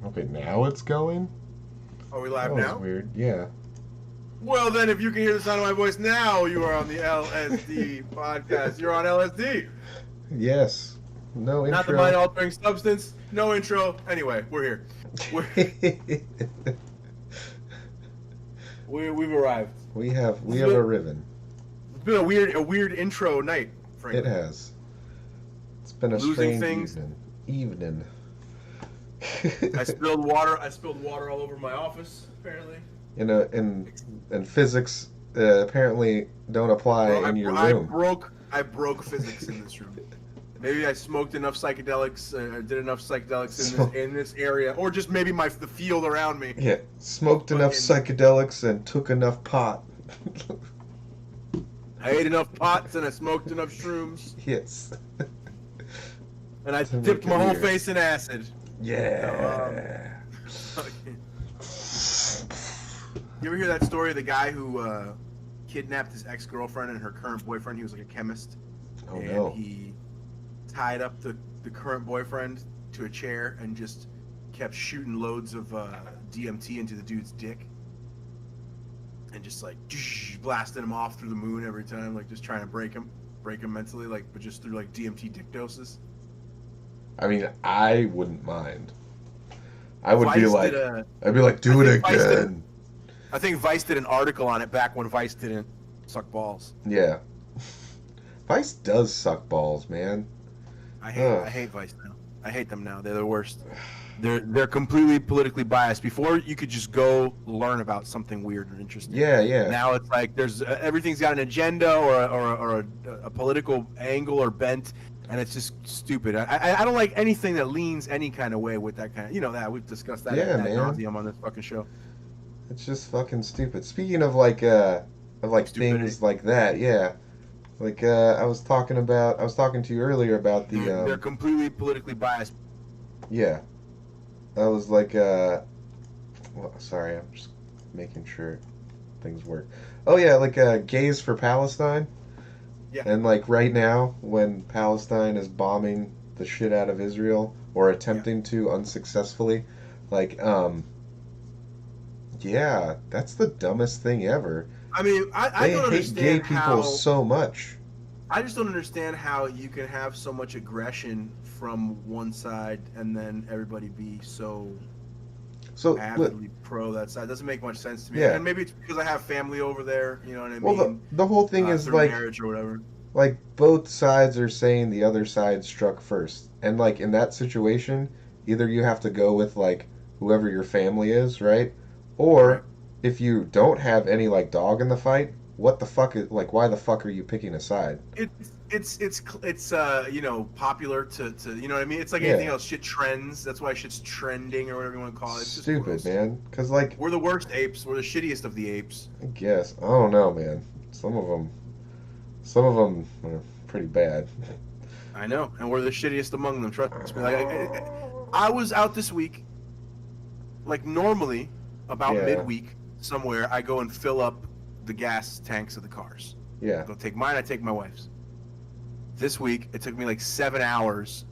Okay, now it's going? Are we That live was now? weird. Yeah. Well, then, if you can hear the sound of my voice now, you are on the LSD podcast. You're on LSD. Yes. No Not the intro. mind-altering substance. No intro. Anyway, we're here. We've arrived. we have arriven. It's been a weird intro night, frankly. It has. It's been a Losing strange things. evening. I spilled water all over my office, apparently. And physics apparently don't apply in your room. I broke physics in this room. Maybe I smoked enough psychedelics, did enough psychedelics in this area, or just maybe the field around me. Yeah, smoked enough psychedelics and took enough pot. I ate enough pots and I smoked enough shrooms. Yes. And I dipped my whole face in acid. Yeah. You ever hear that story of the guy who kidnapped his ex-girlfriend and her current boyfriend? He was like a chemist. Oh, and no. he tied up the current boyfriend to a chair and just kept shooting loads of DMT into the dude's dick. And just like blasting him off through the moon every time, like just trying to break him mentally, like, but just through like DMT dick doses. I mean, I wouldn't mind. I would Vice be like, I'd be like, do it again. I think Vice did an article on it back when Vice didn't suck balls. Yeah. Vice does suck balls, man. I hate Vice now. I hate them now. They're the worst. They're completely politically biased. Before, you could just go learn about something weird or interesting. Yeah. Now it's like there's everything's got an agenda or a political angle or bent, and it's just stupid. I don't like anything that leans any kind of way with that kind of, that we've discussed that ad nauseum on this fucking show. It's just fucking stupid. Speaking of like things like that, yeah. Like I was talking to you earlier about the They're completely politically biased. Yeah. I was like sorry, I'm just making sure things work. Oh yeah, like Gays for Palestine. Yeah. And like right now when Palestine is bombing the shit out of Israel or attempting to unsuccessfully, like yeah, that's the dumbest thing ever. I mean, I don't understand gay people so much. I just don't understand how you can have so much aggression from one side and then everybody be so avidly pro that side. It doesn't make much sense to me. Yeah. And maybe it's because I have family over there, you know what I mean? Well, the whole thing is like marriage or whatever. Like both sides are saying the other side struck first. And like in that situation, either you have to go with like whoever your family is, right? Or if you don't have any like dog in the fight, what the fuck is like? Why the fuck are you picking a side? It's popular to you know what I mean? It's like anything else. Shit trends. That's why shit's trending or whatever you want to call it. It's stupid, man. Because like we're the worst apes. We're the shittiest of the apes. I guess I don't know, man. Some of them are pretty bad. I know, and we're the shittiest among them. Trust me. Like I was out this week. Like normally, about midweek somewhere, I go and fill up the gas tanks of the cars. Yeah. I'll take mine, I take my wife's. This week, it took me like 7 hours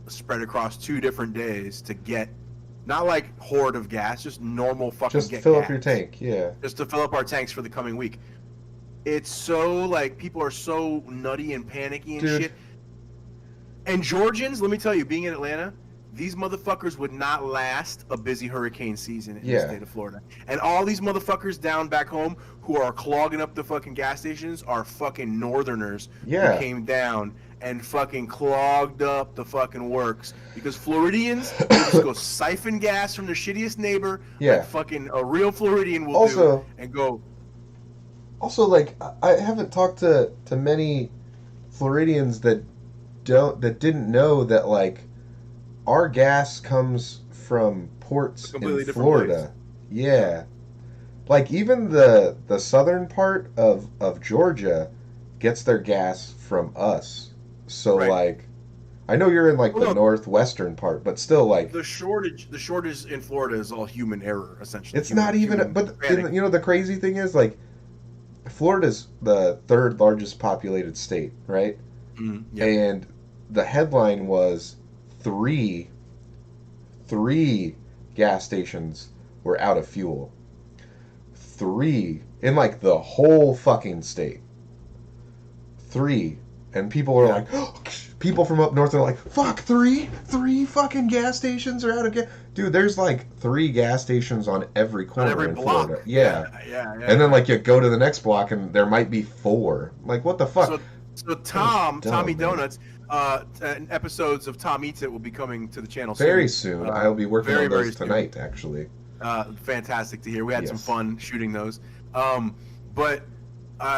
spread across 2 different days to get, not like hoard of gas, just normal fucking just get fill gas. up your tank, yeah. Just to fill up our tanks for the coming week. It's so, like, people are so nutty and panicky and shit. And Georgians, let me tell you, being in Atlanta, these motherfuckers would not last a busy hurricane season in the state of Florida. And all these motherfuckers down back home who are clogging up the fucking gas stations are fucking northerners who came down and fucking clogged up the fucking works. Because Floridians just go siphon gas from their shittiest neighbor, like fucking a real Floridian will do, and go. Also, like, I haven't talked to many Floridians that didn't know that, like, our gas comes from ports in Florida. Yeah. Like even the southern part of Georgia gets their gas from us. So like I know you're in like the northwestern part, but still like the shortage in Florida is all human error essentially. It's not even the crazy thing is like Florida's the 3rd largest populated state, right? And the headline was three gas stations were out of fuel. 3 in like the whole fucking state. 3. And people are like, people from up north are like, fuck, 3 fucking gas stations are out of gas. Dude, there's like 3 gas stations on every corner on every in block. Florida. Yeah. And then like you go to the next block and there might be 4. Like, what the fuck? So Tommy Donuts, episodes of Tom Eats It will be coming to the channel very soon. I'll be working on those tonight, soon. Actually. Fantastic to hear. We had some fun shooting those. But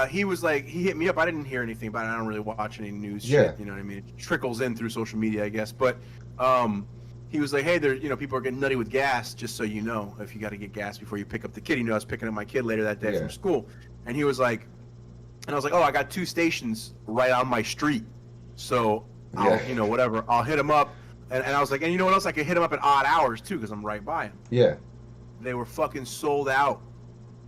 he was like, he hit me up. I didn't hear anything about it. I don't really watch any news shit. You know what I mean? It trickles in through social media, I guess. But he was like, hey, there, people are getting nutty with gas. Just so you know, if you got to get gas before you pick up the kid. I was picking up my kid later that day from school, and he was like, and I was like, oh, I got 2 stations right on my street, so I'll, whatever, I'll hit him up. And I was like, and you know what else? I could hit him up at odd hours too, because I'm right by him. Yeah. They were fucking sold out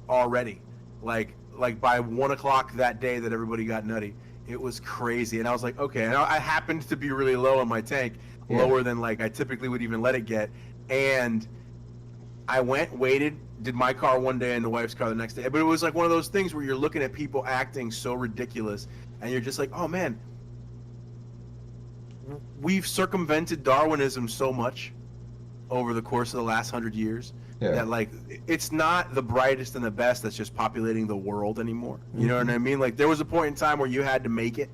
already. Like by 1 o'clock that day that everybody got nutty. It was crazy. And I was like, okay. And I happened to be really low on my tank, lower than like I typically would even let it get. And I waited, did my car one day and the wife's car the next day. But it was like one of those things where you're looking at people acting so ridiculous and you're just like, oh man, we've circumvented Darwinism so much over the course of the last 100 years. That like it's not the brightest and the best that's just populating the world anymore. You know what I mean? Like there was a point in time where you had to make it.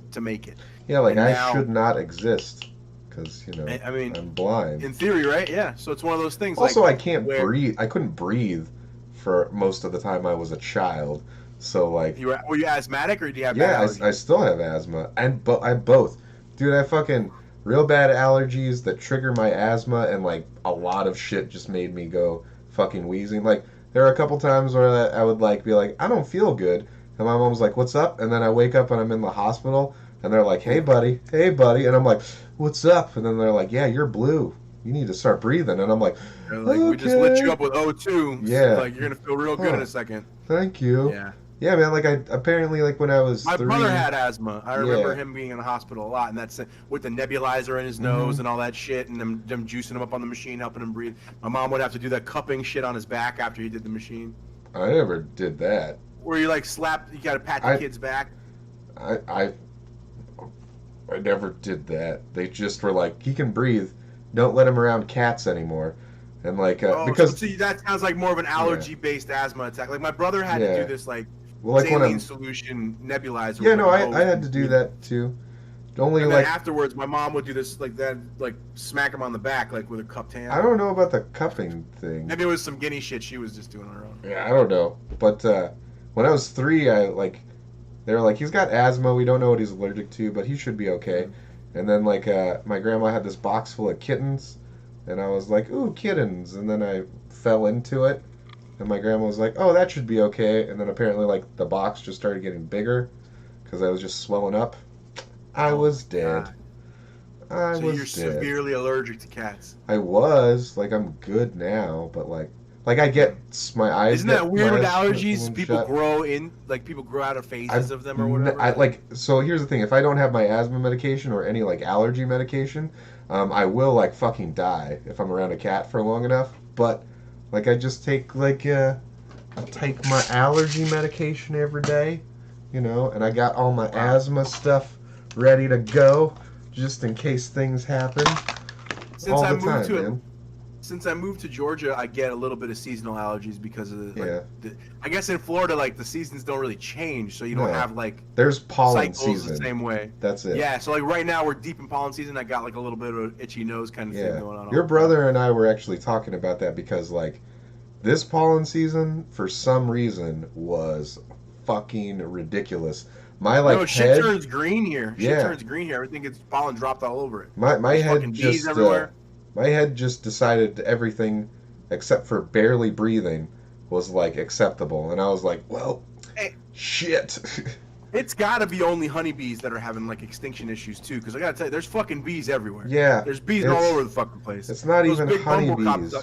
Yeah, like and I should not exist because I mean I'm blind. In theory, right? Yeah. So it's one of those things. Also, like, I can't breathe. I couldn't breathe for most of the time I was a child. So like, were you asthmatic or do you have? Yeah, I still have asthma and I both. Dude, I fucking real bad allergies that trigger my asthma and like a lot of shit just made me go fucking wheezing. Like there are a couple times where I would like be like, I don't feel good, and my mom's like, what's up? And then I wake up and I'm in the hospital and they're like, hey buddy, and I'm like, what's up? And then they're like, yeah, you're blue, you need to start breathing. And I'm like, okay. We just lit you up with O2. Yeah, so like you're gonna feel real good in a second. Thank you. Yeah, man, like I apparently like when I was my brother had asthma. I remember him being in the hospital a lot, and that's with the nebulizer in his nose and all that shit, and them juicing him up on the machine, helping him breathe. My mom would have to do that cupping shit on his back after he did the machine. I never did that. Where you like slap, you gotta pat the kid's back. I never did that. They just were like, he can breathe. Don't let him around cats anymore. And like because so that sounds like more of an allergy-based asthma attack. Like my brother had to do this like. Well, like saline solution nebulizer. Yeah, no, I had to do that too. Only and like afterwards, my mom would do this like that, like smack him on the back, like with a cupped hand. I don't know about the cupping thing. Maybe it was some guinea shit she was just doing on her own. Yeah, I don't know. But when I was 3, they were like, he's got asthma. We don't know what he's allergic to, but he should be okay. And then like my grandma had this box full of kittens, and I was like, ooh, kittens. And then I fell into it. And my grandma was like, oh, that should be okay. And then apparently, like, the box just started getting bigger because I was just swelling up. I was dead. So you're severely allergic to cats. I was. Like, I'm good now. But, like I get my eyes. Isn't that weird with allergies? People grow out of phases of them or whatever. So here's the thing. If I don't have my asthma medication or any, like, allergy medication, I will, like, fucking die if I'm around a cat for long enough. But... like I just take I take my allergy medication every day, and I got all my asthma stuff ready to go just in case things happen. Since I moved to Georgia, I get a little bit of seasonal allergies because of I guess in Florida, like the seasons don't really change, so you don't have like there's pollen season the same way. That's it. Yeah, so like right now we're deep in pollen season. I got like a little bit of an itchy nose kind of thing going on. Your brother and I were actually talking about that because like this pollen season for some reason was fucking ridiculous. My like head, shit turns green here. Shit turns green here. Everything gets pollen dropped all over it. My head just everywhere. My head just decided everything except for barely breathing was like acceptable, and I was like, well, shit. It's got to be only honeybees that are having like extinction issues too, because I gotta tell you, there's fucking bees everywhere. Yeah, there's bees all over the fucking place. It's not even honeybees.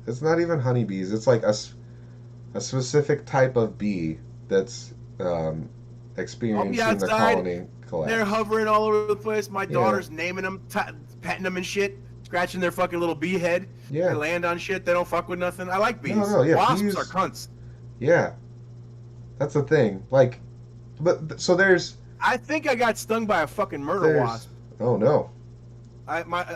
It's not even honeybees. It's like a specific type of bee that's experiencing the colony collapse. They're hovering all over the place. My daughter's naming them, petting them and shit. scratching their fucking little bee head. Yeah. They land on shit. They don't fuck with nothing. I like bees. No, yeah, Wasps bees are cunts. Yeah, that's the thing. Like, but so there's. I think I got stung by a fucking murder wasp. Oh no.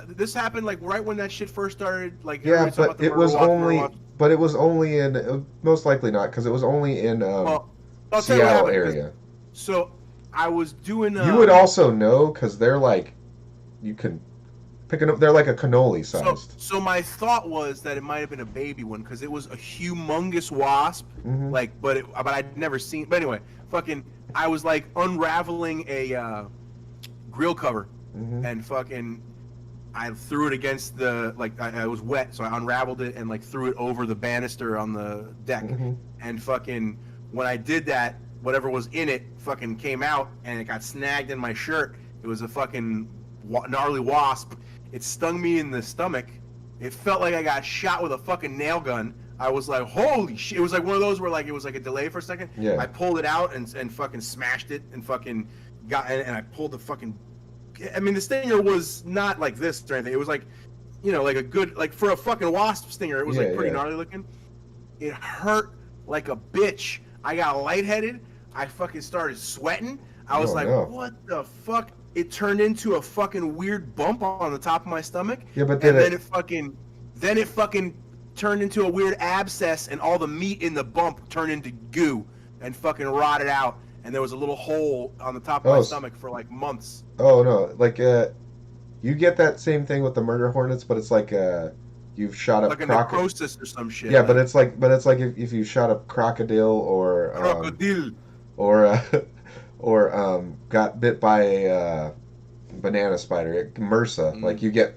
This happened like right when that shit first started. Like yeah, but it was only. But it was only in most likely not because it was only in Seattle area. So I was doing. You would also know because they're like, you can pick it up. They're like a cannoli sized. So my thought was that it might have been a baby one because it was a humongous wasp. Mm-hmm. Like, but I'd never seen. But anyway, fucking, I was like unraveling a grill cover, mm-hmm. and fucking, I threw it against the I was wet, so I unraveled it and like threw it over the banister on the deck, mm-hmm. and fucking when I did that, whatever was in it fucking came out and it got snagged in my shirt. It was a fucking gnarly wasp. It stung me in the stomach. It felt like I got shot with a fucking nail gun. I was like, holy shit. It was like one of those where like it was like a delay for a second. Yeah. I pulled it out and fucking smashed it and fucking got and I pulled the fucking. I mean, the stinger was not like this or anything. It was like, you know, like a good, like for a fucking wasp stinger, it was like pretty gnarly looking. It hurt like a bitch. I got lightheaded. I fucking started sweating. I was what the fuck? It turned into a fucking weird bump on the top of my stomach. Yeah, but then it fucking turned into a weird abscess, and all the meat in the bump turned into goo and fucking rotted out. And there was a little hole on the top of my stomach for like months. Oh no, like you get that same thing with the murder hornets, but it's like you've shot up like a necrosis or some shit. Yeah, but it's like if you shot up crocodile or got bit by a banana spider, MRSA. Like you get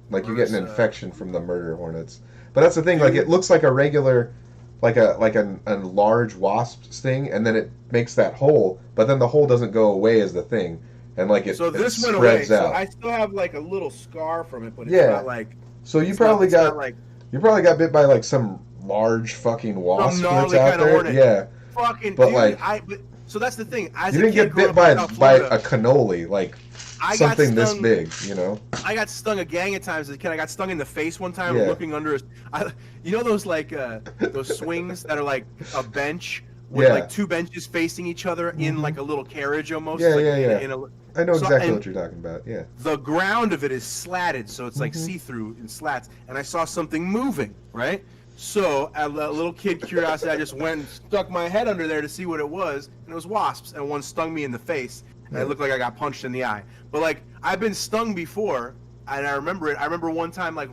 an infection from the murder hornets. But that's the thing. Like it looks like a regular, like a large wasp sting, and then it makes that hole, but then the hole doesn't go away as the thing, and like it. So this went away. Out. So I still have like a little scar from it, but it's not like. So you probably got bit by like some large fucking wasp that's out there. Hornet. Yeah. Fucking. But dude, like. So that's the thing. You didn't get bit by a cannoli, like something this big, you know? I got stung a gang of times as a kid. I got stung in the face one time looking under you know those like those swings that are like a bench with like two benches facing each other in like a little carriage almost? Yeah, like I know exactly what you're talking about, yeah. The ground of it is slatted, so it's like see-through in slats, and I saw something moving, right? So, a little kid curiosity, I just went and stuck my head under there to see what it was, and it was wasps, and one stung me in the face, and it looked like I got punched in the eye. But, like, I've been stung before, and I remember it. I remember one time, like,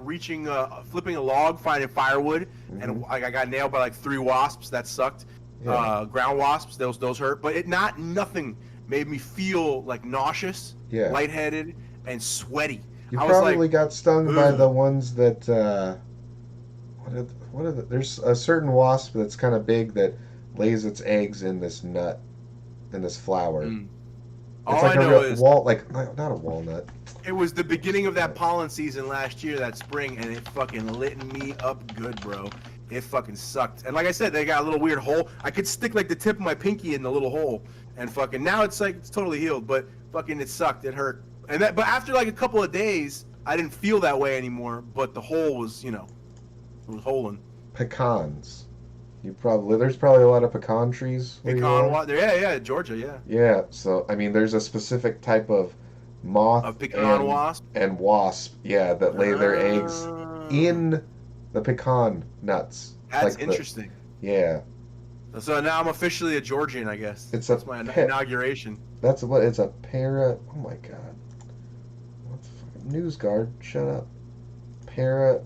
flipping a log, finding firewood, and like, I got nailed by, like, 3 wasps. That sucked. Yeah. Ground wasps, those hurt. But nothing made me feel, like, nauseous, lightheaded, and sweaty. You probably got stung by the ones that, there's a certain wasp that's kind of big that lays its eggs in this nut, in this flower. It's all like I know is not a walnut. It was the beginning of that pollen season last year, that spring, and it fucking lit me up good, bro. It fucking sucked. And like I said, they got a little weird hole. I could stick like the tip of my pinky in the little hole, and fucking now it's like it's totally healed, but fucking it sucked. It hurt. But after like a couple of days, I didn't feel that way anymore. But the hole was, it was holing. Pecans. There's probably a lot of pecan trees. Georgia, yeah. Yeah, so I mean, there's a specific type of moth, a pecan wasp, and wasp, that lay their eggs in the pecan nuts. That's like interesting. Yeah. So now I'm officially a Georgian, I guess. That's my inauguration. That's what it's a para. Oh my god. What's NewsGuard? Shut up. Parasitoid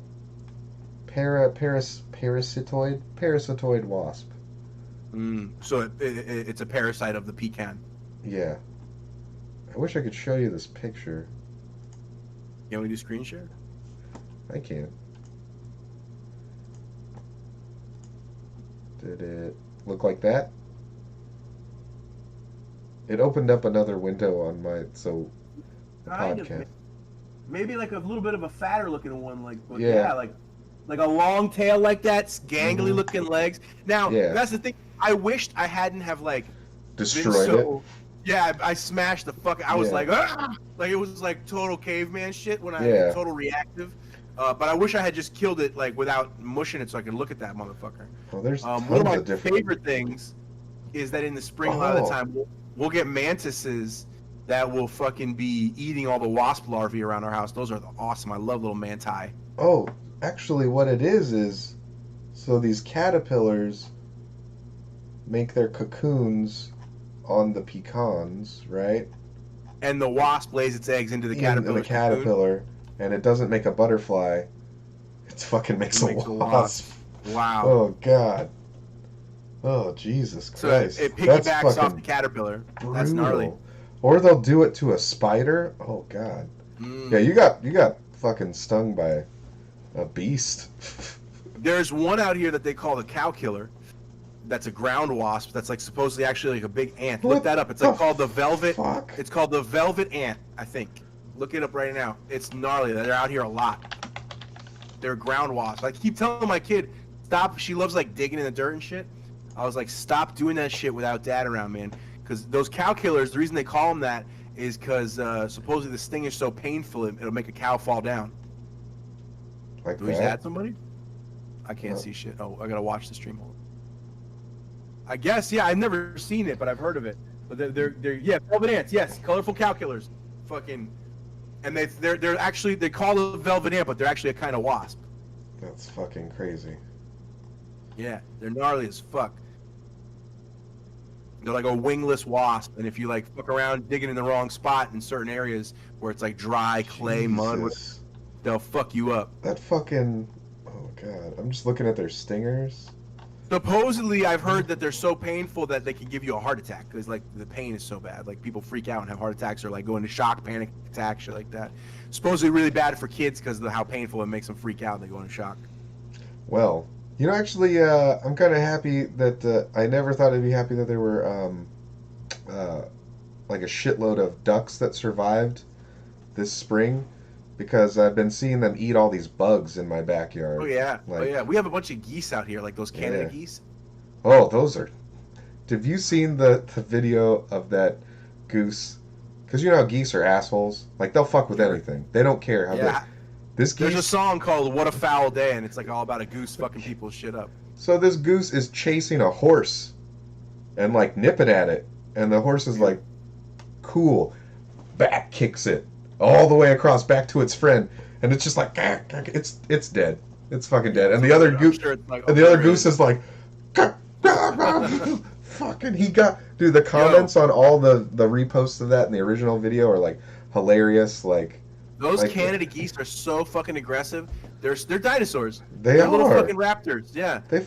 wasp. So it's a parasite of the pecan. Yeah. I wish I could show you this picture. You want me to do screen share? I can. Did it look like that? It opened up another window on my podcast. Maybe like a little bit of a fatter looking one, like like a long tail like that, gangly looking legs. Now that's the thing. I wished I hadn't have like destroyed it. Yeah, I smashed the fuck. I was like, ah! Like it was like total caveman shit when total reactive. But I wish I had just killed it like without mushing it so I could look at that motherfucker. Well, there's tons one of my of different favorite things is that in the spring a lot of the time we'll get mantises that will fucking be eating all the wasp larvae around our house. Those are awesome. I love little manti. Oh, actually, what it is so these caterpillars make their cocoons on the pecans, right? And the wasp lays its eggs into the caterpillar. And it doesn't make a butterfly. It fucking makes a wasp. Wow. Oh God. Oh Jesus Christ. So it piggybacks off the caterpillar. Brutal. That's gnarly. Or they'll do it to a spider. Oh God. Yeah, you got fucking stung by a beast. There's one out here that they call the cow killer. That's a ground wasp. That's like supposedly actually like a big ant. Look that up. It's like called the velvet. Fuck? It's called the velvet ant, I think. Look it up right now. It's gnarly. They're out here a lot. They're ground wasps. I keep telling my kid, stop. She loves like digging in the dirt and shit. I was like, stop doing that shit without dad around, man. Because those cow killers, the reason they call them that is because supposedly the sting is so painful it'll make a cow fall down. Like Do we add somebody? I can't see shit. Oh, I gotta watch the stream. I guess, yeah. I've never seen it, but I've heard of it. But they're velvet ants. Yes, colorful cow killers. Fucking, and they're actually they call it velvet ant, but they're actually a kind of wasp. That's fucking crazy. Yeah, they're gnarly as fuck. They're like a wingless wasp, and if you like fuck around digging in the wrong spot in certain areas where it's like dry clay mud, they'll fuck you up. That fucking, oh God, I'm just looking at their stingers. Supposedly, I've heard that they're so painful that they can give you a heart attack because like the pain is so bad. Like people freak out and have heart attacks or like go into shock, panic attack, shit like that. Supposedly really bad for kids because of how painful it makes them freak out and they go into shock. Well, you know, actually, I'm kind of happy that I never thought I'd be happy that there were like a shitload of ducks that survived this spring. Because I've been seeing them eat all these bugs in my backyard. Oh yeah, we have a bunch of geese out here, like those Canada geese. Oh, those are. Have you seen the video of that goose? Because you know how geese are assholes. Like they'll fuck with anything. They don't care how they. This goose. There's a song called "What a Foul Day," and it's like all about a goose fucking people's shit up. So this goose is chasing a horse, and like nipping at it, and the horse is like, cool, back kicks it. All the way across back to its friend, and it's just like it's dead. It's fucking dead. And the other goose, goose is like, fucking. He got the comments on all the reposts of that in the original video are like hilarious. Like those Canada geese are so fucking aggressive. They're dinosaurs. They're little fucking raptors. Yeah. They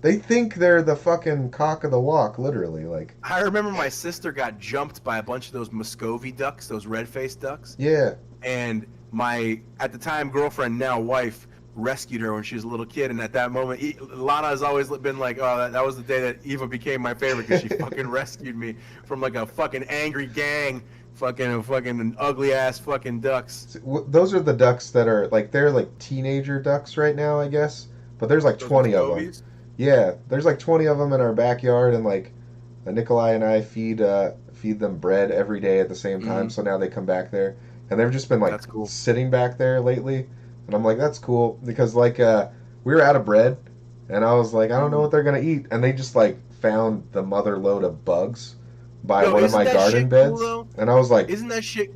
they think they're the fucking cock of the walk, literally. Like I remember my sister got jumped by a bunch of those Muscovy ducks, those red-faced ducks. Yeah. And my at the time girlfriend, now wife, rescued her when she was a little kid, and at that moment, Lana has always been like, oh, that was the day that Eva became my favorite because she fucking rescued me from like a fucking angry gang. Fucking ugly ass fucking ducks. Those are the ducks that are like they're like teenager ducks right now, I guess. But there's like 20 of them. Yeah, there's like 20 of them in our backyard, and like Nikolai and I feed them bread every day at the same time. So now they come back there, and they've just been like sitting back there lately, and I'm like, that's cool because like we were out of bread, and I was like, I don't know what they're gonna eat, and they just like found the mother load of bugs by one of my garden beds, and I was like, isn't that shit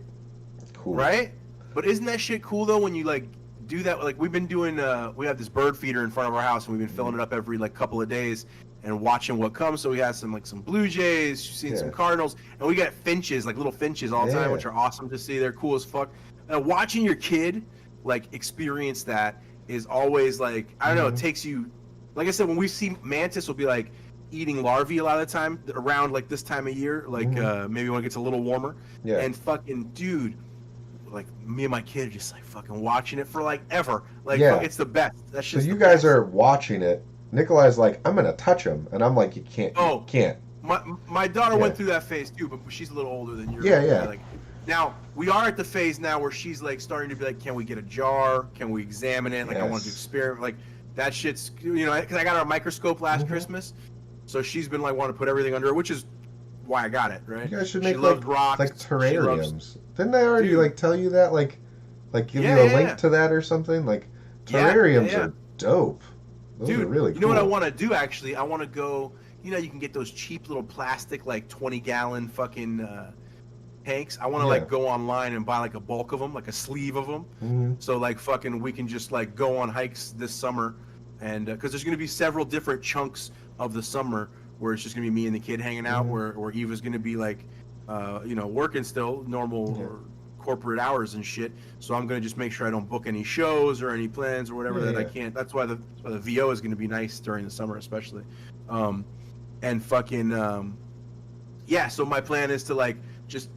cool, right? But isn't that shit cool though when you like do that? Like we've been doing we have this bird feeder in front of our house, and we've been filling it up every like couple of days and watching what comes. So we had some blue jays, seen some cardinals, and we got finches, like little finches all the time, which are awesome to see. They're cool as fuck. And watching your kid like experience that is always like, I don't know, it takes you, like I said, when we see mantis will be like eating larvae a lot of the time around like this time of year, like maybe when it gets a little warmer, and fucking dude, like me and my kid are just like fucking watching it for like ever, like it's the best. That's just so you guys are watching it. Nikolai's like, I'm gonna touch him, and I'm like, you can't. Oh, you can't. My daughter went through that phase too, but she's a little older than you. Yeah. Like, now we are at the phase now where she's like starting to be like, can we get a jar? Can we examine it? Like I want to experiment. Like that shit's because I got her a microscope last Christmas. So she's been like wanting to put everything under it, which is why I got it, right? You guys should She make loves rocks. like terrariums. Loves... Didn't they already Dude. like tell you that? Like give you a link to that or something? Like terrariums are dope. Those are really cool. You know what I want to do actually? I want to go. You know, you can get those cheap little plastic, like 20-gallon fucking tanks. I want to like go online and buy like a bulk of them, like a sleeve of them. Mm-hmm. So like fucking, we can just like go on hikes this summer, and because there's going to be several different chunks of the summer where it's just going to be me and the kid hanging out, where Eva's going to be like, working still normal or corporate hours and shit. So I'm going to just make sure I don't book any shows or any plans or whatever that I can't. That's why the VO is going to be nice during the summer, especially. And fucking, so my plan is to like just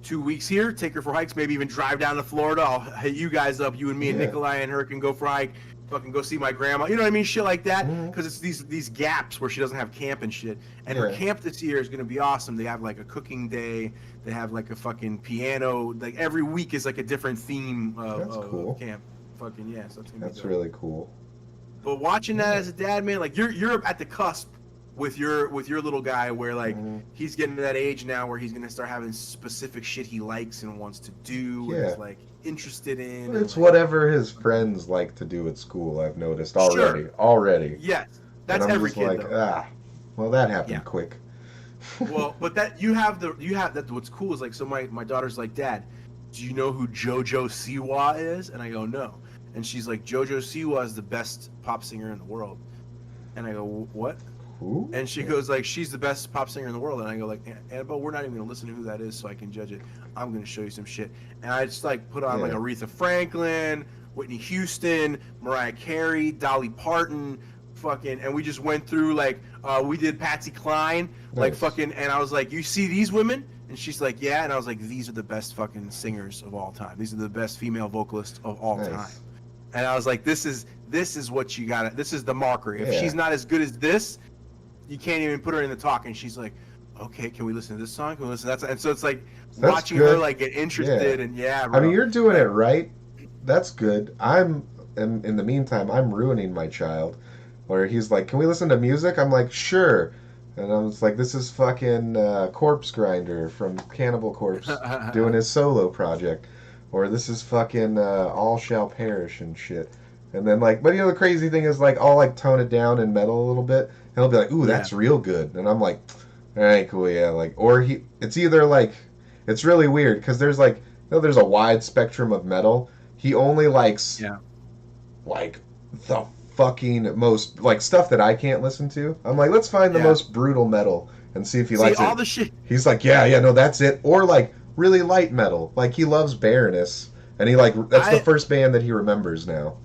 2 weeks here, take her for hikes, maybe even drive down to Florida. I'll hit you guys up, you and me and Nikolai and her can go for a hike, fucking go see my grandma. You know what I mean? Shit like that. Because it's these gaps where she doesn't have camp and shit. And her camp this year is going to be awesome. They have like a cooking day. They have like a fucking piano. Like every week is like a different theme of camp. Fucking so that's really cool. But watching that as a dad, man, like you're at the cusp with your little guy where like he's getting to that age now where he's gonna start having specific shit he likes and wants to do and is like interested in. It's whatever his friends like to do at school. I've noticed already. Yes, that's every kid. Like, well, that happened quick. Well, but that you have that. What's cool is like, so my daughter's like, Dad, do you know who JoJo Siwa is? And I go, no. And she's like, JoJo Siwa is the best pop singer in the world. And I go, what? Who? And she goes like, she's the best pop singer in the world. And I go like, Annabelle, we're not even gonna listen to who that is, so I can judge it. I'm gonna show you some shit. And I just like put on like Aretha Franklin, Whitney Houston, Mariah Carey, Dolly Parton, fucking, and we just went through like we did Patsy Cline, like fucking, and I was like, you see these women? And she's like, yeah. And I was like, these are the best fucking singers of all time. These are the best female vocalists of all time. And I was like, this is what you got. This is the marker. If she's not as good as this, you can't even put her in the talk. And she's like, okay, can we listen to this song? Can we listen to that song? And so it's like watching her like get interested and bro. I mean, you're doing it right. That's good. In the meantime, I'm ruining my child. Where he's like, can we listen to music? I'm like, sure. And I was like, this is fucking Corpse Grinder from Cannibal Corpse doing his solo project. Or this is fucking All Shall Perish and shit. And then like, but the crazy thing is like, I'll like tone it down and metal a little bit. And he'll be like, ooh, that's real good. And I'm like, all right, cool, like, or it's either like, it's really weird because there's like, there's a wide spectrum of metal. He only likes like the fucking most like stuff that I can't listen to. I'm like, let's find the most brutal metal and see if he likes all it. The shit. He's like, no, that's it. Or like really light metal. Like he loves Baroness, and he like that's the first band that he remembers now.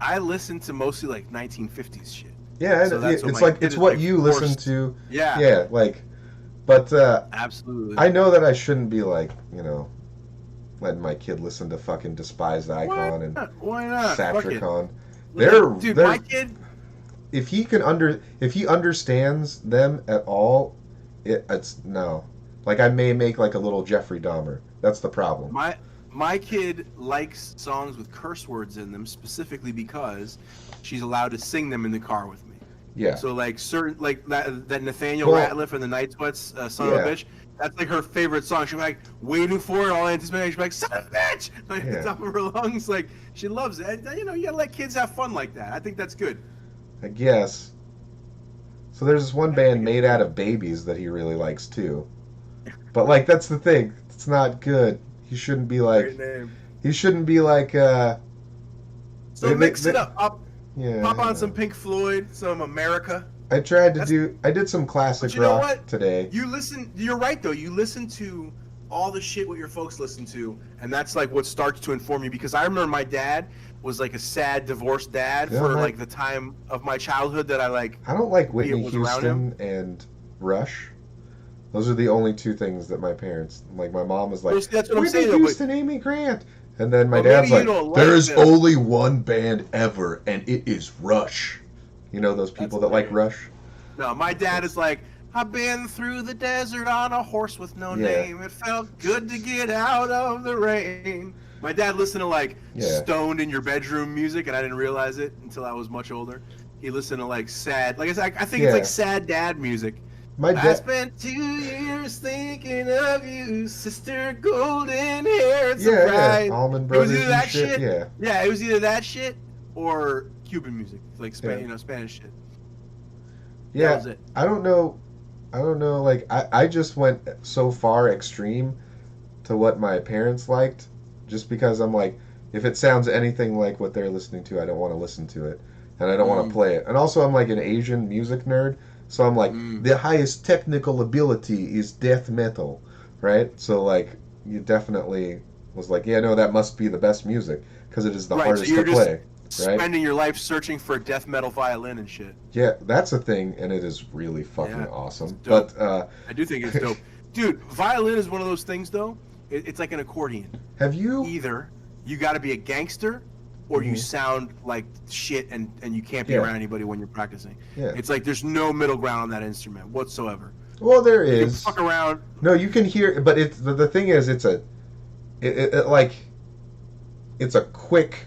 I listen to mostly like 1950s shit. Yeah, so it's like it's what you listen to. Yeah, like, but absolutely. I know that I shouldn't be like letting my kid listen to fucking Despised Icon and why not? Satricon. Dude, my kid. If he understands them at all, it's no. Like I may make like a little Jeffrey Dahmer. That's the problem. My kid likes songs with curse words in them specifically because she's allowed to sing them in the car with me. Yeah. So like certain like that Nathaniel Rateliff and the Night Sweats, Son of a Bitch. That's like her favorite song. She's like waiting for it, all anticipating. She's like, son of a bitch! Like at the top of her lungs. Like she loves it. And, you gotta let kids have fun like that. I think that's good. I guess. So there's this one band Made Out of Babies that he really likes too. But like that's the thing. It's not good. He shouldn't be like. He shouldn't be like. So mix it up. Pop on some Pink Floyd, some America. I did some classic rock today. You're right though. You listen to all the shit what your folks listen to, and that's like what starts to inform you. Because I remember my dad was like a sad divorced dad for like the time of my childhood that I like. I don't like Whitney Houston and Rush. Those are the only two things that my parents like. My mom was like, that's what I'm Whitney saying, Houston, Amy Grant. And then my dad's like, there's only one band ever, and it is Rush. You know those people that like Rush? No, my dad is like, I've been through the desert on a horse with no name. It felt good to get out of the rain. My dad listened to like stoned in your bedroom music, and I didn't realize it until I was much older. He listened to like sad, like I said, I think it's like sad dad music. My I dad. spent 2 years thinking of you, sister, golden hair. It's a Yeah. bride. Almond It was Brothers either and that shit. shit. Yeah. Yeah, it was either that shit or Cuban music, like Yeah. Spanish shit. Yeah. That was it. I don't know. I don't know. Like I just went so far extreme to what my parents liked, just because I'm like, if it sounds anything like what they're listening to, I don't want to listen to it, and I don't want to play it. And also, I'm like an Asian music nerd, so I'm like, the highest technical ability is death metal, right? So like, you definitely was like, yeah, no, that must be the best music because it is the hardest so you're to just play, right? spending your life searching for a death metal violin and shit. Yeah, that's a thing, and it is really fucking awesome. Dope. But I do think it's dope. Dude, violin is one of those things, though. It's like an accordion. have you? Either you got to be a gangster, or you sound like shit, and you can't be around anybody when you're practicing. Yeah. It's like there's no middle ground on that instrument whatsoever. Well, there You can is. fuck around. No, you can hear, but it's the thing is, it's like it's a quick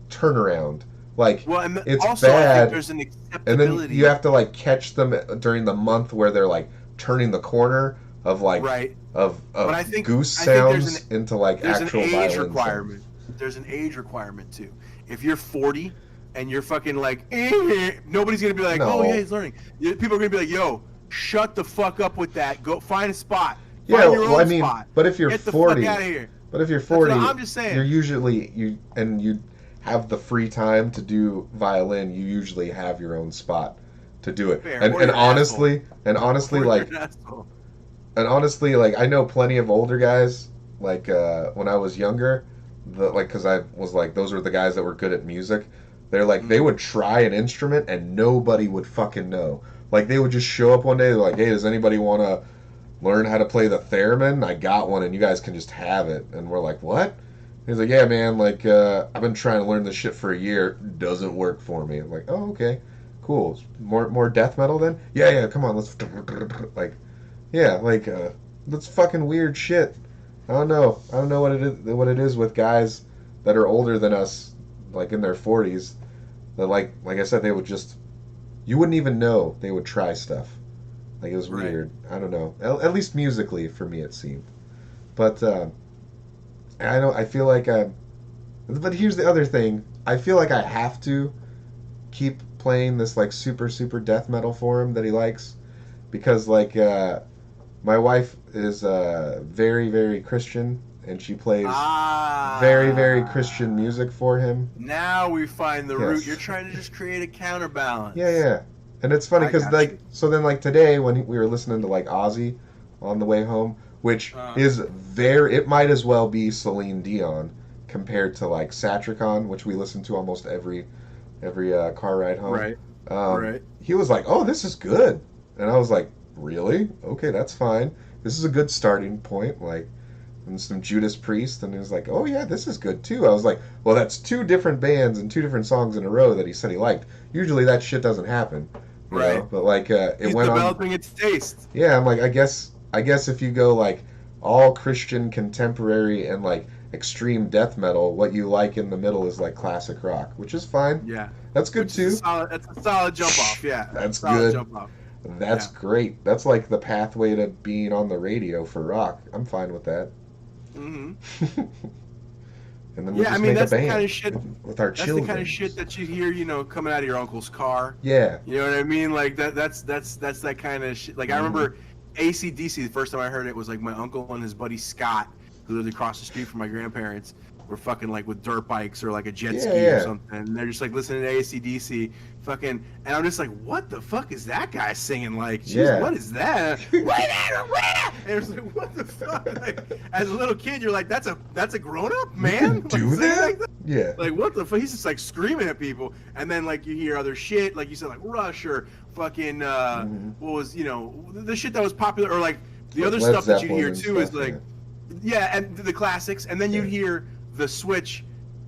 turnaround. Like Well, and it's also I bad, think there's an and acceptability. then you have to like catch them during the month where they're like turning the corner of like right. of But I think goose there's sounds into like there's actual an age violin requirement. sounds. There's an age requirement too. If you're 40 and you're fucking like, nobody's gonna be like, No. oh yeah, he's learning. People are gonna be like, yo, shut the fuck up with that. Go find a spot. Yeah, Find your well, own I mean, spot. but if you're Get the 40, fuck out of here. but if you're That's 40, what I'm just saying. you're usually you have the free time to do violin. You usually have your own spot to do it. Fair. And Or you're an honestly, Or like. you're an asshole. And honestly, like I know plenty of older guys. Like when I was younger, because I was like those were the guys that were good at music. They're like they would try an instrument and nobody would fucking know. Like they would just show up one day. They're like, hey, does anybody want to learn how to play the theremin? I got one, and you guys can just have it. And we're like, what? He's like, yeah, man. Like I've been trying to learn this shit for a year. Doesn't work for me. I'm like, oh, okay, cool. More death metal then? Yeah. Come on, let's like. Yeah, like that's fucking weird shit. I don't know what it is with guys that are older than us, like in their 40s. That like I said, they would just you wouldn't even know they would try stuff. Like it was Right. weird. I don't know. At least musically for me it seemed. But I feel like but here's the other thing. I feel like I have to keep playing this like super death metal for him that he likes because like my wife is very Christian, and she plays very Christian music for him. Now we find the root. Yes. You're trying to just create a counterbalance. Yeah. And it's funny I because got like you. so then like today when we were listening to like Ozzy on the way home, which is it might as well be Celine Dion compared to like Satricon, which we listen to almost every car ride home. Right. Right. He was like, "Oh, this is good," and I was like, "Really? Okay, that's fine. This is a good starting point." Like, and some Judas Priest, and he was like, "Oh yeah, this is good too." I was like, "Well, that's two different bands and two different songs in a row that he said he liked. Usually that shit doesn't happen, you Right. know? But like, it He's went on. developing its taste. Yeah, I'm like, I guess if you go like all Christian contemporary and like extreme death metal, what you like in the middle is like classic rock, which is fine. Yeah. That's good too. That's a solid jump off. Yeah. That's solid good. Jump off. That's great. That's like the pathway to being on the radio for rock. I'm fine with that. Mm-hmm. And then we Yeah, just I mean make that's a the band kind of shit. with our That's children. the kind of shit that you hear, coming out of your uncle's car. Yeah. You know what I mean? Like that's that kind of shit. Like I remember AC/DC. The first time I heard it was like my uncle and his buddy Scott, who lived across the street from my grandparents, were fucking like with dirt bikes or like a jet ski or something. And they're just like listening to AC/DC, fucking, and I'm just like, what the fuck is that guy singing? Like, jeez, what is that? And it's like, what the fuck? Like, as a little kid, you're like, that's a grown up man. Do like, that? like that? Yeah. Like, what the fuck? He's just like screaming at people, and then like you hear other shit, like you said, like Rush or fucking what was the shit that was popular, or like the other Led stuff that you Zeppelin hear and too is stuff, like and the classics, and then you'd hear the Switch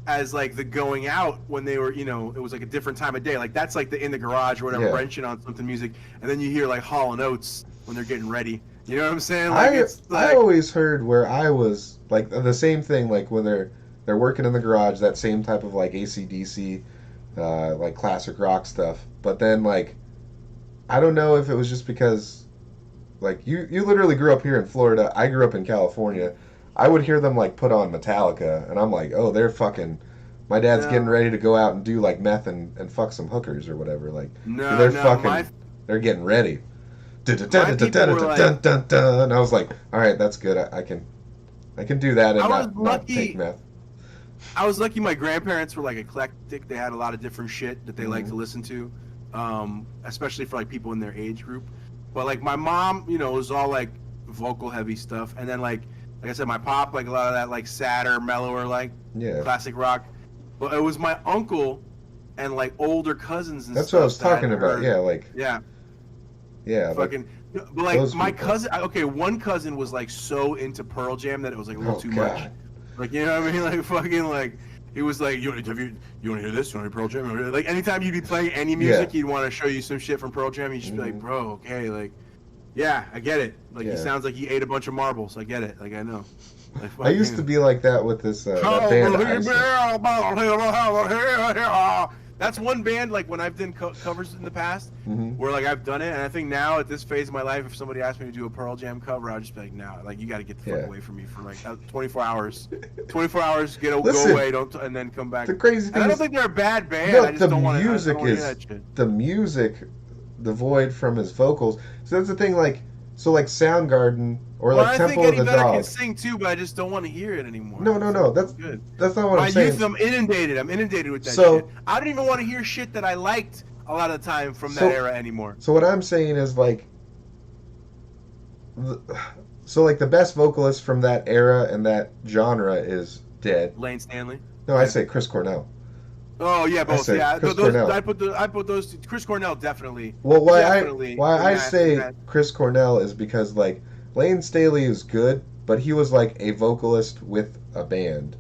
as like the going out when they were, it was like a different time of day. Like that's like the in the garage or whatever, wrenching on something music, and then you hear like Hall & Oates when they're getting ready. You know what I'm saying? Like I always heard where I was like the same thing, like when they're working in the garage, that same type of like AC/DC, like classic rock stuff. But then like I don't know if it was just because like you literally grew up here in Florida. I grew up in California. I would hear them like put on Metallica, and I'm like, oh, they're fucking. My dad's getting ready to go out and do like meth and fuck some hookers or whatever. Like, they're fucking. They're getting ready. And I was like, all right, that's good. I can do that and not take meth. I was lucky my grandparents were like eclectic. They had a lot of different shit that they liked to listen to, especially for like people in their age group. But like my mom, you know, was all like vocal heavy stuff. And then like I said, my pop, like a lot of that like sadder, mellower, like classic rock. But it was my uncle and like older cousins and That's stuff. That's what I was talking about. Yeah, like. Yeah. Fucking. But like my cousin, one cousin was like so into Pearl Jam that it was like a little too much. Like, you know what I mean? Like fucking like he was like, you want to hear this? You want to hear Pearl Jam? Like anytime you'd be playing any music, he'd want to show you some shit from Pearl Jam. He'd just be like, bro, okay, like, yeah, I get it. Like he sounds like he ate a bunch of marbles. I get it. Like I know. Like, I used to be like that with this that band. That's one band, like, when I've done covers in the past, where, like, I've done it, and I think now, at this phase of my life, if somebody asked me to do a Pearl Jam cover, I'd just be like, no, like, you gotta get the fuck away from me for, like, 24 hours. 24 hours, go away, and then come back. The crazy thing and I don't think they're a bad band, I just don't want to hear that shit. The music, devoid from his vocals. So that's the thing, like, so, like, Soundgarden, or, like, Temple of the Dog. I think Eddie Vedder can sing, too, but I just don't want to hear it anymore. No, that's good. That's not what I'm saying. I'm inundated with that shit. I don't even want to hear shit that I liked a lot of the time from that era anymore. So what I'm saying is, like, the best vocalist from that era and that genre is dead. Lane Stanley? No, I say Chris Cornell. Oh yeah, both. Yeah, Cornell. I put those. Chris Cornell definitely. Well, why I say Chris Cornell is because like Lane Staley is good, but he was like a vocalist with a band.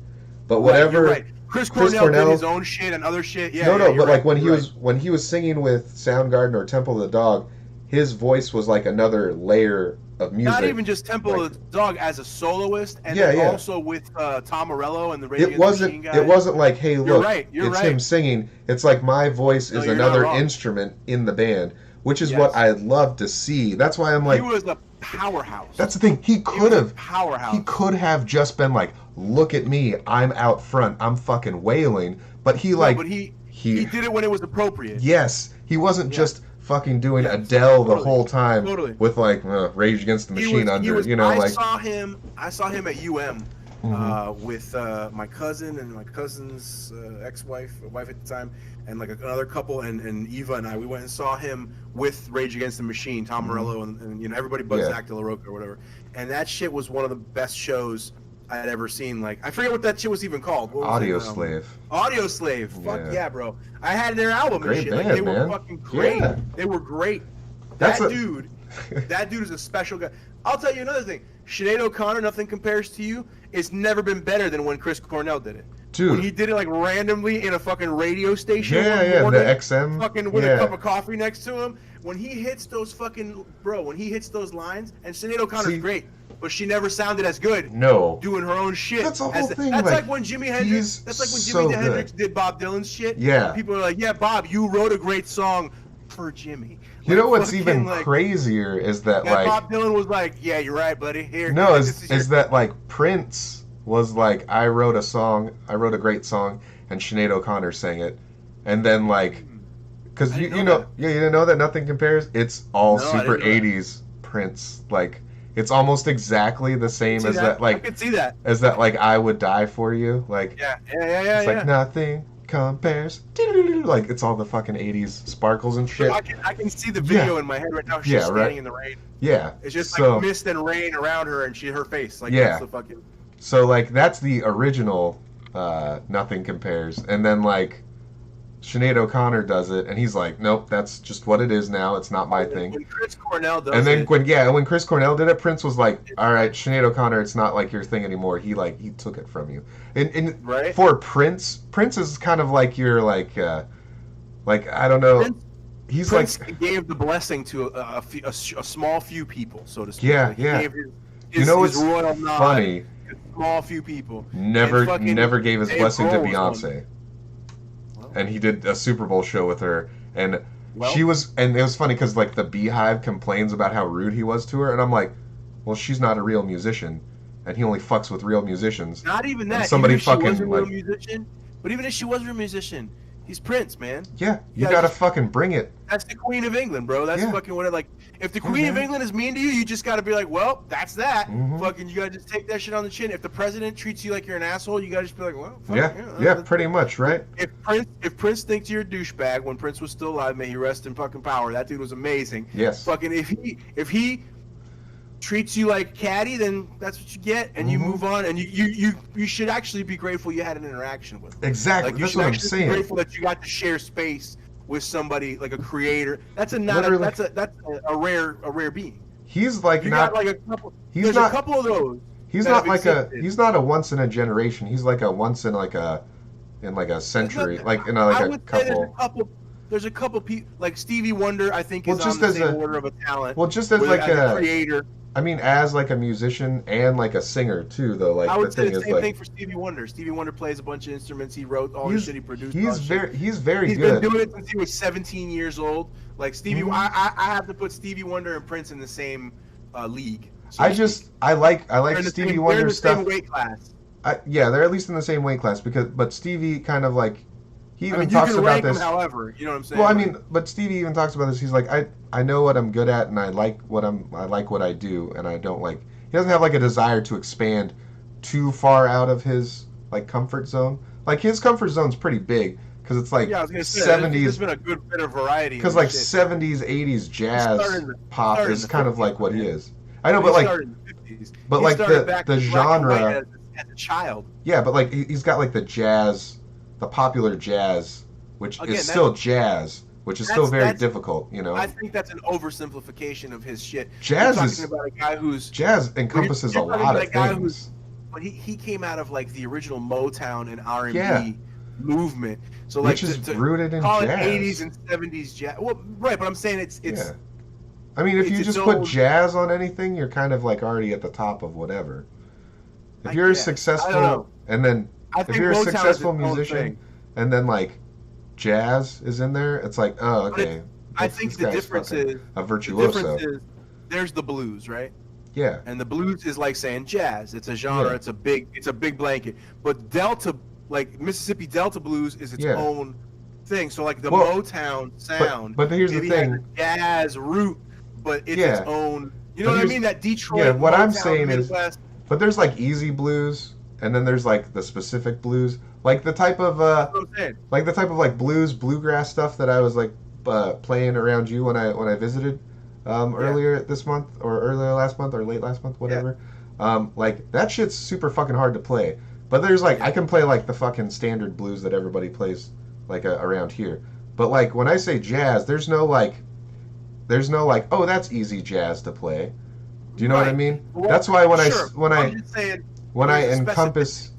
But whatever. Right, Chris Cornell did his own shit and other shit. Yeah. No, but like when he was singing with Soundgarden or Temple of the Dog, his voice was like another layer of music. Not even just Temple of the Dog as a soloist, and also with Tom Morello and the Rage Against the Machine guy. It wasn't like, hey, look, it's him singing. It's like my voice is another instrument in the band, which is what I'd love to see. That's why I'm like, he was a powerhouse. That's the thing. He could have just been like, look at me, I'm out front, I'm fucking wailing. But he did it when it was appropriate. Yes, he wasn't just fucking doing Adele the whole time with like Rage Against the Machine I saw him at UM with my cousin and my cousin's wife at the time, and like another couple, and Eva and I. We went and saw him with Rage Against the Machine, Tom Morello, and you know everybody but Zach De La Rocha or whatever. And that shit was one of the best shows I had ever seen. Like, I forget what that shit was even called. Audio Slave. Audio Slave. Fuck yeah, bro. I had their album and shit. Band, like, they were fucking great. Yeah. They were great. That dude is a special guy. I'll tell you another thing. Sinead O'Connor, Nothing Compares to You, it's never been better than when Chris Cornell did it. Dude. When he did it like randomly in a fucking radio station. Yeah, morning, the XM. Fucking with a cup of coffee next to him. When he hits those those lines, and Sinead O'Connor's great. But she never sounded as good. No. Doing her own shit. That's the whole thing. That's like when Jimi Hendrix. That's like when Jimi Hendrix did Bob Dylan's shit. Yeah. People are like, "Yeah, Bob, you wrote a great song for Jimmy." You know what's even crazier is that like Bob Dylan was like, "Yeah, you're right, buddy. Here." No, is that like Prince was like, "I wrote a great song, and Sinead O'Connor sang it," and then like, because you didn't know that Nothing Compares. It's all super '80s Prince like. It's almost exactly the same as that. Like, I can see that. As that, like, I would die for you. Like, it's like nothing compares. Like, it's all the fucking 80s sparkles and shit. So I can see the video in my head right now. She's standing in the rain. Yeah. It's just like mist and rain around her and her face. Like, that's the fucking. So, like, that's the original Nothing Compares. And then, like, Sinead O'Connor does it, and he's like, "Nope, that's just what it is now. It's not my thing." When Chris Cornell does and then when Chris Cornell did it, Prince was like, "All right, Sinead O'Connor, it's not like your thing anymore." He took it from you. And for Prince is kind of like your like I don't know. Prince gave the blessing to a small few people, so to speak. Yeah, He gave his royal nod funny? To a small few people. Never gave his blessing to Beyonce. And he did a Super Bowl show with her, and Well, she was, and it was funny because like the Beehive complains about how rude he was to her, and I'm like, well, she's not a real musician, and he only fucks with real musicians. not even that. And somebody even if fucking she was a real like, musician, but even if she was a real musician, he's Prince, man. yeah, you gotta fucking bring it. That's the Queen of England, bro. That's fucking what it like. If the Queen of England is mean to you, you just gotta be like, well, that's that. Fucking, you gotta just take that shit on the chin. If the president treats you like you're an asshole, you gotta just be like, well, fuck, pretty much, right? If Prince thinks you're a douchebag when Prince was still alive, may he rest in fucking power. That dude was amazing. Yes. Fucking, if he treats you like catty, then that's what you get, and you move on, and you should actually be grateful you had an interaction with him. Exactly. Like, that's what I'm saying. Be grateful that you got to share space with somebody like a creator. That's a rare being. He's like you not got like a couple. He's not a couple of those. He's not like he's not a once in a generation. He's like a once in like a century, like in a couple. There's a couple people like Stevie Wonder. I think is on the same order of a talent. Well, just as like a creator. I mean, as like a musician and like a singer too, though. Like I would say the same thing for Stevie Wonder. Stevie Wonder plays a bunch of instruments. He wrote all the shit. He produced. He's very good. He's been doing it since he was 17 years old. Like Stevie, I have to put Stevie Wonder and Prince in the same league. So I like Stevie Wonder stuff. They're in the same weight class. Yeah, they're at least in the same weight class but Stevie kind of like. He even talks about this. However, you know what I'm saying. Well, I mean, but Stevie even talks about this. He's like, I know what I'm good at, and I like what I do, and I don't like. He doesn't have like a desire to expand too far out of his like comfort zone. Like his comfort zone's pretty big because it's like 70s. There's been a good bit of variety. Because like 70s, 80s jazz pop is kind of like what he is. I know, but like, but like the genre as a child. Yeah, but like he's got like the jazz. The popular jazz, which is still jazz, which is still very difficult, you know. I think that's an oversimplification of his shit. Jazz is about a guy who's jazz encompasses a lot of things. But he came out of like the original Motown and R&B movement, so like which is rooted in jazz. 80s and 70s jazz. Well, right, but I'm saying it's. Yeah. I mean, if you just put jazz on anything, you're kind of like already at the top of whatever. If you're successful, and then. If you're a successful musician and then like jazz is in there, it's like, oh, okay. I think the difference is a virtuoso. There's the blues, right? Yeah. And the blues is like saying jazz. It's a genre. It's a big blanket. But Delta, like Mississippi Delta blues, is its own thing. So like the Motown sound. But here's the thing. Has a jazz root, but it's its own. You know what I mean? That Detroit. Yeah. What Motown, I'm saying Midwest. But there's like easy blues. And then there's like the specific blues, like the type of bluegrass stuff that I was like playing around you when I visited earlier this month or earlier last month or late last month, whatever. Like that shit's super fucking hard to play. But there's like I can play like the fucking standard blues that everybody plays like around here. But like when I say jazz, there's no like oh that's easy jazz to play. Do you know what I mean? Well, that's why when I encompass,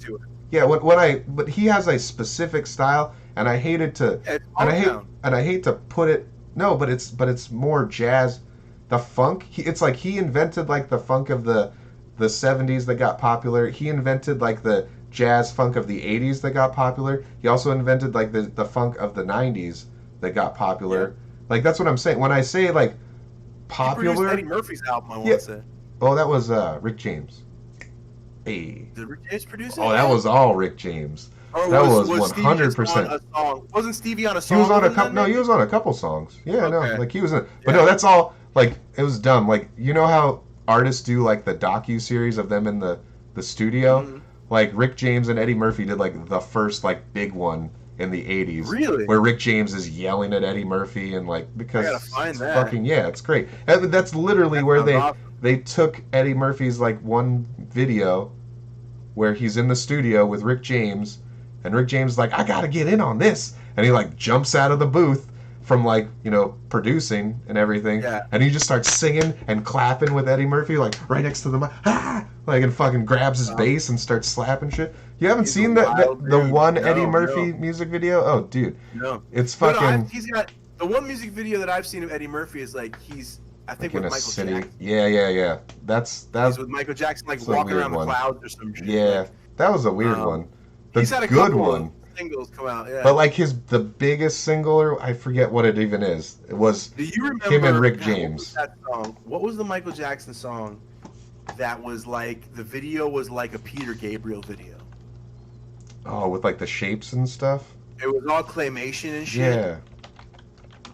but he has a specific style, and I hated to, I hate to put it. No, but it's more jazz, the funk. It's like he invented like the funk of the 70s that got popular. He invented like the jazz funk of the 80s that got popular. He also invented like the funk of the 90s that got popular. Like that's what I'm saying when I say like popular. He produced Eddie Murphy's album. I want to say. Oh, that was Rick James. Hey. Did Rick James produce it? Oh, that was all Rick James. That was 100%. Wasn't Stevie on a song? He was on a couple. No, he was on a couple songs. Yeah, no, like he was in. But no, that's all. Like it was dumb. Like you know how artists do like the docu-series of them in the studio. Mm-hmm. Like Rick James and Eddie Murphy did like the first like big one in the 80s. Really? Where Rick James is yelling at Eddie Murphy and like because I gotta find that. Fucking it's great. That's literally where they took Eddie Murphy's like one video where he's in the studio with Rick James, and Rick James is like, I gotta get in on this, and he like jumps out of the booth from like producing and everything, and he just starts singing and clapping with Eddie Murphy like right next to the mic, like and fucking grabs his bass and starts slapping shit. You haven't seen the one Eddie Murphy music video? Oh, dude, no, it's fucking. He's got the one music video that I've seen of Eddie Murphy is like I think with Michael Jackson. Yeah. That's with Michael Jackson, like walking around the clouds or some shit. Yeah, that was a weird one. He's had a good one. singles come out. Yeah. But like the biggest single, or I forget what it even is. It was Do you remember him and Rick God, James. What was that song? What was the Michael Jackson song that was like the video was like a Peter Gabriel video? Oh, with like the shapes and stuff. It was all claymation and shit. Yeah.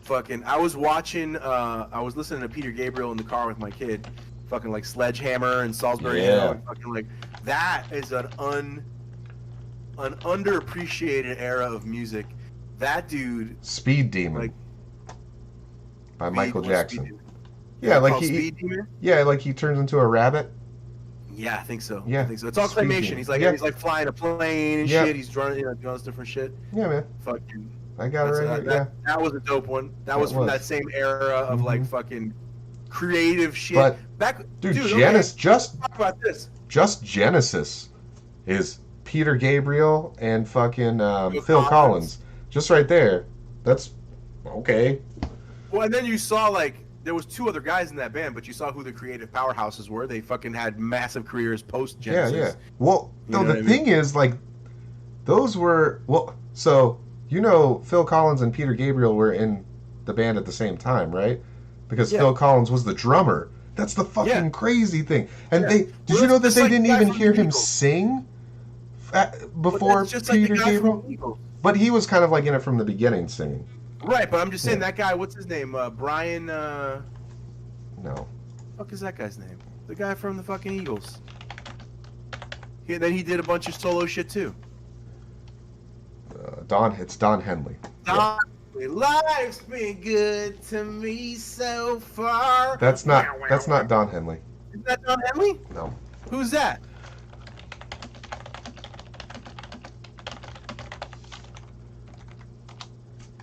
Fucking, I was watching. I was listening to Peter Gabriel in the car with my kid. Fucking like Sledgehammer and Salisbury Hill. And fucking like that is an underappreciated era of music. That dude. Speed Demon. Like, by Michael Jackson. Speed Yeah, like Speed Demon? Yeah, like he turns into a rabbit. Yeah, I think so. Yeah, I think so. It's all Speed claymation. Demon. He's like flying a plane and shit. He's running, doing all this different shit. Yeah, man. Fucking. I got it right here. That was a dope one. That was from that same era of like fucking creative shit. But dude, Genesis let's talk about this. Just Genesis is Peter Gabriel and fucking Phil Collins. Just right there. That's okay. Well, and then you saw like there was 2 other guys in that band, but you saw who the creative powerhouses were. They fucking had massive careers post Genesis. Yeah. Well, no, the thing is like those were so Phil Collins and Peter Gabriel were in the band at the same time, right? Because Phil Collins was the drummer. That's the fucking crazy thing. And did you know that they didn't even hear him sing before Peter Gabriel? But he was kind of like in it from the beginning singing. Right, but I'm just saying that guy, what's his name? Brian, No. Fuck is that guy's name? The guy from the fucking Eagles. Then he did a bunch of solo shit too. It's Don Henley. Don, life's been good to me so far. That's not Don Henley. Is that Don Henley? No. Who's that?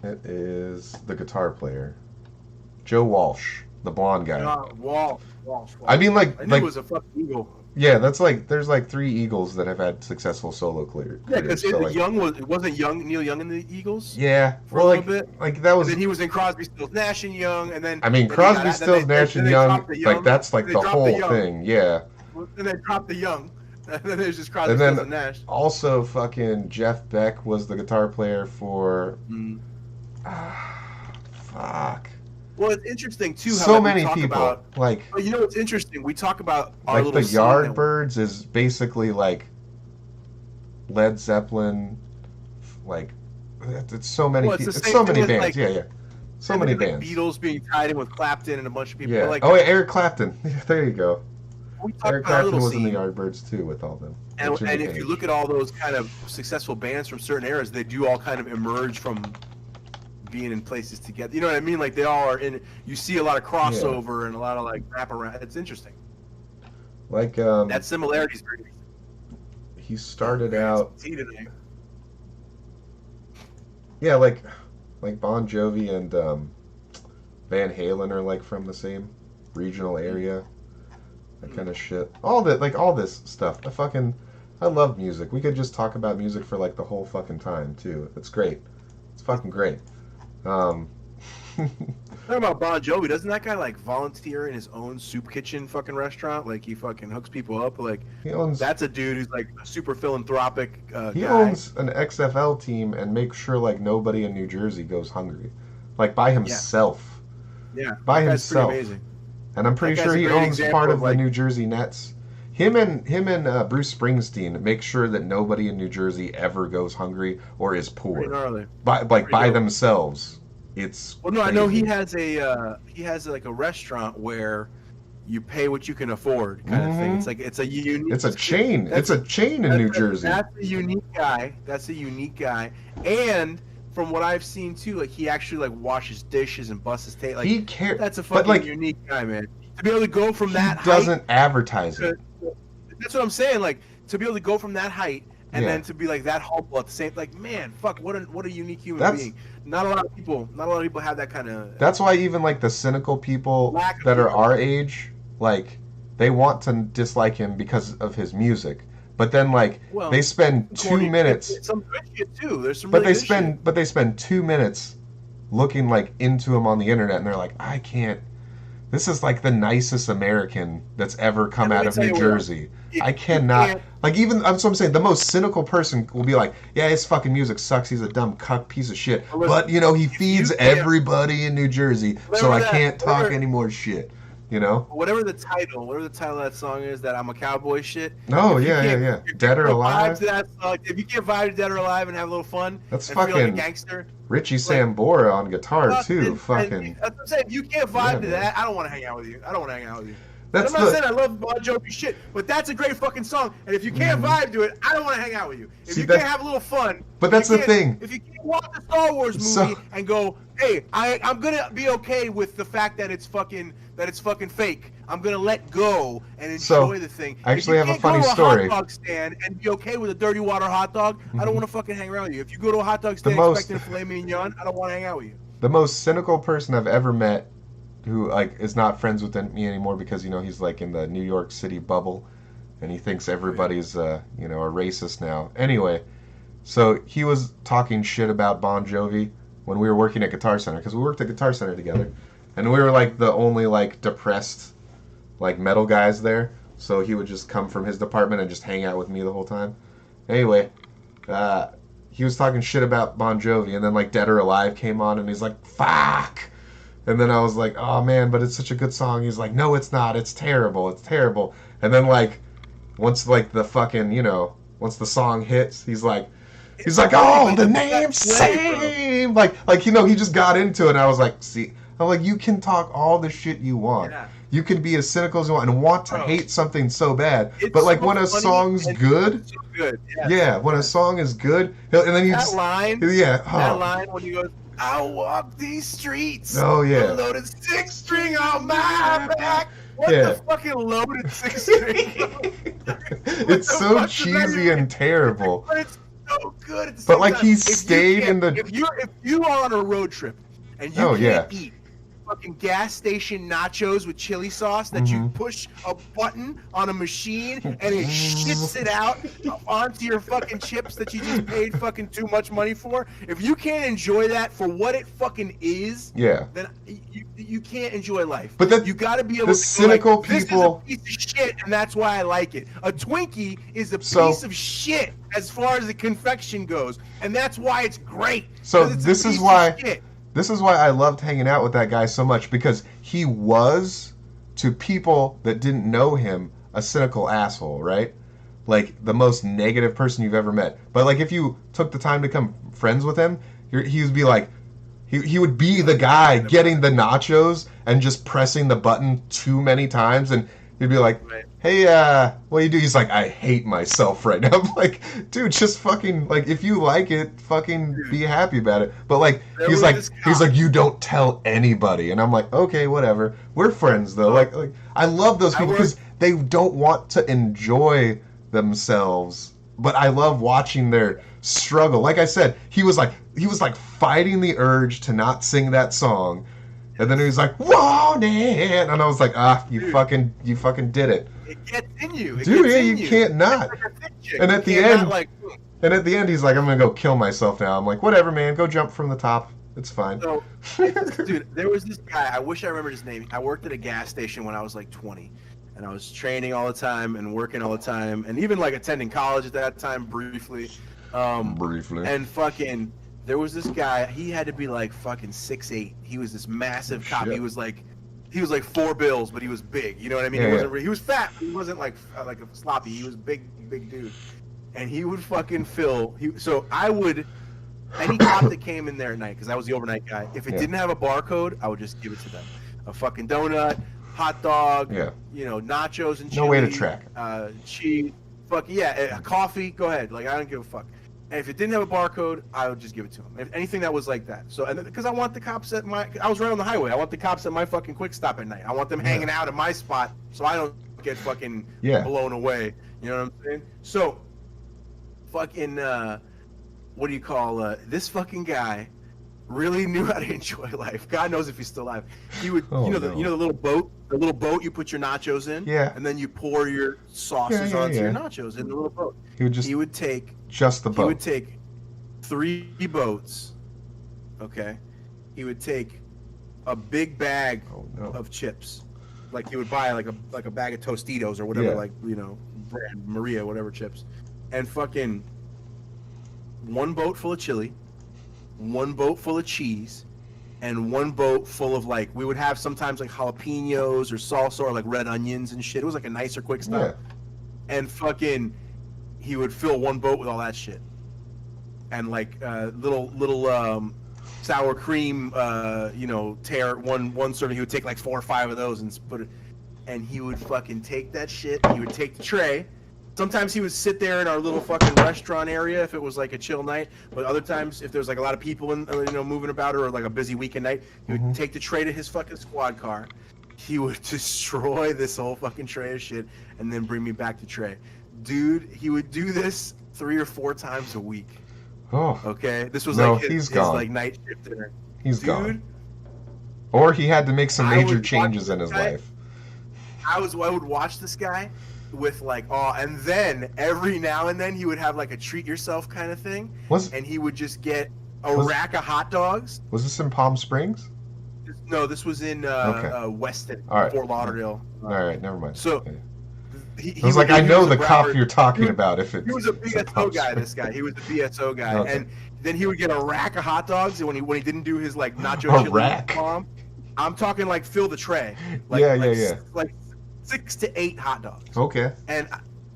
It is the guitar player, Joe Walsh, the blonde guy. Walsh. I mean, I knew it was a fucking Eagle. Yeah, that's like there's like 3 Eagles that have had successful solo careers. Yeah, because wasn't Neil Young in the Eagles? Yeah, for a little bit. Like that was. And then he was in Crosby, Stills, Nash and Young, and then Crosby, Stills, Nash and Young. Like that's like the whole thing. Yeah. And then dropped the Young. And then there's just Crosby, Stills, and Nash. Also, fucking Jeff Beck was the guitar player for. Fuck. Well, it's interesting too. How so many people but you know what's interesting? We talk about our like the Yardbirds is basically like Led Zeppelin, like it's so many. It's so many bands. Like, so many bands. Beatles being tied in with Clapton and a bunch of people. Yeah. Like, Eric Clapton. There you go. Eric Clapton was in the Yardbirds too with all them. And if you look at all those kind of successful bands from certain eras, they do all kind of emerge from being in places together. You know what I mean? Like they all are in. You see a lot of crossover and a lot of like wrap around. It's interesting. Like that similarity is pretty. He started out. Yeah, like Bon Jovi and Van Halen are like from the same regional area. That kind of shit. All this stuff. I love music. We could just talk about music for like the whole fucking time too. It's great. It's fucking great. Talking about Bon Jovi, doesn't that guy like volunteer in his own soup kitchen fucking restaurant? Like he fucking hooks people up. Like that's a dude who's like a super philanthropic he guy. Owns an XFL team and makes sure like nobody in New Jersey goes hungry, like by himself. Yeah, by himself. Pretty amazing. And I'm pretty sure he owns part of the New Jersey Nets. Him and Bruce Springsteen make sure that nobody in New Jersey ever goes hungry or is poor. By themselves. It's I know he has like a restaurant where you pay what you can afford kind of thing. It's like it's a unique. It's a chain. It's a chain in New Jersey. That's a unique guy. And from what I've seen too, like he actually like washes dishes and busts his tail. Like he cares. That's a fucking unique guy, man. To be able to go from that height. He doesn't advertise it. That's what I'm saying. Like to be able to go from that height and then to be like that humble at the same. Like man, fuck, what a unique human being. Not a lot of people have that kind of. That's why even like the cynical people that are our age, like they want to dislike him because of his music. But then like they spend 2 minutes. Some good shit too. There's some. But they spend 2 minutes looking like into him on the internet, and they're like, I can't this is like the nicest American that's ever come And let out me of tell New you what, Jersey. if I you cannot, can't, like, even, that's what I'm saying, the most cynical person will be like, yeah, his fucking music sucks, he's a dumb cuck piece of shit. But, listen, you know, he if you feeds can't, everybody in New Jersey, so I can't talk any more shit, you know? whatever the title of that song is, that I'm a cowboy shit. Oh, If you yeah, yeah, can't, yeah. if Dead you or can't vibe Alive? to that song, if you can't vibe to Dead or Alive and have a little fun That's and feel like a fucking gangster, Richie like, Sambora on guitar, too. and Fucking, that's what I'm saying. If you can't yeah, vibe to man. that, I don't want to hang out with you. I don't want to hang out with you. And That's I'm not the, saying I love Bon Jovi shit, but that's a great fucking song. And if you can't vibe to it, I don't want to hang out with you. If See, you that's- can't have a little fun, but if that's you the can't- thing. If you can't watch a Star Wars movie So- and go, hey, I'm gonna be okay with the fact that it's fucking fake. I'm gonna let go and enjoy the thing. I actually if you have a can't funny go to story. a hot dog stand and be okay with a dirty water hot dog, I don't want to fucking hang around with you. If you go to a hot dog stand expecting filet mignon, I don't want to hang out with you. The most cynical person I've ever met, who like is not friends with me anymore because, you know, he's like in the New York City bubble and he thinks everybody's you know, a racist now. Anyway, so he was talking shit about Bon Jovi when we were working at Guitar Center, because we worked at Guitar Center together, and we were like the only like depressed like metal guys there, so he would just come from his department and just hang out with me the whole time. Anyway, he was talking shit about Bon Jovi, and then like Dead or Alive came on and he's like, fuck. And then I was like, oh man, but it's such a good song. He's like, no, it's not. It's terrible. It's terrible. And then like, once like the fucking, you know, once the song hits, he's like, oh, the name's same. Like, you know, he just got into it. And I was like, see, I'm like, you can talk all the shit you want. Yeah. You can be as cynical as you want and want to hate something so bad. But like, when a song's good, so good. Yeah, when a song is good, and then you that line, that line when he goes, I walk these streets. Oh yeah. Loaded 6-string on my back. What the fucking loaded 6-string? It's so cheesy and terrible. But it's so good at the But same like time. he stayed in the. If you are on a road trip and you can't eat fucking gas station nachos with chili sauce that you push a button on a machine and it shits it out onto your fucking chips that you just paid fucking too much money for. If you can't enjoy that for what it fucking is, then you can't enjoy life. But you got to be able to cynical like, people. This is a piece of shit, and that's why I like it. A Twinkie is a piece of shit as far as the confection goes, and that's why it's great. So this is why I loved hanging out with that guy so much, because he was, to people that didn't know him, a cynical asshole, right? Like the most negative person you've ever met. But like if you took the time to become friends with him, he would be like, he would be the guy getting the nachos and just pressing the button too many times, and he'd be like, hey, what do you do? He's like, I hate myself right now. I'm like, dude, just fucking, like, if you like it, fucking be happy about it. But like, he's like, you don't tell anybody. And I'm like, okay, whatever. We're friends though. Like I love those people because they don't want to enjoy themselves. But I love watching their struggle. Like I said, he was like fighting the urge to not sing that song. And then he was like, "Want it," and I was like, you fucking did it. It gets in you, dude. Yeah, you can't not. And at the end, he's like, "I'm gonna go kill myself now." I'm like, "Whatever, man. Go jump from the top. It's fine." So, dude, there was this guy. I wish I remembered his name. I worked at a gas station when I was like 20, and I was training all the time and working all the time, and even like attending college at that time briefly. And fucking. There was this guy. He had to be like fucking 6'8". He was this massive cop. He was like 4 bills, but he was big. You know what I mean? He was fat. But he wasn't like a sloppy. He was big dude. And he would fucking fill. So I would, any cop that came in there at night, because I was the overnight guy. If it didn't have a barcode, I would just give it to them. A fucking donut, hot dog, you know, nachos and chili. No way to track. Cheese, a coffee. Go ahead. Like I don't give a fuck. And if it didn't have a barcode, I would just give it to him. If anything that was like that. So, because I want the cops I was right on the highway. I want the cops at my fucking quick stop at night. I want them hanging out at my spot so I don't get fucking blown away. You know what I'm saying? So, fucking, what do you call, this fucking guy really knew how to enjoy life. God knows if he's still alive. He would, you know the little boat you put your nachos in, and then you pour your sauces onto your nachos in the little boat. He would take just the boat. He would take 3 boats. Okay, he would take a big bag Oh no. of chips. Like he would buy like a bag of Tostitos or whatever, Yeah. like, you know, brand Maria, whatever chips, and fucking one boat full of chili, one boat full of cheese, and one boat full of like, we would have sometimes like jalapenos or salsa or like red onions and shit. It was like a nicer quick stuff. Yeah. And fucking, he would fill one boat with all that shit, and like little sour cream, you know, tear one serving. He would take like 4 or 5 of those and put it, and he would fucking take that shit. He would take the tray. Sometimes he would sit there in our little fucking restaurant area if it was like a chill night. But other times, if there was like a lot of people in, you know, moving about or like a busy weekend night, he would take the tray to his fucking squad car. He would destroy this whole fucking tray of shit and then bring me back the tray. Dude, he would do this 3 or 4 times a week. Oh. Okay, this was No, like his gone. like night shift dinner. He's Dude, gone. Or he had to make some I major would changes watch in his this guy. life. I would watch this guy with like awe, and then every now and then he would have like a treat yourself kind of thing, and he would just get a rack of hot dogs. Was this in Palm Springs? No, this was in Weston, All Fort Lauderdale. All right, never mind. So okay. he I was like, I know the cop you're talking about. If it, he was a BSO guy, this guy. He was a BSO guy, Okay. and then he would get a rack of hot dogs when he didn't do his like nacho chili rack? bomb. I'm talking like fill the tray. Like, Yeah. Like 6 to 8 hot dogs. Okay. And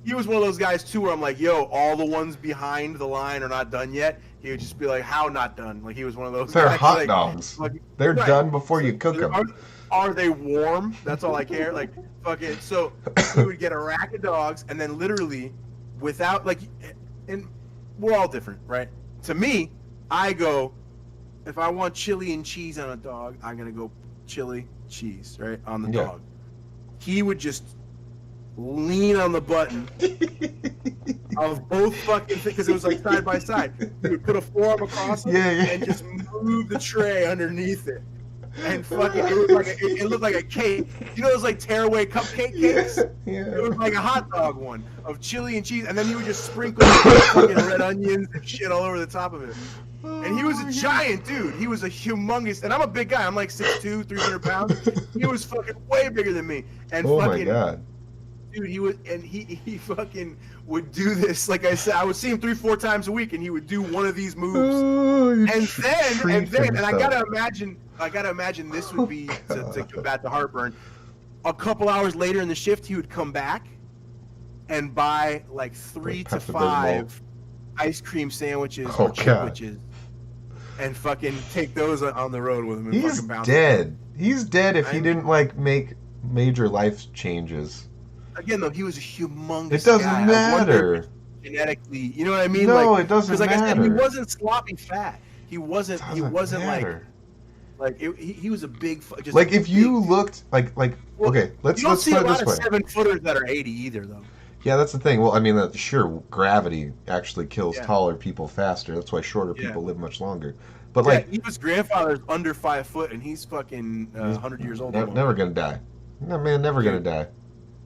he was one of those guys too where I'm like, yo, all the ones behind the line are not done yet. He would just be like, how not done? Like he was one of those They're guys. hot like, dogs. Like, They're right. done before you cook them. Are they warm? That's all I care. Like fucking. So we would get a rack of dogs, and then literally, without like, and we're all different, right? To me, I go, if I want chili and cheese on a dog, I'm gonna go chili cheese, right, on the dog. He would just lean on the button of both fucking things because it was like side by side. He would put a forearm across them and just move the tray underneath it. And fucking, it looked like a cake. You know those like tearaway cupcake cakes? Yeah. It was like a hot dog one of chili and cheese, and then he would just sprinkle fucking red onions and shit all over the top of it. And he was a giant dude. He was a humongous, and I'm a big guy. I'm like 6'2", 300 pounds. He was fucking way bigger than me. And Oh fucking, my god. dude, he fucking would do this. Like I said, I would see him 3-4 times a week, and he would do one of these moves. And I gotta imagine this would be to combat the heartburn. A couple hours later in the shift, he would come back and buy like 3 to 5 ice cream sandwiches or sandwiches, and fucking take those on the road with him. And He's fucking bounce dead. He's dead if he didn't like make major life changes. Again, though, he was a humongous. It doesn't guy. matter. Genetically, you know what I mean? No, like, it doesn't matter. Because like I said, he wasn't sloppy fat. He wasn't matter. he was a big. Just like if you looked like well, okay, let's you don't see put a it lot this of way. 7-footers that are 80 either, though. Yeah, that's the thing. Well, I mean, sure, gravity actually kills taller people faster. That's why shorter people live much longer. But like, he was grandfather's under 5 foot, and he's fucking 100 years old. Never gonna die. No man, never gonna die.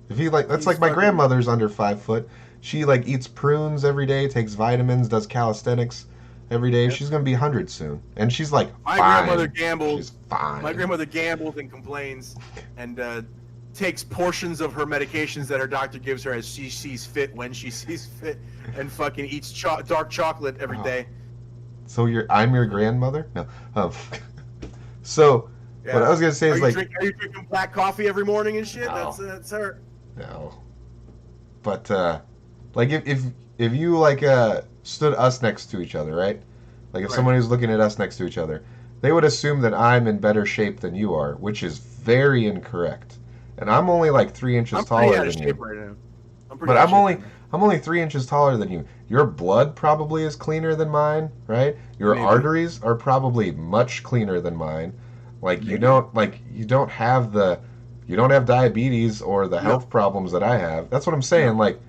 If he that's like my grandmother's under 5 foot. She like eats prunes every day, takes vitamins, does calisthenics every day. Yep. She's gonna be 100 soon, and she's like my fine. grandmother gambles. She's fine. My grandmother gambles and complains, and takes portions of her medications that her doctor gives her as she sees fit when she sees fit, and fucking eats dark chocolate every day. So I'm your grandmother? No. So what I was gonna say is like, are you drinking black coffee every morning and shit? No. That's her. No. But like if you like stood us next to each other, right? Like if someone was looking at us next to each other, they would assume that I'm in better shape than you are, which is very incorrect. And I'm only like 3 inches taller than you. Right now. I'm only 3 inches taller than you. Your blood probably is cleaner than mine, right? Your arteries are probably much cleaner than mine. Like you don't have diabetes or the health problems that I have. That's what I'm saying. Like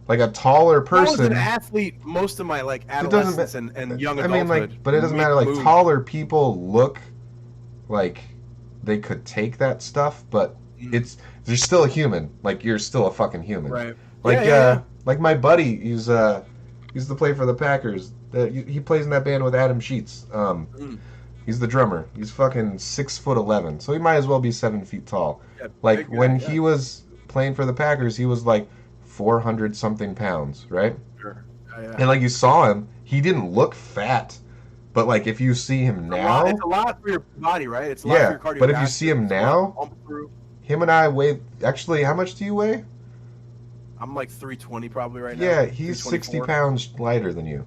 a taller person. I was an athlete most of my like adolescence and young adulthood. I mean, but it doesn't matter. Like taller people look like they could take that stuff, but they're still a human. Like you're still a fucking human. Right. Like like my buddy, he used to play for the Packers. He plays in that band with Adam Sheets. He's the drummer. He's fucking 6'11", so he might as well be 7 feet tall. Yeah, Like big when guy, he was playing for the Packers, he was like 400 something pounds, right? Sure. And like you saw him, he didn't look fat. But like if you see him now, it's a lot for your body, right? It's a lot for your cardiovascular. but if you see him now, him and I weigh. Actually, how much do you weigh? I'm like 320 probably right now. Yeah, he's 60 pounds lighter than you,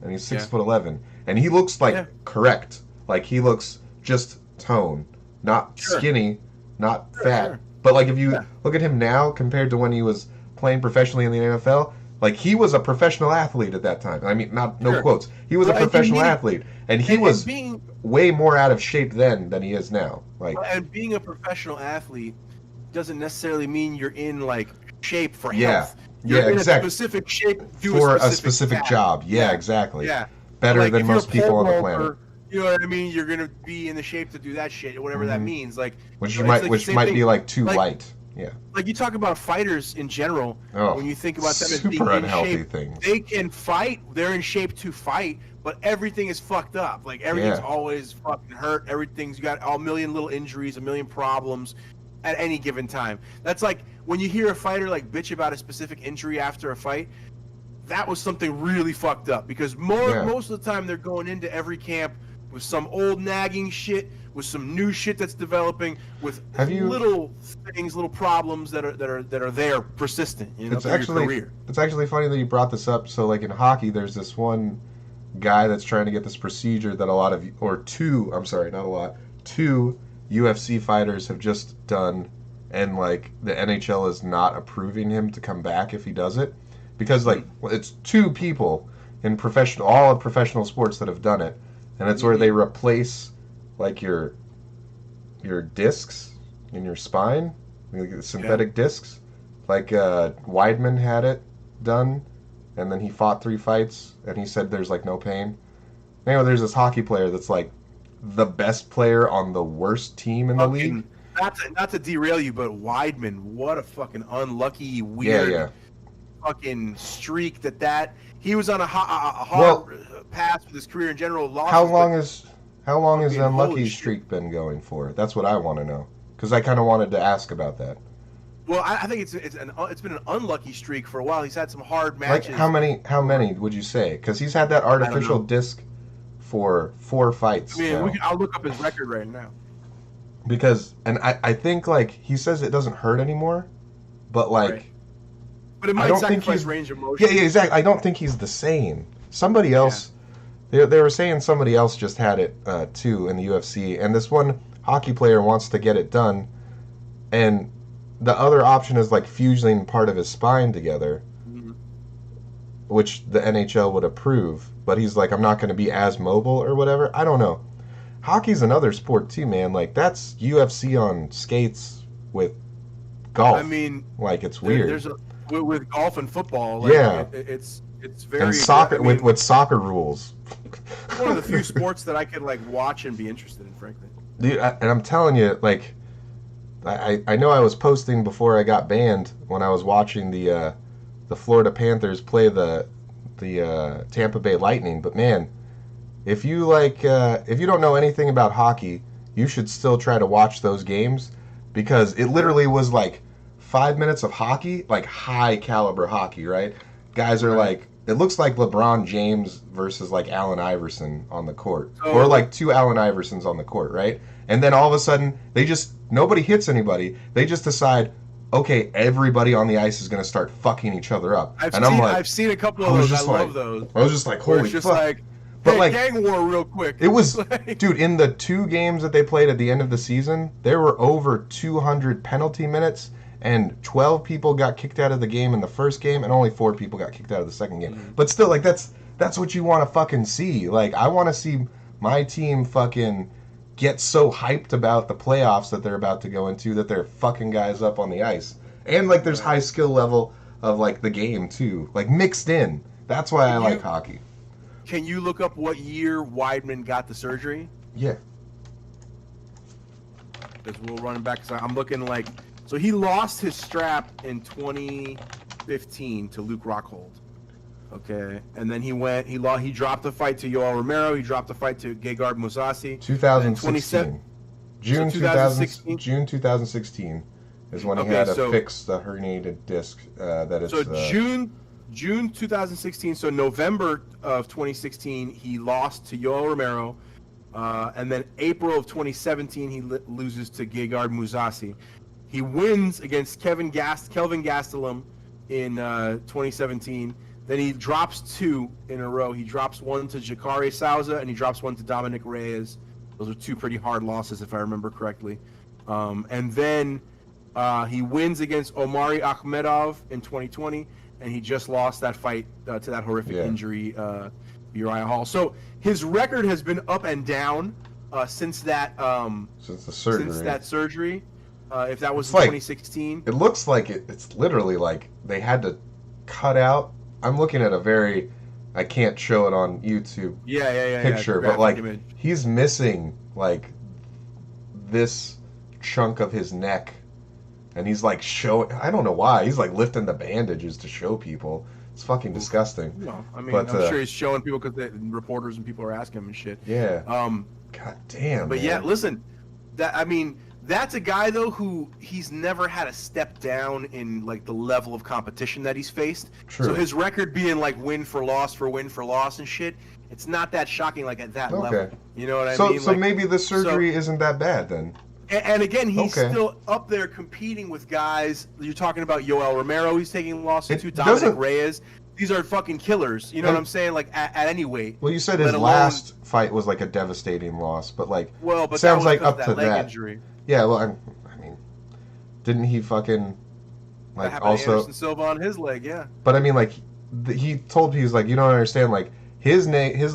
and he's 6'11", and he looks like correct. Like he looks just tone, not skinny, not fat. Sure. But like if you look at him now compared to when he was playing professionally in the NFL, like he was a professional athlete at that time. I mean, no quotes. He was a professional athlete, and he was way more out of shape then than he is now. Like, and being a professional athlete doesn't necessarily mean you're in like shape for health. You're in exactly. A specific shape for a specific job. Yeah, exactly. Yeah, better than most people on the planet. You know what I mean? You're gonna be in the shape to do that shit, whatever that means. Like, which might be like too light. Yeah. Like you talk about fighters in general, when you think about them as being in shape, things. They can fight. They're in shape to fight, but everything is fucked up. Like everything's always fucking hurt. Everything's got a million little injuries, a million problems at any given time. That's like when you hear a fighter like bitch about a specific injury after a fight. That was something really fucked up because most of the time they're going into every camp with some old nagging shit, with some new shit that's developing, with little things, little problems that are there persistent. You know, it's actually funny that you brought this up. So like in hockey, there's this one guy that's trying to get this procedure that two UFC fighters have just done, and like the NHL is not approving him to come back if he does it, because like it's two people in all of professional sports that have done it. And it's where they replace like your discs in your spine, like synthetic discs. Like Weidman had it done, and then he fought 3 fights, and he said there's like no pain. Anyway, there's this hockey player that's like the best player on the worst team in the league. Not to derail you, but Weidman, what a fucking unlucky, weird fucking streak that he was on a hard path with his career in general. How long has the unlucky streak been going for? That's what I want to know, because I kind of wanted to ask about that. Well, I think it's been an unlucky streak for a while. He's had some hard matches. Like how many would you say? Because he's had that artificial disc for 4 fights. I mean, I'll look up his record right now. Because I think like he says it doesn't hurt anymore, but like. Right. But it might sacrifice range of motion. Yeah, exactly. I don't think he's the same. Somebody else, they were saying somebody else just had it too in the UFC, and this one hockey player wants to get it done, and the other option is like fusing part of his spine together, which the NHL would approve, but he's like, I'm not going to be as mobile or whatever. I don't know. Hockey's another sport too, man. Like that's UFC on skates with golf. I mean, like it's weird. With golf and football, like, it's very and soccer with soccer rules. One of the few sports that I could like watch and be interested in, frankly. Dude, and I'm telling you, like, I know I was posting before I got banned when I was watching the Florida Panthers play the Tampa Bay Lightning. But man, if you don't know anything about hockey, you should still try to watch those games, because it literally was like 5 minutes of hockey, like high caliber hockey, right? Guys are like, it looks like LeBron James versus like Allen Iverson on the court, or like 2 Allen Iversons on the court, right? And then all of a sudden, nobody hits anybody. They just decide, okay, everybody on the ice is going to start fucking each other up. I've seen a couple of those. I love those. I was just like, holy fuck. Like, but like, gang war real quick. It was, dude, in the 2 games that they played at the end of the season, there were over 200 penalty minutes, and 12 people got kicked out of the game in the first game, and only 4 people got kicked out of the second game. But still, like, that's what you want to fucking see. Like, I want to see my team fucking get so hyped about the playoffs that they're about to go into that they're fucking guys up on the ice. And, like, there's high skill level of, like, the game, too. Like, mixed in. That's why I like hockey. Can you look up what year Weidman got the surgery? Yeah. Because we'll run back. So I'm looking like... So he lost his strap in 2015 to Luke Rockhold. Okay, and then he dropped the fight to Yoel Romero. He dropped the fight to Gegard Mousasi. 2016. June 2016. June 2016 is when he had to fix the herniated disc. June 2016. So November of 2016, he lost to Yoel Romero, and then April of 2017, he loses to Gegard Mousasi. He wins against Kelvin Gastelum in 2017. Then he drops 2 in a row. He drops one to Jacare Souza, and he drops one to Dominic Reyes. Those are 2 pretty hard losses, if I remember correctly. And then he wins against Omari Akhmedov in 2020, and he just lost that fight to that horrific injury, Uriah Hall. So his record has been up and down since that surgery. If that was in 2016, it looks like it's literally like they had to cut out. I'm looking at I can't show it on YouTube. Picture, but like image. He's missing like this chunk of his neck, and he's like showing. I don't know why he's like lifting the bandages to show people. It's fucking disgusting. No, I mean, I'm sure he's showing people because reporters and people are asking him and shit. Yeah. God damn. But man. Yeah, listen, that's a guy though who he's never had a step down in like the level of competition that he's faced. True. So his record being like win for loss and shit, it's not that shocking like at that level. You know what I mean? So maybe the surgery isn't that bad then. And again, he's still up there competing with guys. You're talking about Yoel Romero. He's taking losses to Dominic Reyes. These are fucking killers. You know what I'm saying? Like at any weight. Well, you said his last fight was like a devastating loss, but like but sounds like up to that. Injury. Yeah, well, I mean, didn't he fucking like that also Anderson Silva on his leg? Yeah. But I mean, like he told me, he was like, you don't understand, like his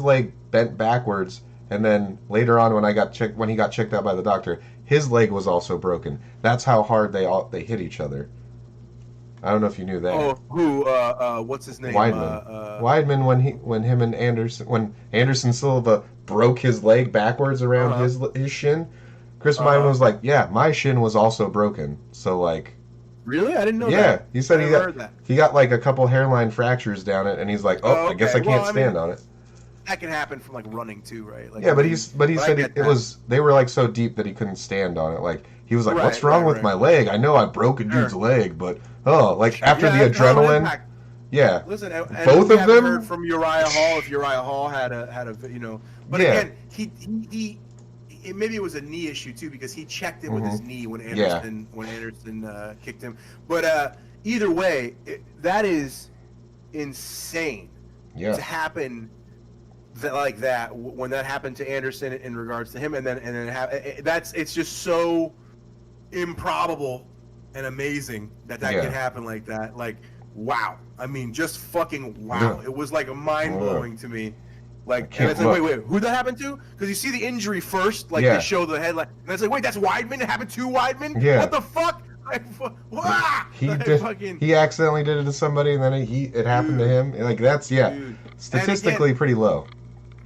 leg bent backwards, and then later on when he got checked out by the doctor, his leg was also broken. That's how hard they hit each other. I don't know if you knew that. Oh, who? What's his name? Weidman. Weidman when Anderson Silva broke his leg backwards around his shin. Chris Weidman was like, yeah, my shin was also broken. So like. Really? I didn't know that. Yeah, he said he got like a couple hairline fractures down it, and he's like, I guess I can't stand on it. That can happen from like running too, right? Like, yeah, but he said it was, they were like so deep that he couldn't stand on it. Like he was like, what's wrong with my leg? I know I broke a dude's leg, but after the adrenaline. Yeah. Listen, both of them heard from Uriah Hall if Uriah Hall had a but again, he maybe it was a knee issue too because he checked it with his knee when Anderson kicked him. But either way, that is insane to happen. Like that when that happened to Anderson in regards to him, and then it's just so improbable and amazing that could happen like that. Like wow, I mean, just fucking wow. It was like a mind blowing to me. Like, and it's like, wait, who that happened to? Because you see the injury first, like they show the headline, and it's like, wait, that's Weidman. It happened to Weidman. Yeah. What the fuck? Like, he accidentally did it to somebody, and then it happened to him. Like that's statistically pretty low.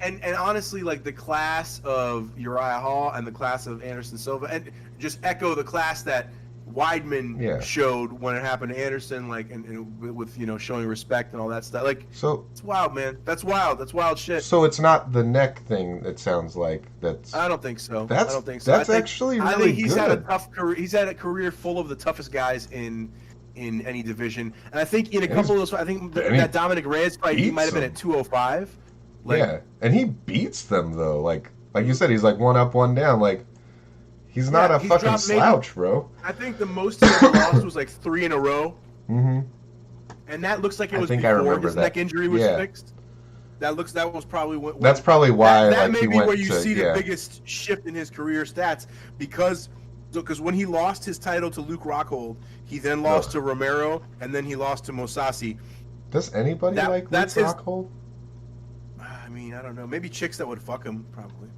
And honestly, like the class of Uriah Hall and the class of Anderson Silva, and just echo the class that Weidman showed when it happened to Anderson, like and with showing respect and all that stuff. Like, so it's wild, man. That's wild. That's wild shit. So it's not the neck thing. It sounds like that's. I don't think so. I don't think so. That's actually really good. I think he's had a tough career. He's had a career full of the toughest guys in any division, and I think in a couple of those, I think that Dominic Reyes fight, he might have been at 205. Like, and he beats them though. Like you said, he's like one up, one down. Like he's not a fucking slouch, bro. I think the most he ever lost was like 3 in a row. Mm-hmm. And that looks like it was before his neck injury was fixed. That was probably that's probably why. That may be where you see the biggest shift in his career stats because when he lost his title to Luke Rockhold, he then lost to Romero, and then he lost to Mousasi. Does anybody like Luke Rockhold? I mean, I don't know. Maybe chicks that would fuck him, probably.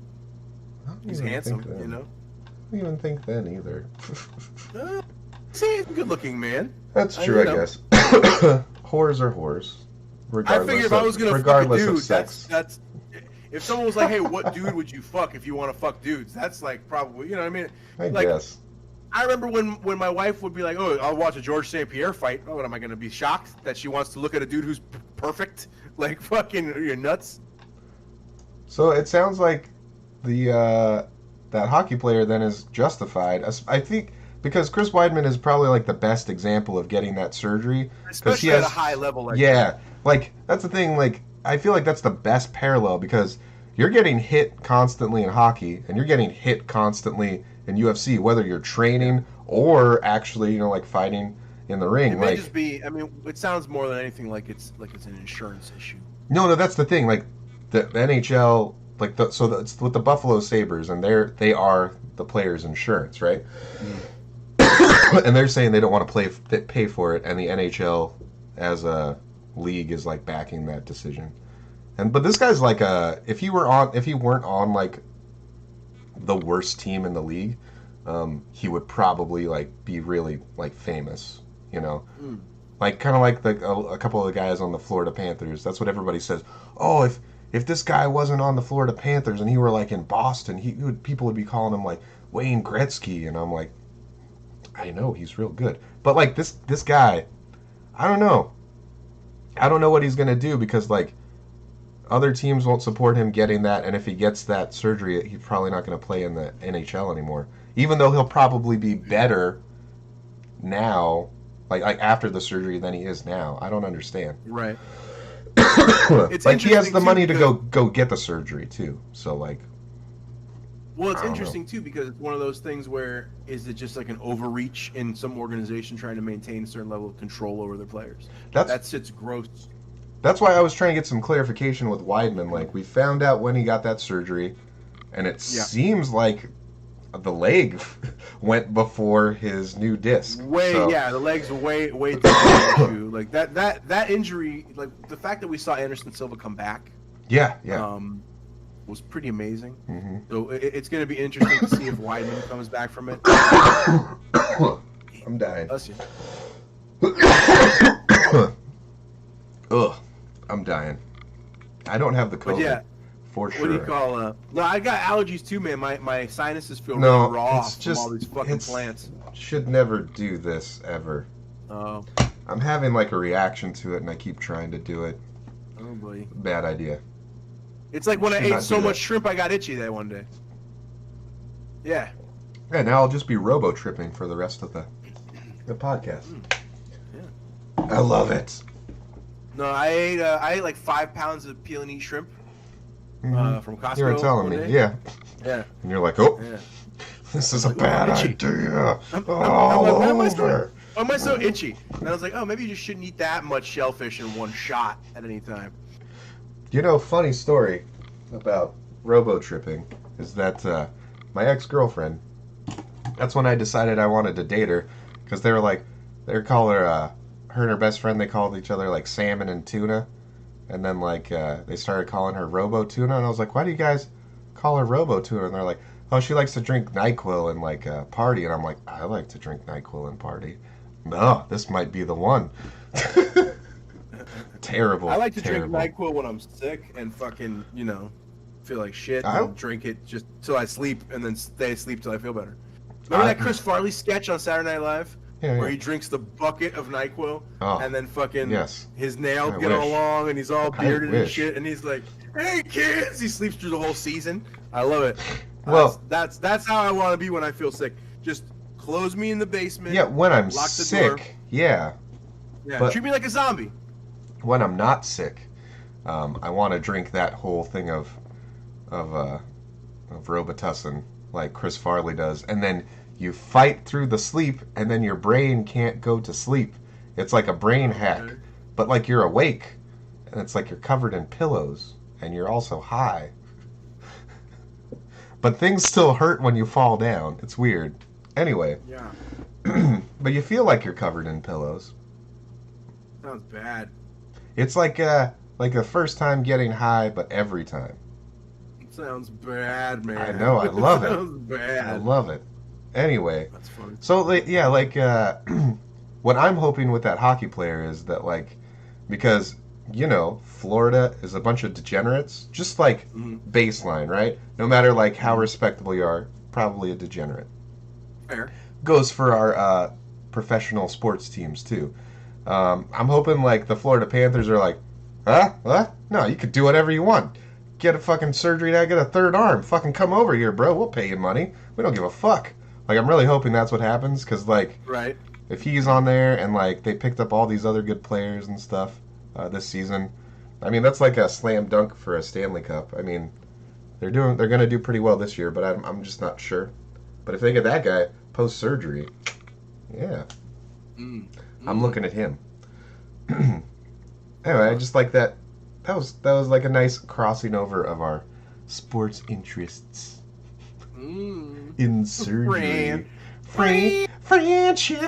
He's handsome, I don't even think then either. See, he's a good-looking man. That's true, I guess. Whores are whores. I figure if I was gonna fuck a dude, that's if someone was like, "Hey, what dude would you fuck if you want to fuck dudes?" That's like probably, you know what I mean? I guess. I remember when my wife would be like, "Oh, I'll watch a George St. Pierre fight." Oh, what am I going to be shocked that she wants to look at a dude who's perfect. Like, fucking, you're nuts. So it sounds like the that hockey player then is justified. I think because Chris Weidman is probably like the best example of getting that surgery because he Especially has at a high level like yeah, that. like that's the thing. Like I feel like that's the best parallel because you're getting hit constantly in hockey and you're getting hit constantly in UFC, whether you're training or actually like fighting in the ring. It may Like just be. I mean, it sounds more than anything like it's an insurance issue. no, that's the thing. Like the NHL, like it's with the Buffalo Sabres, and they are the players' insurance, right? And they're saying they don't want to pay for it, and the NHL as a league is like backing that decision. But this guy's like if he weren't on like the worst team in the league, he would probably like be really like famous, you know. Like kind of like a couple of the guys on the Florida Panthers. That's what everybody says. Oh, if this guy wasn't on the Florida Panthers and he were like in Boston, people would be calling him like Wayne Gretzky, and I'm like, I know he's real good, but like this guy, I don't know what he's gonna do because like other teams won't support him getting that, and if he gets that surgery, he's probably not gonna play in the NHL anymore. Even though he'll probably be better now, like after the surgery than he is now. I don't understand. Right. It's like he has the money to go get the surgery too. So like, well, it's interesting too because it's one of those things where is it just like an overreach in some organization trying to maintain a certain level of control over their players? That's it's gross. That's why I was trying to get some clarification with Weidman. Like we found out when he got that surgery, and it seems like the leg went before his new disc. The leg's way too like that injury, like the fact that we saw Anderson Silva come back. Yeah. Was pretty amazing. Mm-hmm. So it's going to be interesting to see if Weidman comes back from it. I'm dying. Bless you. Ugh, I'm dying. I don't have the COVID. But yeah. For sure. What do you call No, I got allergies too, man. My sinuses feel really raw from all these fucking plants. Should never do this ever. Oh. I'm having like a reaction to it, and I keep trying to do it. Oh boy. Bad idea. It's like when I ate so much shrimp, I got itchy that one day. Yeah. Yeah. Now I'll just be robo-tripping for the rest of the podcast. Yeah. I love it. No, I ate like 5 pounds of peel and eat shrimp. From Costco. You were telling me, yeah. And you're like, this is a bad idea. Why am I so itchy? And I was like, maybe you just shouldn't eat that much shellfish in one shot at any time. Funny story about robo-tripping is that my ex-girlfriend, that's when I decided I wanted to date her, because they were calling her and her best friend, they called each other like salmon and tuna. And then, like, they started calling her Robo-Tuna, and I was like, why do you guys call her Robo-Tuna? And they're like, oh, she likes to drink NyQuil and, like, party. And I'm like, I like to drink NyQuil and party. No, this might be the one. Terrible. I like to drink NyQuil when I'm sick and fucking, feel like shit. And drink it just till I sleep and then stay asleep till I feel better. Remember that Chris Farley sketch on Saturday Night Live? Where he drinks the bucket of NyQuil and then fucking his nails get all long and he's all bearded and shit and he's like, hey kids, he sleeps through the whole season. I love it. Well, that's how I want to be when I feel sick. Just close me in the basement. Yeah, when I'm lock the sick, door. Yeah, but treat me like a zombie. When I'm not sick, I want to drink that whole thing of Robitussin like Chris Farley does, and then you fight through the sleep, and then your brain can't go to sleep. It's like a brain hack, but like you're awake, and it's like you're covered in pillows, and you're also high. But things still hurt when you fall down. It's weird. Anyway. Yeah. But you feel like you're covered in pillows. Sounds bad. It's like the first time getting high, but every time. It sounds bad, man. I know. I love it. Sounds bad. I love it. Anyway, that's funny. So what I'm hoping with that hockey player is that because Florida is a bunch of degenerates, just like baseline, right? No matter how respectable you are, probably a degenerate. Fair. Goes for our professional sports teams too. I'm hoping the Florida Panthers are like, Huh? What? No, you could do whatever you want. Get a fucking surgery now, get a third arm. Fucking come over here, bro. We'll pay you money. We don't give a fuck. Like, I'm really hoping that's what happens, because, like, Right. if he's on there and, like, they picked up all these other good players and stuff this season, I mean, that's like a slam dunk for a Stanley Cup. I mean, they're gonna do pretty well this year, but I'm just not sure. But if they get that guy post surgery, yeah, I'm looking at him. Anyway, I just like that. That was like a nice crossing over of our sports interests in surgery. Friendship.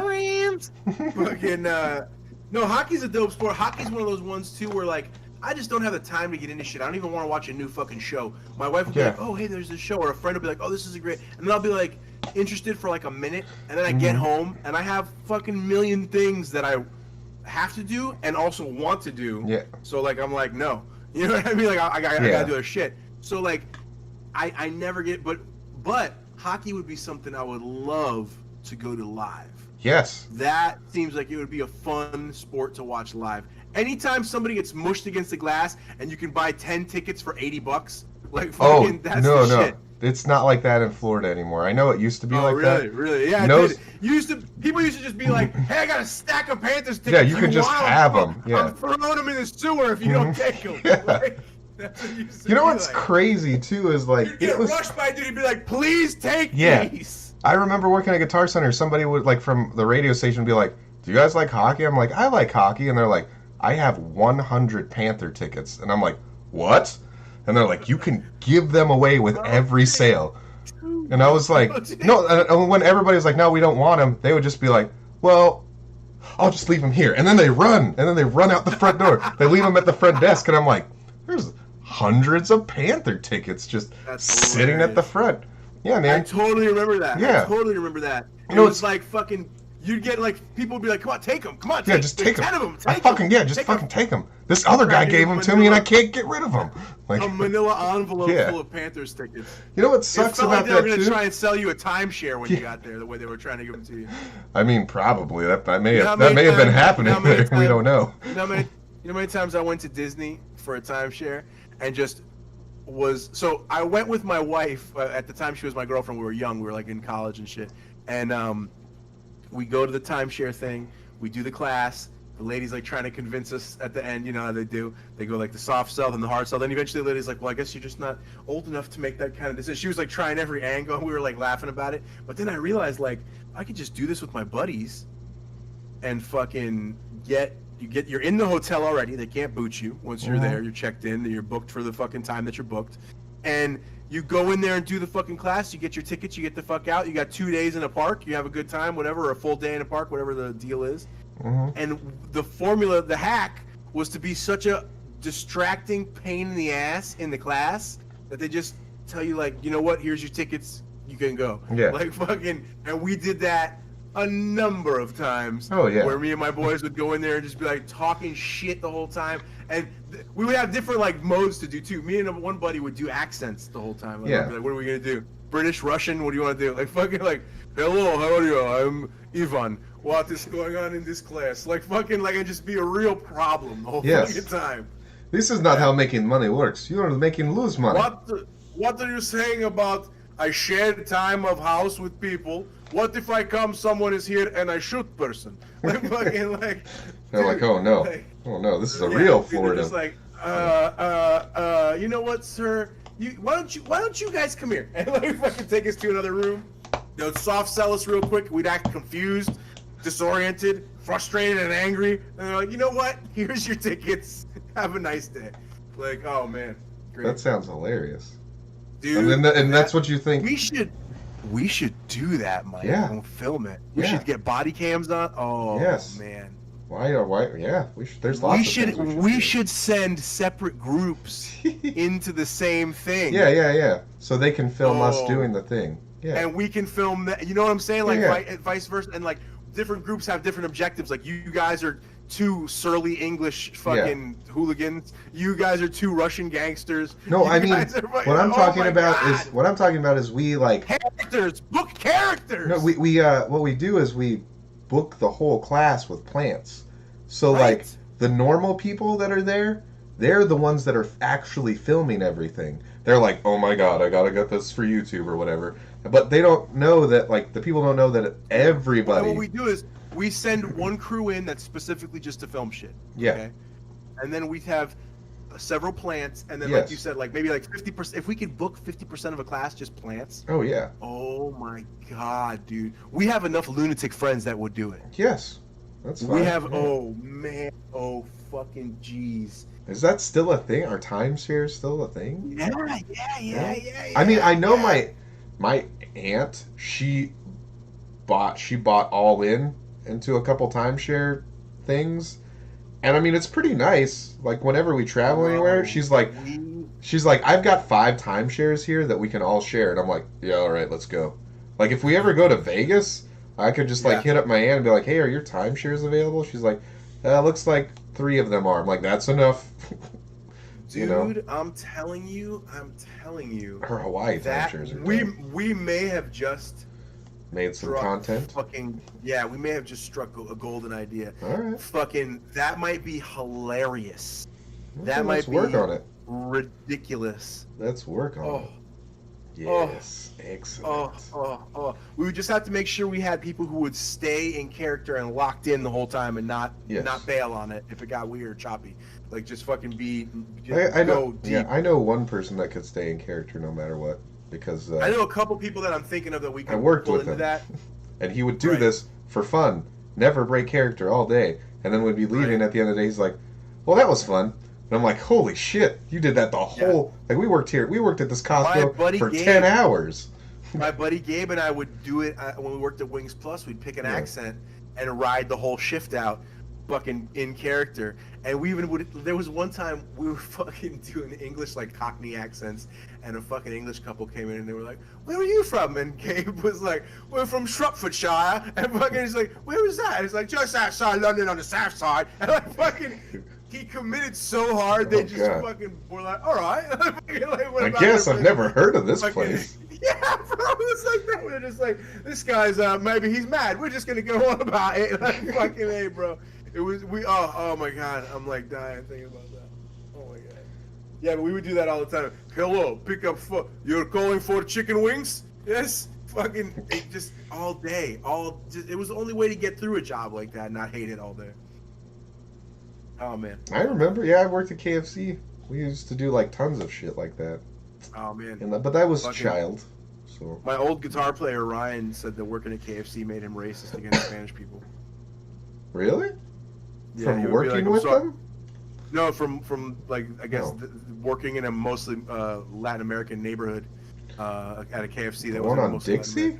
Fucking no, hockey's a dope sport. Hockey's one of those ones too where like I just don't have the time to get into shit. I don't even want to watch a new fucking show. My wife will be like, "Oh, hey, there's this show," or a friend will be like, "Oh, this is a great," and then I'll be like interested for like a minute, and then I get home and I have fucking million things that I have to do and also want to do. Yeah. So like I'm like, no, you know what I mean? Like I gotta do a shit. So like I never get, but hockey would be something I would love to go to live. Yes. That seems like it would be a fun sport to watch live. Anytime somebody gets mushed against the glass and you can buy 10 tickets for $80, like fucking, that's the shit. It's not like that in Florida anymore. I know it used to be like really, that. Really? Yeah, people used to just be like, "Hey, I got a stack of Panthers tickets. Yeah, you can just have them. Yeah. I'm throwing them in the sewer if you don't take them." Yeah. Like, that's what you You know what's crazy too is like you'd get rushed by a dude. He'd be like, "Please take these." I remember working at Guitar Center. Somebody would like from the radio station be like, "Do you guys like hockey?" I'm like, "I like hockey," and they're like, "I have 100 Panther tickets," and I'm like, "What?" And they're like, "You can give them away with every sale." And I was like, "No." And when everybody was like, "No, we don't want them," they would just be like, "Well, I'll just leave them here." And then they run out the front door. They leave them at the front desk, and I'm like, "There's hundreds of Panther tickets just sitting at the front." Yeah, man. I totally remember that. Yeah. I totally remember that. You know, it's like fucking. You'd get like people would be like, "Come on, take them. Come on, just take them. 10 of them. Take them. This other guy gave them to me, and I can't get rid of them." Like a manila envelope full of Panthers tickets. You know what sucks about that too? They were going to try and sell you a timemany when you got there. The way they were trying to give them to you. I mean, probably that may have been happening. We don't know. You know how many times I went to Disney for a timeshare and just was so I went with my wife at the time. She was my girlfriend. We were young. We were like in college and shit. And we go to the timeshare thing. We do the class. The lady's like trying to convince us at the end. You know how they do. They go like the soft sell, then the hard sell. Then eventually the lady's like, "Well, I guess you're just not old enough to make that kind of decision." She was like trying every angle. We were like laughing about it. But then I realized like I could just do this with my buddies and fucking you're in the hotel already. They can't boot you once you're there. You're checked in. You're booked for the fucking time that you're booked. And you go in there and do the fucking class. You get your tickets. You get the fuck out. You got 2 days in a park. You have a good time, whatever, or a full day in a park, whatever the deal is. And the formula, the hack, was to be such a distracting pain in the ass in the class that they just tell you, like, you know what? Here's your tickets. You can go. Yeah. Like fucking, and we did that a number of times. Oh, yeah. Where me and my boys would go in there and just be like talking shit the whole time, and we would have different like modes to do too. Me and one buddy would do accents the whole time. Like, we'd be like, what are we gonna do? British, Russian? What do you want to do? Like fucking like, hello, how are you? I'm Ivan. What is going on in this class? Like fucking like, and just be a real problem the whole fucking time. This is not how making money works. You are making lose money. What are you saying about I shared time of house with people? What if I come, someone is here, and I shoot person? Like fucking like. They're like, oh no, this is a real Florida. Just like, you know what, sir? Why don't you guys come here and like fucking take us to another room? You know, soft sell us real quick. We'd act confused, disoriented, frustrated, and angry. And they're like, you know what? Here's your tickets. Have a nice day. Like, oh man, great. That sounds hilarious, dude. And that's what you think. We should do that, Mike. Yeah. We'll film it. We should get body cams on. Oh man. Why? Yeah, we should. There's lots of things we should send separate groups into the same thing. Yeah. So they can film us doing the thing. Yeah. And we can film that. You know what I'm saying? Like vice versa. And like different groups have different objectives. Like you guys are 2 surly English fucking hooligans. You guys are 2 Russian gangsters. No, I mean what I'm talking about is we like characters. Book characters. No, we what we do is we book the whole class with plants. So like the normal people that are there, they're the ones that are actually filming everything. They're like, oh my god, I gotta get this for YouTube or whatever. But they don't know that, like, the people don't know that everybody. Well, what we do is we send one crew in that's specifically just to film shit. Yeah. Okay? And then we have several plants, and then Yes. like you said, like maybe like 50%. If we could book 50% of a class just plants. Oh yeah. Oh my god, dude! We have enough lunatic friends that would do it. Yes. That's fine. We have. Yeah. Oh man. Oh fucking jeez. Is that still a thing? Are timeshares still a thing? Yeah. I mean, I know yeah. my aunt, she bought all into a couple timeshare things. And I mean, it's pretty nice. Like whenever we travel anywhere, she's like, I've got 5 timeshares here that we can all share. And I'm like, yeah, all right, let's go. Like if we ever go to Vegas, I could just like hit up my aunt and be like, hey, are your timeshares available? She's like, looks like 3 of them are. I'm like, that's enough. Dude, you know? I'm telling you. Her Hawaii that timeshares are we may have just made some content. We may have just struck a golden idea. All right. Fucking, that might be hilarious. Okay, that might let's be work on it. ridiculous. Let's work on it. Yes, excellent. We would just have to make sure we had people who would stay in character and locked in the whole time and not bail on it if it got weird or choppy. Like just fucking be. I know. Go deep. Yeah, I know one person that could stay in character no matter what because I know a couple people that I'm thinking of that we could I worked pull with into him. that. And he would do this for fun, never break character all day, and then would be leaving at the end of the day. He's like, "Well, that was fun." And I'm like, "Holy shit, you did that the whole like we worked at this Costco for 10 hours." My buddy Gabe and I would do it when we worked at Wings Plus. We'd pick an accent and ride the whole shift out, fucking in character. And we even would. There was one time we were fucking doing English like Cockney accents, and a fucking English couple came in and they were like, "Where are you from?" And Gabe was like, "We're from Shropshire." And fucking he's like, "Where was that?" And he's like, "Just outside London on the south side." And like fucking. He committed so hard, they just fucking were like, all right. Like, I guess I've never heard of this place. Yeah, bro, it's like that. We're just like, this guy's, maybe he's mad. We're just going to go on about it. Like, fucking A, bro. It was, oh my God. I'm like dying thinking about that. Oh my God. Yeah, but we would do that all the time. Hello, pick up, you're calling for chicken wings? Yes? Fucking, just all day. It was the only way to get through a job like that and not hate it all day. Oh man, I remember. Yeah, I worked at KFC. We used to do like tons of shit like that. Oh man, but that was child. So my old guitar player Ryan said that working at KFC made him racist against Spanish people. Really? Yeah, from working with them? No, from like I guess working in a mostly Latin American neighborhood at a KFC that was on Dixie.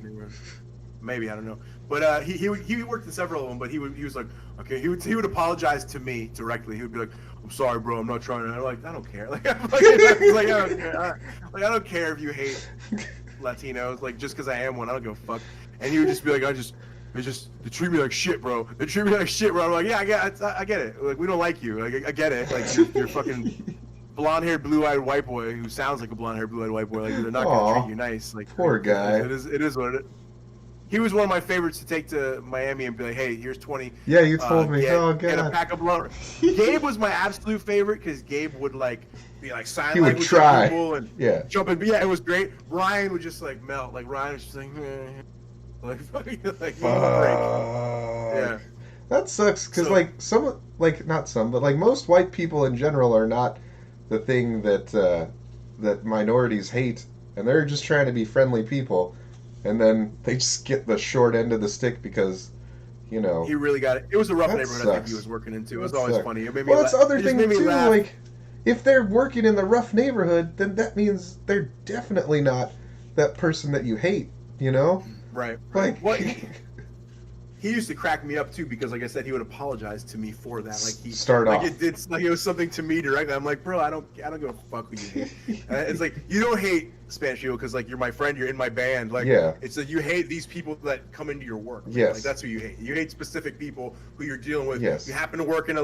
Maybe, I don't know. But he worked in several of them. But he was like, okay, he would apologize to me directly. He would be like, I'm sorry, bro, I'm not trying to. I'm like, I don't care. Like, I don't care. Like, I don't care if you hate Latinos. Like, just because I am one, I don't give a fuck. And he would just be like, they treat me like shit, bro. They treat me like shit, bro. I'm like, yeah, I get it. Like, we don't like you. Like, I get it. Like, you're fucking blonde-haired, blue-eyed white boy who sounds like a blonde-haired, blue-eyed white boy. Like, they're not gonna treat you nice. Like, poor guy. It is what it is. He was one of my favorites to take to Miami and be like, hey, here's 20. Yeah, you told me. Get a pack of blow. Gabe was my absolute favorite because Gabe would like be like sign language to people and jump in. But yeah, it was great. Ryan would just like melt. Like Ryan was just like yeah. That sucks because most white people in general are not the thing that minorities hate, and they're just trying to be friendly people. And then they just get the short end of the stick because, you know. He really got it. It was a rough neighborhood sucks. I think he was working into. It was always funny. It made me that's the other thing, too. Laugh. Like, if they're working in the rough neighborhood, then that means they're definitely not that person that you hate, you know? Right. Like, what? He used to crack me up too because, like I said, he would apologize to me for that. Like it was something to me directly. I'm like, bro, I don't give a fuck who you hate. It's like you don't hate Spanish people because like you're my friend, you're in my band. Like it's like you hate these people that come into your work. Yes, like that's who you hate. You hate specific people who you're dealing with. Yes, you happen to work in a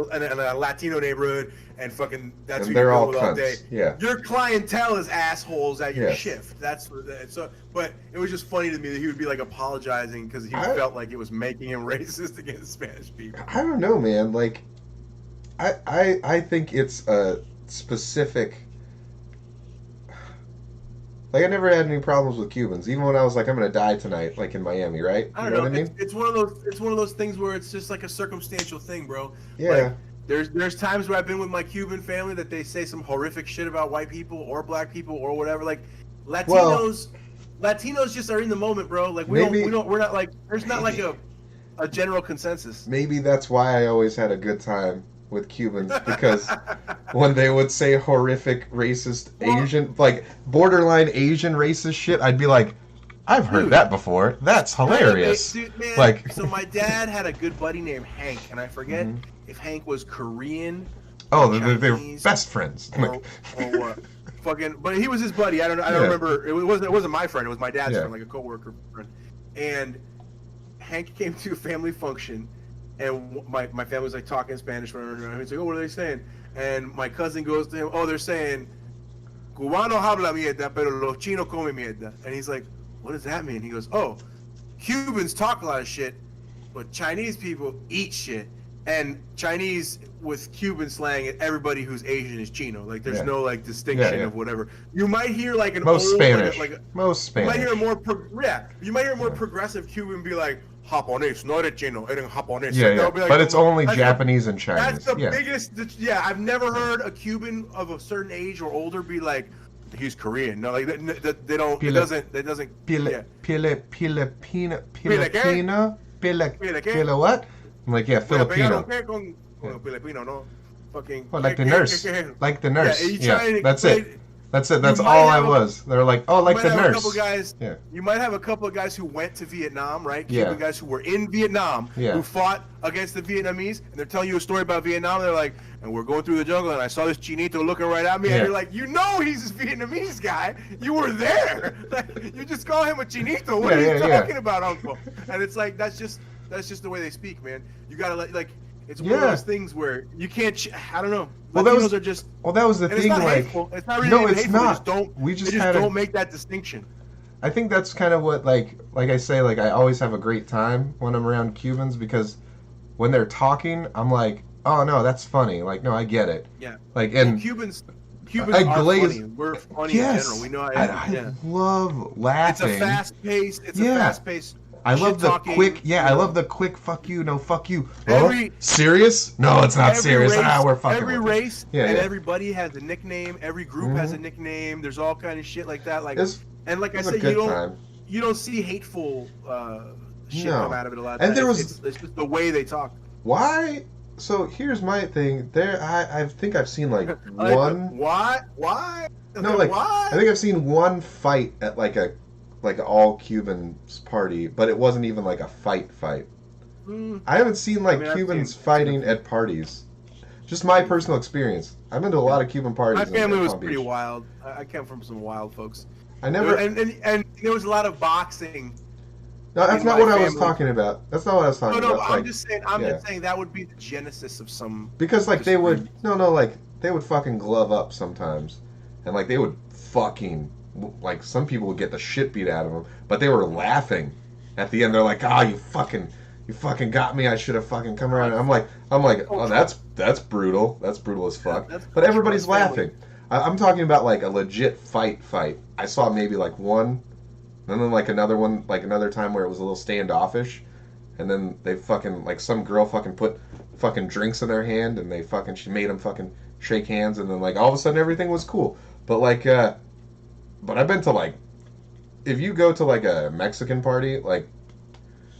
Latino neighborhood and fucking that's who you're dealing all with cunts. All day. Yeah, your clientele is assholes at your shift. That's so. But it was just funny to me that he would be like apologizing because he felt like it was making him racist against Spanish people. I don't know, man. Like, I think it's specific. Like I never had any problems with Cubans, even when I was like, I'm gonna die tonight, like in Miami, right? I don't know. What I mean? It's one of those. It's one of those things where it's just like a circumstantial thing, bro. Yeah. Like, there's times where I've been with my Cuban family that they say some horrific shit about white people or black people or whatever. Like Latinos just are in the moment, bro. Like we're not like there's not like a general consensus. Maybe that's why I always had a good time with Cubans, because when they would say horrific racist Asian, like borderline Asian racist shit, I'd be like, I've heard that before. That's hilarious. Dude, man, like, so my dad had a good buddy named Hank, and I forget if Hank was Korean. Oh, they were best friends. Or what? Fucking, but he was his buddy. I don't remember. It wasn't my friend. It was my dad's friend, like a coworker friend. And Hank came to a family function, and my family was like talking Spanish. And he's like, "Oh, what are they saying?" And my cousin goes to him, "Oh, they're saying, Cubano habla mierda, pero los chinos come mierda." And he's like, "What does that mean?" He goes, "Oh, Cubans talk a lot of shit, but Chinese people eat shit." And Chinese with Cuban slang, everybody who's Asian is Chino. Like there's no like distinction of whatever. You might hear like an most old, Spanish, most Spanish. You might hear a more progressive Cuban be like, Japonés, no eres Chino, eres Japonés. Yeah. Be like, but it's only Japanese and Chinese. That's the biggest. Yeah, I've never heard a Cuban of a certain age or older be like, he's Korean. No, like they don't. It doesn't. Pile what? I'm like, yeah, Filipino. Filipino, no? Fucking. Oh, like the nurse. Like the nurse. Yeah, that's it. That's it. That's all I was. They're like, oh, like the nurse. You might have a couple of guys who went to Vietnam, right? Cuban guys who were in Vietnam, who fought against the Vietnamese, and they're telling you a story about Vietnam. They're like, and we're going through the jungle, and I saw this chinito looking right at me, and you're like, you know he's this Vietnamese guy. You were there. Like, you just call him a chinito. What are you talking about, uncle? And it's like, that's just the way they speak, man. You gotta like. It's one of those things where you can't. I don't know. Well, that was the thing. It's not like, hateful. It's not really no, it's hateful. not. They just don't make that distinction. I think that's kind of what like I say. Like I always have a great time when I'm around Cubans, because when they're talking, I'm like, oh no, that's funny. Like no, I get it. Yeah. Like and Cubans are funny. We're funny in general. We know. I love laughing. It's a fast pace. It's a fast pace. I love the quick, I love the quick fuck you, no fuck you. Serious? No, it's not serious. We're fucking. Every race and everybody has a nickname. Every group has a nickname. There's all kind of shit like that. Like, and like I said, you don't see hateful shit come out of it a lot. And it's just the way they talk. Why? So here's my thing. I think I've seen like one. Why? No, like I think I've seen one fight at like an all Cubans party, but it wasn't even like a fight. I haven't seen Cubans fighting at parties. Just my personal experience. I've been to a lot of Cuban parties. My family was pretty wild. I came from some wild folks. And there was a lot of boxing. No, that's not what I was talking about. That's not what I was talking about. No, I'm just saying that would be the genesis of some. Because they would they would fucking glove up sometimes, and they would fucking. Some people would get the shit beat out of them, but they were laughing at the end. They're like, you fucking got me. I should have fucking come around. I'm like, oh, that's brutal. That's brutal as fuck. But everybody's laughing. I'm talking about a legit fight. I saw maybe one, and then another one, another time where it was a little standoffish, and then they fucking some girl fucking put fucking drinks in their hand, and she made them fucking shake hands, and then all of a sudden everything was cool. But But I've been to if you go to a Mexican party,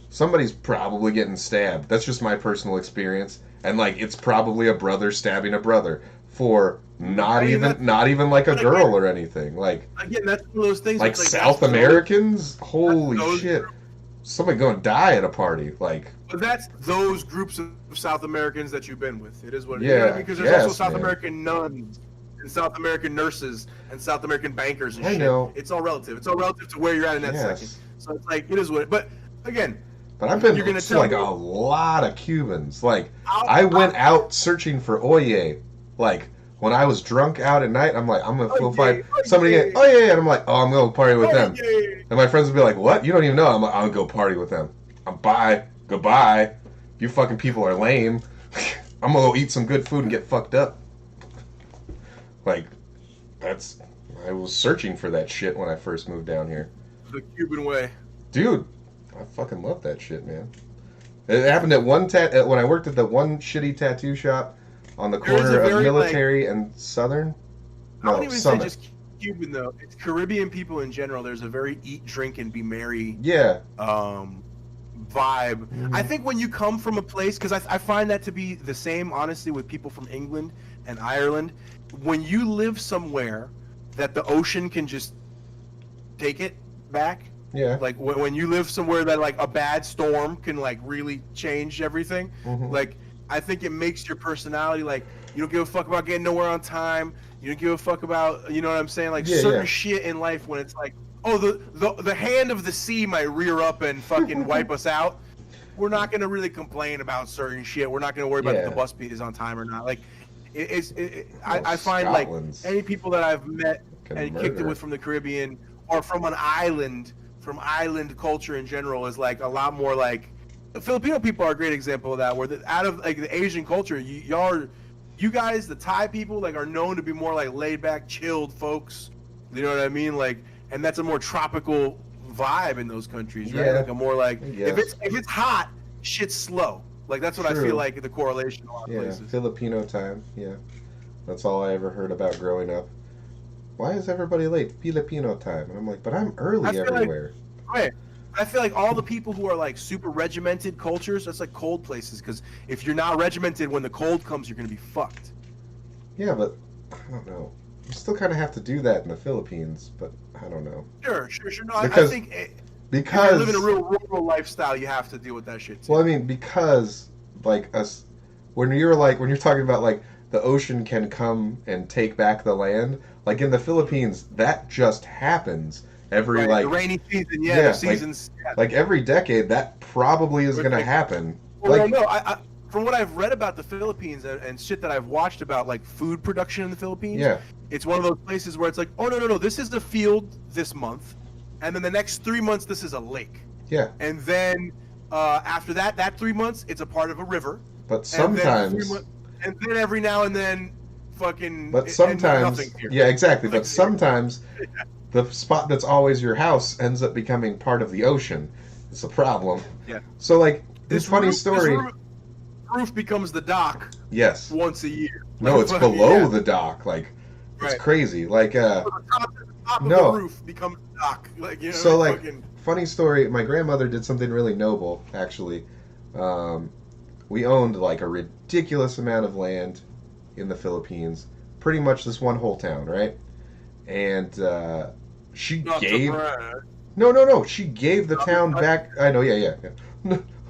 somebody's probably getting stabbed. That's just my personal experience, and it's probably a brother stabbing a brother for not even a girl or anything. Again, that's one of those things. South Americans, holy shit, somebody gonna die at a party. But that's those groups of South Americans that you've been with. It is what it is. Because there's also South American nuns. And South American nurses and South American bankers and shit. I know. It's all relative. It's all relative to where you're at in that second. So it's it is what it. But again. But I've been to a lot of Cubans. I went out searching for Oye. When I was drunk out at night, I'm I'm gonna go find somebody. Oye, and I'm I'm gonna party with them. And my friends would be like, "What? You don't even know?" I'm gonna go party with them. Bye, goodbye. You fucking people are lame. I'm gonna go eat some good food and get fucked up. Like, I was searching for that shit when I first moved down here. The Cuban way. Dude, I fucking love that shit, man. It happened at when I worked at the one shitty tattoo shop on the corner of Military and Southern. I wouldn't even say just Cuban though. It's Caribbean people in general. There's a very eat, drink, and be merry. Yeah. Vibe. Mm-hmm. I think when you come from a place, because I find that to be the same, honestly, with people from England and Ireland. When you live somewhere that the ocean can just take it back. Yeah. Like when you live somewhere that like a bad storm can like really change everything. Mm-hmm. Like I think it makes your personality like you don't give a fuck about getting nowhere on time. You don't give a fuck about, you know what I'm saying? Like certain shit in life when it's like, oh, the hand of the sea might rear up and fucking wipe us out. We're not gonna really complain about certain shit. We're not gonna worry about if the bus is on time or not. Like I find Scotland's like any people that I've met and kicked it with from the Caribbean or from an island. From island culture in general is like a lot more like the Filipino people are a great example of that. Where out of like the Asian culture, you guys, the Thai people, like are known to be more like laid back, chilled folks. You know what I mean? Like, and that's a more tropical vibe in those countries, right? Like a more like if it's hot, shit's slow. Like that's what I feel like the correlation in a lot of places. Filipino time. Yeah, that's all I ever heard about growing up. Why is everybody late? Filipino time. And I'm like, but I'm early everywhere. I feel like all the people who are like super regimented cultures, that's like cold places. Because if you're not regimented, when the cold comes, you're going to be fucked. Yeah, but I don't know. You still kind of have to do that in the Philippines, but I don't know. Sure. No, I think because if you're living a real rural lifestyle, you have to deal with that shit too. Well, I mean, because like us, when you're talking about like the ocean can come and take back the land. Like in the Philippines, that just happens every like the rainy season. Yeah, the seasons. Like every decade, that probably is going to happen. Well, like, no, I from what I've read about the Philippines and shit that I've watched about like food production in the Philippines. It's one of those places where it's like, oh no, this is the field this month, and then the next 3 months this is a lake. Yeah. And then after that 3 months it's a part of a river. But sometimes. And then every now and then. But sometimes, exactly. But sometimes, the spot that's always your house ends up becoming part of the ocean. It's a problem. Yeah. So like this funny story. This roof becomes the dock. Yes. Once a year. No, it's below the dock. Like it's crazy. Like the top of the roof becomes the dock. Like So like funny story. My grandmother did something really noble. Actually, we owned like a ridiculous amount of land in the Philippines, pretty much this one whole town, right? And she gave she gave the town back. I know, yeah.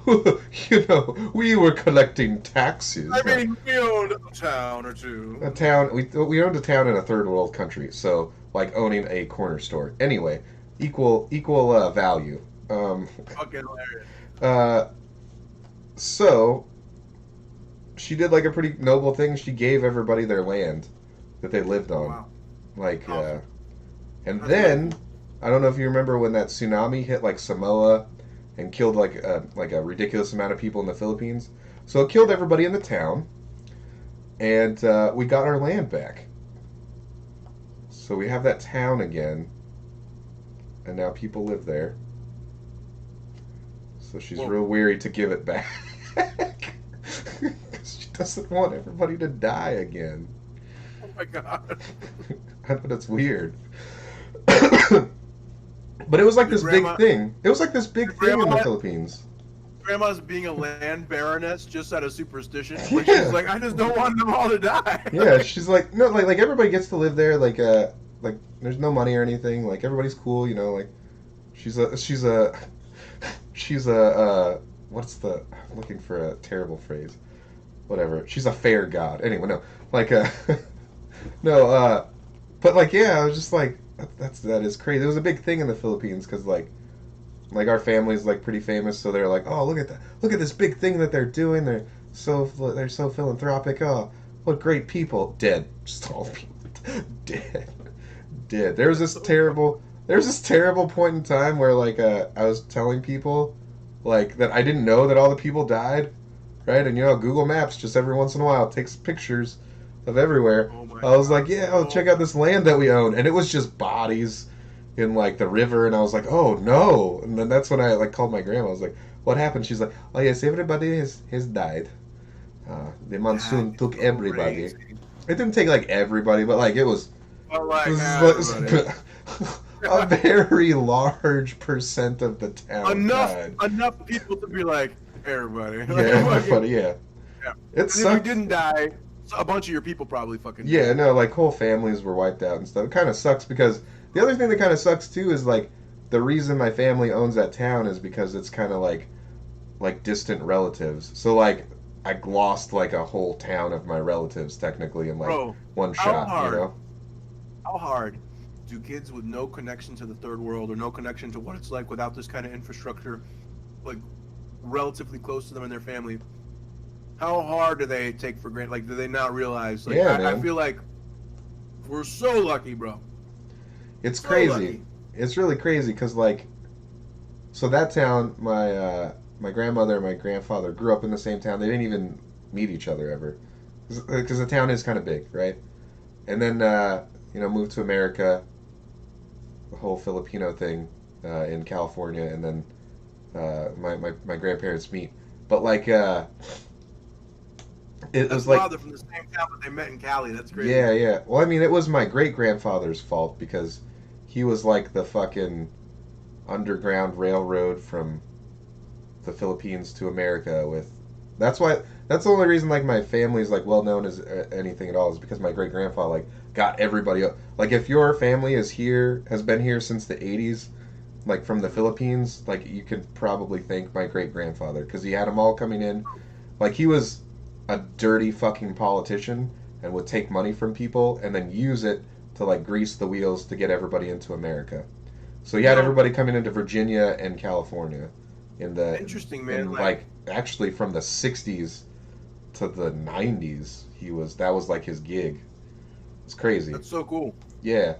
You know, we were collecting taxes. I mean, we owned a town or two. We owned a town in a third world country, so like owning a corner store. Anyway, equal value. Fucking hilarious. So she did like a pretty noble thing. She gave everybody their land that they lived on. Wow. Like, and then I don't know if you remember when that tsunami hit like Samoa and killed like a ridiculous amount of people in the Philippines. So it killed everybody in the town, and we got our land back. So we have that town again, and now people live there. So she's real weary to give it back. She doesn't want everybody to die again. Oh my god. I know that's weird. But it was like this big thing. It was like this big thing in the Philippines. Grandma's being a land baroness just out of superstition. When she's like, I just don't want them all to die. Yeah, she's like, no, like everybody gets to live there. Like there's no money or anything. Like everybody's cool, you know. Like she's a what's the? I'm looking for a terrible phrase. Whatever. She's a fair god. Anyway, no, like no, but like yeah, I was just like that is crazy. It was a big thing in the Philippines because like our family's like pretty famous, so they're like, oh look at this big thing that they're doing. They're so philanthropic. Oh, what great people. Dead. Just all people dead. There was this terrible point in time where like I was telling people like that I didn't know that all the people died, right? And you know Google Maps just every once in a while takes pictures of everywhere. Oh my I was God. like, yeah, oh, check out this land that we own, and it was just bodies in like the river, and I was like, oh no! And then that's when I like called my grandma. I was like, what happened? She's like, oh yes, everybody has died. The That monsoon is took everybody. crazy. It didn't take like everybody, but like it was, But like it everybody. a very large percent of the town died. enough people to be like everybody. Yeah, Like, everybody, yeah. yeah. It And if you sucks. didn't die, a bunch of your people probably fucking Yeah, died. no, like whole families were wiped out and stuff. It kind of sucks because the other thing that kind of sucks too is like the reason my family owns that town is because it's kind of like distant relatives. So like I lost like a whole town of my relatives technically in like Bro, one how shot, hard? you know? How hard do kids with no connection to the third world or no connection to what it's like without this kind of infrastructure, like relatively close to them and their family, how hard do they take for granted? Like, do they not realize? Like, Yeah, I man. feel like we're so lucky, bro. It's So crazy. lucky. It's really crazy because like, so that town, my grandmother and my grandfather grew up in the same town. They didn't even meet each other ever because the town is kind of big, right? And then moved to America, the whole Filipino thing in California, and then my grandparents meet. But like it That's was like wild. They're from the same town, but they met in Cali. That's crazy. yeah, yeah. Well, I mean, it was my great grandfather's fault because he was like the fucking underground railroad from the Philippines to America with. That's why. That's the only reason like my family's like well known as anything at all is because my great grandfather like got everybody up. Like if your family is here, has been here since the '80s, like from the Philippines, like you could probably thank my great grandfather because he had them all coming in. Like he was a dirty fucking politician and would take money from people and then use it to like grease the wheels to get everybody into America. So he had everybody coming into Virginia and California in the Interesting, man. in like actually from the 60s to the 90s that was like his gig. It's crazy. That's so cool. Yeah.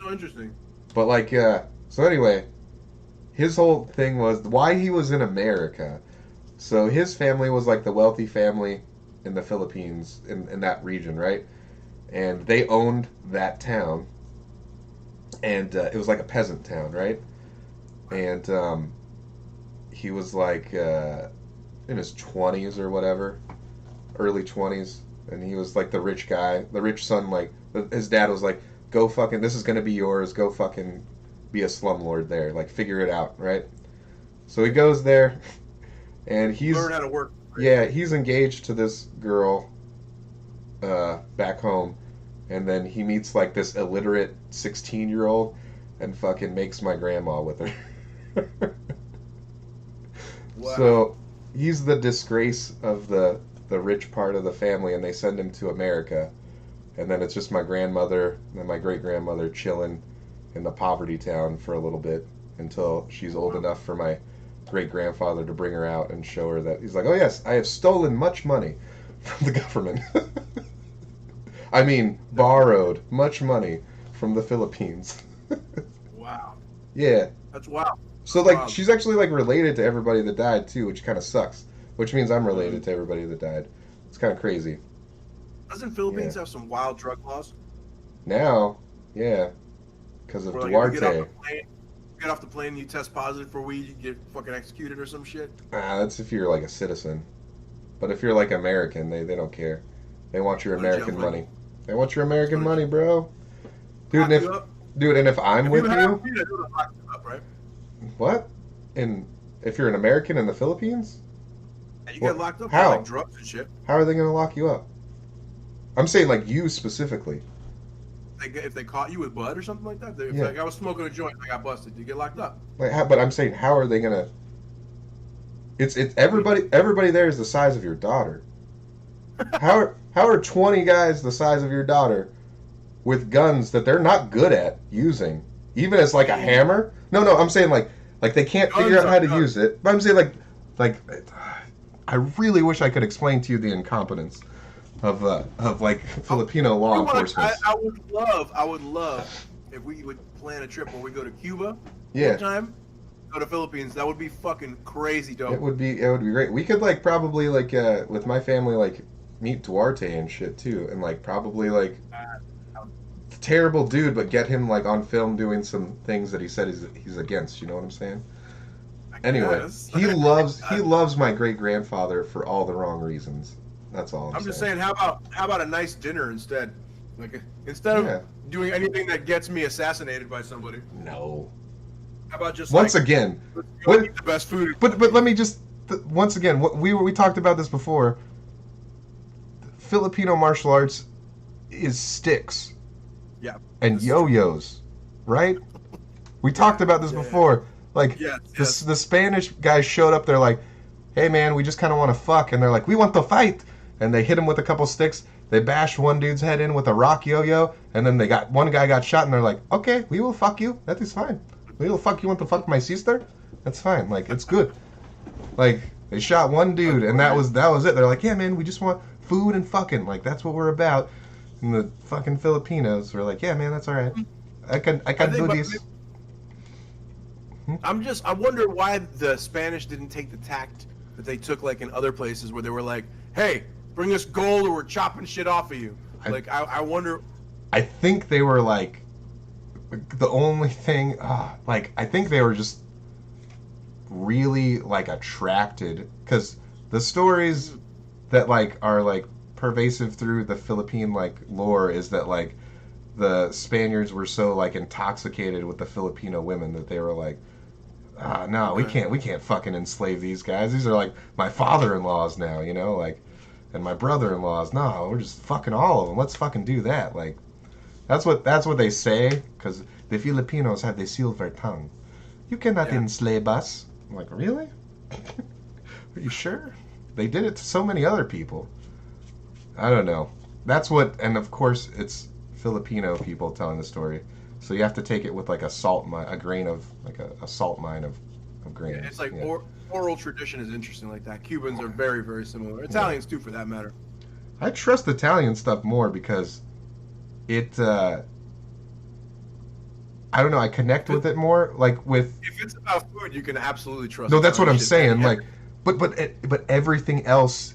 So interesting. But like so anyway, his whole thing was why he was in America. So his family was like the wealthy family in the Philippines in that region, right? And they owned that town. And it was like a peasant town, right? And he was like in his 20s or whatever, early 20s, and he was like the rich guy, the rich son. Like his dad was like, "Go fucking, this is gonna be yours. Go fucking be a slumlord there. Like figure it out, right?" So he goes there, and he's Learn how to work. yeah, he's engaged to this girl back home, and then he meets like this illiterate 16-year-old and fucking makes my grandma with her. Wow. So he's the disgrace of the rich part of the family, and they send him to America, and then it's just my grandmother and my great grandmother chilling in the poverty town for a little bit until she's old enough for my great grandfather to bring her out and show her that he's like, oh yes, I have stolen much money from the government. I mean, borrowed much money from the Philippines. Wow. Yeah. That's wild. So like Wow. she's actually like related to everybody that died too, which kind of sucks. Which means I'm related to everybody that died. It's kind of crazy. Doesn't Philippines have some wild drug laws? Now, yeah, because of Where, like, if you Duarte. get off the plane, you test positive for weed, you get fucking executed or some shit. That's if you're like a citizen. But if you're like American, they don't care. They want your Go to jail, American man. money. They want your American Go to money, bro. Dude, Lock and you up. if I'm If with you you, have weed, I do lock you up, right? what? And if you're an American in the Philippines, And you Well, get locked up how? for like drugs and shit. how are they going to lock you up? I'm saying like you specifically. If they caught you with bud or something like that, if Yeah. like I was smoking a joint, I got busted. You get locked up. Like, but I'm saying, how are they gonna? It's everybody. Everybody there is the size of your daughter. How are 20 guys the size of your daughter with guns that they're not good at using, even as like a hammer? No, I'm saying like they can't figure out how to use it. But I'm saying like I really wish I could explain to you the incompetence of like Filipino law enforcement. I would love if we would plan a trip where we go to Cuba Yeah. one time, go to Philippines. That would be fucking crazy dope. It would be great. We could like probably like with my family like meet Duarte and shit too, and like probably like terrible dude, but get him like on film doing some things that he said he's against. You know what I'm saying? Anyway, Yes. he loves my great grandfather for all the wrong reasons. That's all I'm just saying, how about a nice dinner instead? Like instead of doing anything that gets me assassinated by somebody. No. How about just once again, eat the best food? But let me just once again, we talked about this before. Filipino martial arts is sticks. Yeah. And yo-yos, right? We talked about this before. Like the Spanish guys showed up. They're like, "Hey man, we just kind of want to fuck," and they're like, "We want to fight." And they hit him with a couple sticks. They bashed one dude's head in with a rock yo-yo, and then one guy got shot, and they're like, "Okay, we will fuck you. That is fine. We will fuck you. Want to fuck my sister? That's fine. Like it's good." Like they shot one dude, and that was it. They're like, "Yeah, man, we just want food and fucking. Like that's what we're about." And the fucking Filipinos were like, "Yeah, man, that's all right. I can do this." I wonder why the Spanish didn't take the tact that they took like in other places where they were like, "Hey, bring us gold or we're chopping shit off of you." I wonder. I think they were like, the only thing, like I think they were just really like attracted because the stories that like are like pervasive through the Philippine like lore is that like the Spaniards were so like intoxicated with the Filipino women that they were like, no, we can't fucking enslave these guys. These are like my father-in-laws now, you know, like, and my brother-in-laws. No, we're just fucking all of them. Let's fucking do that. Like, that's what they say, because the Filipinos have the silver tongue. You cannot enslave us. I'm like, really? Are you sure? They did it to so many other people. I don't know. That's what, and of course it's Filipino people telling the story. So you have to take it with like a grain of like a salt mine of grains. Yeah, it's like oral tradition is interesting like that. Cubans are very, very similar. Italians too, for that matter. I trust Italian stuff more because it. I don't know. I connect with it more. Like with. If it's about food, you can absolutely trust. No, that's what I'm saying. Like, but everything else,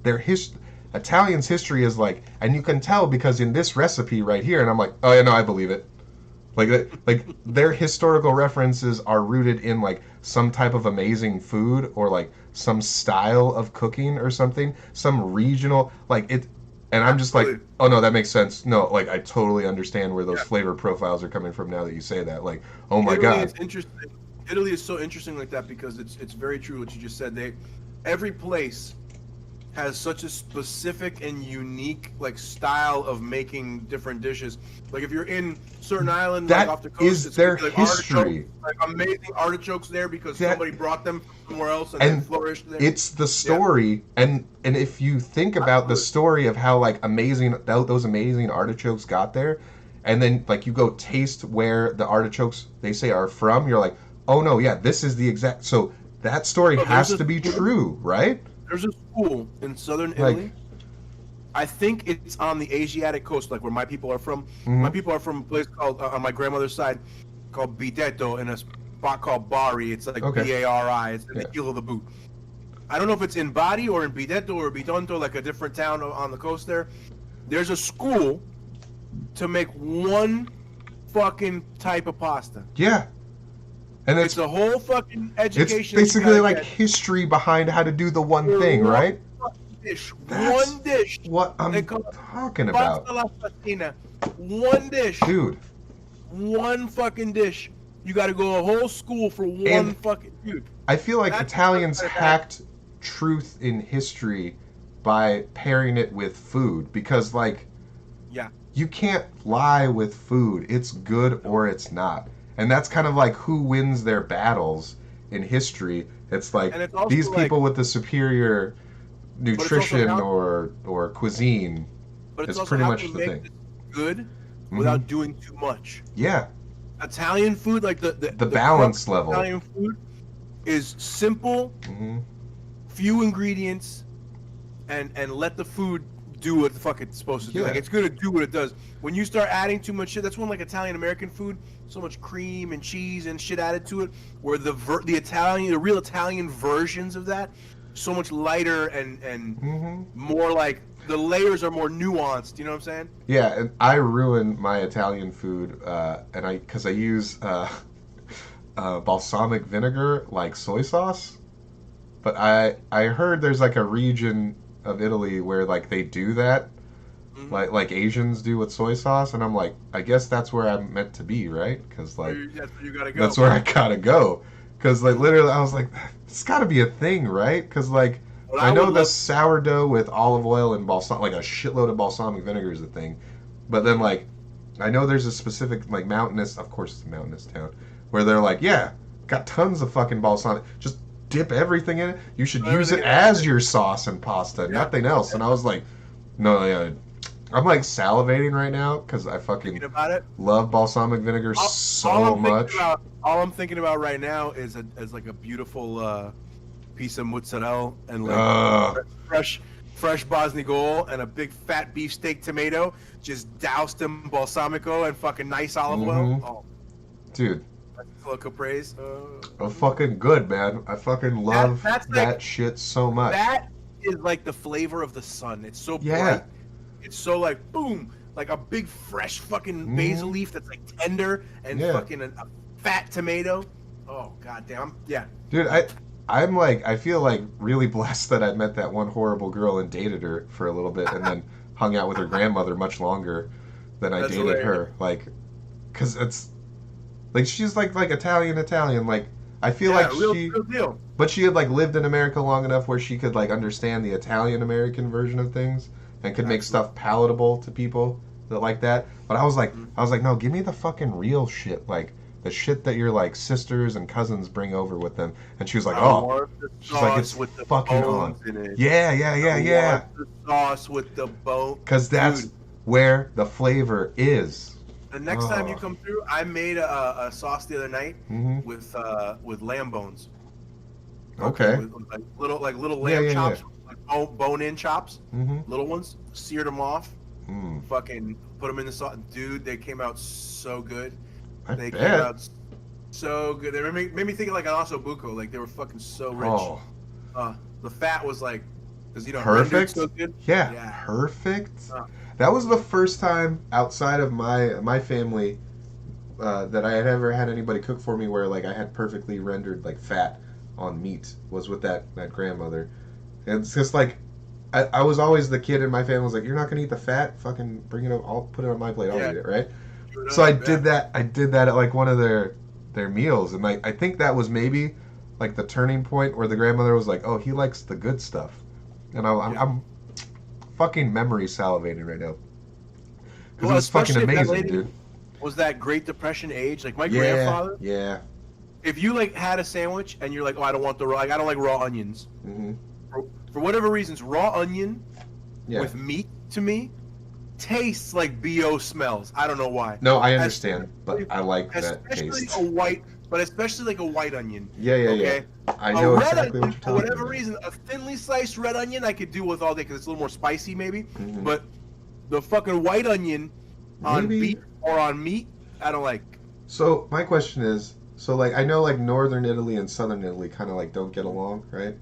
Italian's history is like, and you can tell because in this recipe right here, and I'm like, oh yeah, no, I believe it. Like their historical references are rooted in like some type of amazing food or like some style of cooking or something, some regional like it. And I'm just like, oh no, that makes sense. No, like I totally understand where those flavor profiles are coming from now that you say that. Like, oh my god, it's interesting. Italy is so interesting like that because it's very true what you just said. Every place has such a specific and unique like style of making different dishes. Like if you're in certain island like off the coast, it's their history. Like amazing artichokes there because somebody brought them somewhere else and they flourished there. It's the story, and if you think about the story of how like those amazing artichokes got there, and then like you go taste where the artichokes they say are from, you're like, oh no, yeah, this is the exact. So that story has to be true, right? There's a school in southern Italy. I think it's on the Asiatic coast, like where my people are from. Mm-hmm. My people are from a place called, on my grandmother's side, called Bideto, in a spot called Bari. It's like Bari. It's in the heel of the boot. I don't know if it's in Bari or in Bideto or Bidonto, like a different town on the coast there. There's a school to make one fucking type of pasta. Yeah. And it's a whole fucking education. It's basically like history behind how to do the one thing, right? That's one dish. What I'm talking about. One dish. Dude. One fucking dish. You got to go a whole school for one fucking dude. I feel like Italians hacked truth in history by pairing it with food because, like, you can't lie with food. It's good or it's not. And that's kind of like who wins their battles in history. It's like these people with the superior nutrition or cuisine. But it's pretty much the thing. Good without doing too much. Yeah. Italian food, like the balance level. Italian food is simple, few ingredients, and let the food do what the fuck it's supposed to do. Like it's gonna do what it does. When you start adding too much shit, that's when like Italian American food, so much cream and cheese and shit added to it, where the real Italian versions of that, so much lighter and more like the layers are more nuanced. You know what I'm saying? Yeah, and I ruin my Italian food, because I use balsamic vinegar like soy sauce. But I heard there's like a region of Italy where like they do that, like Asians do with soy sauce, and I'm like, I guess that's where I'm meant to be, right? Because like That's where you gotta go. that's where I gotta go. Because like literally, I was like, it's got to be a thing, right? Because like I know the sourdough with olive oil and like a shitload of balsamic vinegar is a thing, but then like I know there's a specific like mountainous, of course it's a mountainous town, where they're like, yeah, got tons of fucking balsamic, just dip everything in it. You should use it as your sauce and pasta, nothing else. And I was like, no, yeah. I'm like salivating right now because I fucking love balsamic vinegar so much. All I'm thinking about right now is like a beautiful piece of mozzarella and like fresh Bosnigol and a big fat beefsteak tomato, just doused in balsamico and fucking nice olive oil. Oh, dude. Local praise. I'm fucking good, man. I fucking love that shit so much. That is like the flavor of the sun. It's so bright. It's so like boom, like a big fresh fucking basil leaf that's like tender and fucking a fat tomato. Oh goddamn, yeah. Dude, I'm like, I feel like really blessed that I met that one horrible girl and dated her for a little bit, and then hung out with her grandmother much longer than I dated her. Like, cause it's like she's like Italian. Like I feel like real deal. But she had like lived in America long enough where she could like understand the Italian American version of things. And could make stuff palatable to people that like that. But I was like, no, give me the fucking real shit, like the shit that your like sisters and cousins bring over with them. And she was like, she's like, it's with the fucking on. Yeah. The sauce with the bone. Because that's where the flavor is. The next time you come through, I made a sauce the other night with lamb bones. Okay. With little lamb chops. Yeah. Like bone-in chops, little ones, seared them off, fucking put them in the sauce. Dude, they came out so good. They came out so good. They made me think of like an ossobuco. Like they were fucking so rich. The fat was like, because perfect. So good. Yeah, perfect. That was the first time outside of my family that I had ever had anybody cook for me where like I had perfectly rendered like fat on meat was with that grandmother. And it's just like, I was always the kid in my family was like, you're not gonna eat the fat? Fucking bring it up. I'll put it on my plate. I'll eat it, right? So I did that. I did that at like one of their meals, and like I think that was maybe like the turning point where the grandmother was like, oh, he likes the good stuff, and I'm fucking memory salivating right now because it was fucking amazing, dude. Was that Great Depression age? Like my grandfather. Yeah. If you like had a sandwich and you're like, oh, I don't want the raw. Like, I don't like raw onions. For whatever reasons, raw onion with meat to me tastes like BO smells. I don't know why. No, I understand, but I like that taste. Especially like a white onion. Yeah. I know exactly what you're talking about. For whatever reason, a thinly sliced red onion I could do with all day because it's a little more spicy maybe. But the fucking white onion on beef or on meat, I don't like. So my question is, so like I know like northern Italy and southern Italy kind of like don't get along, right?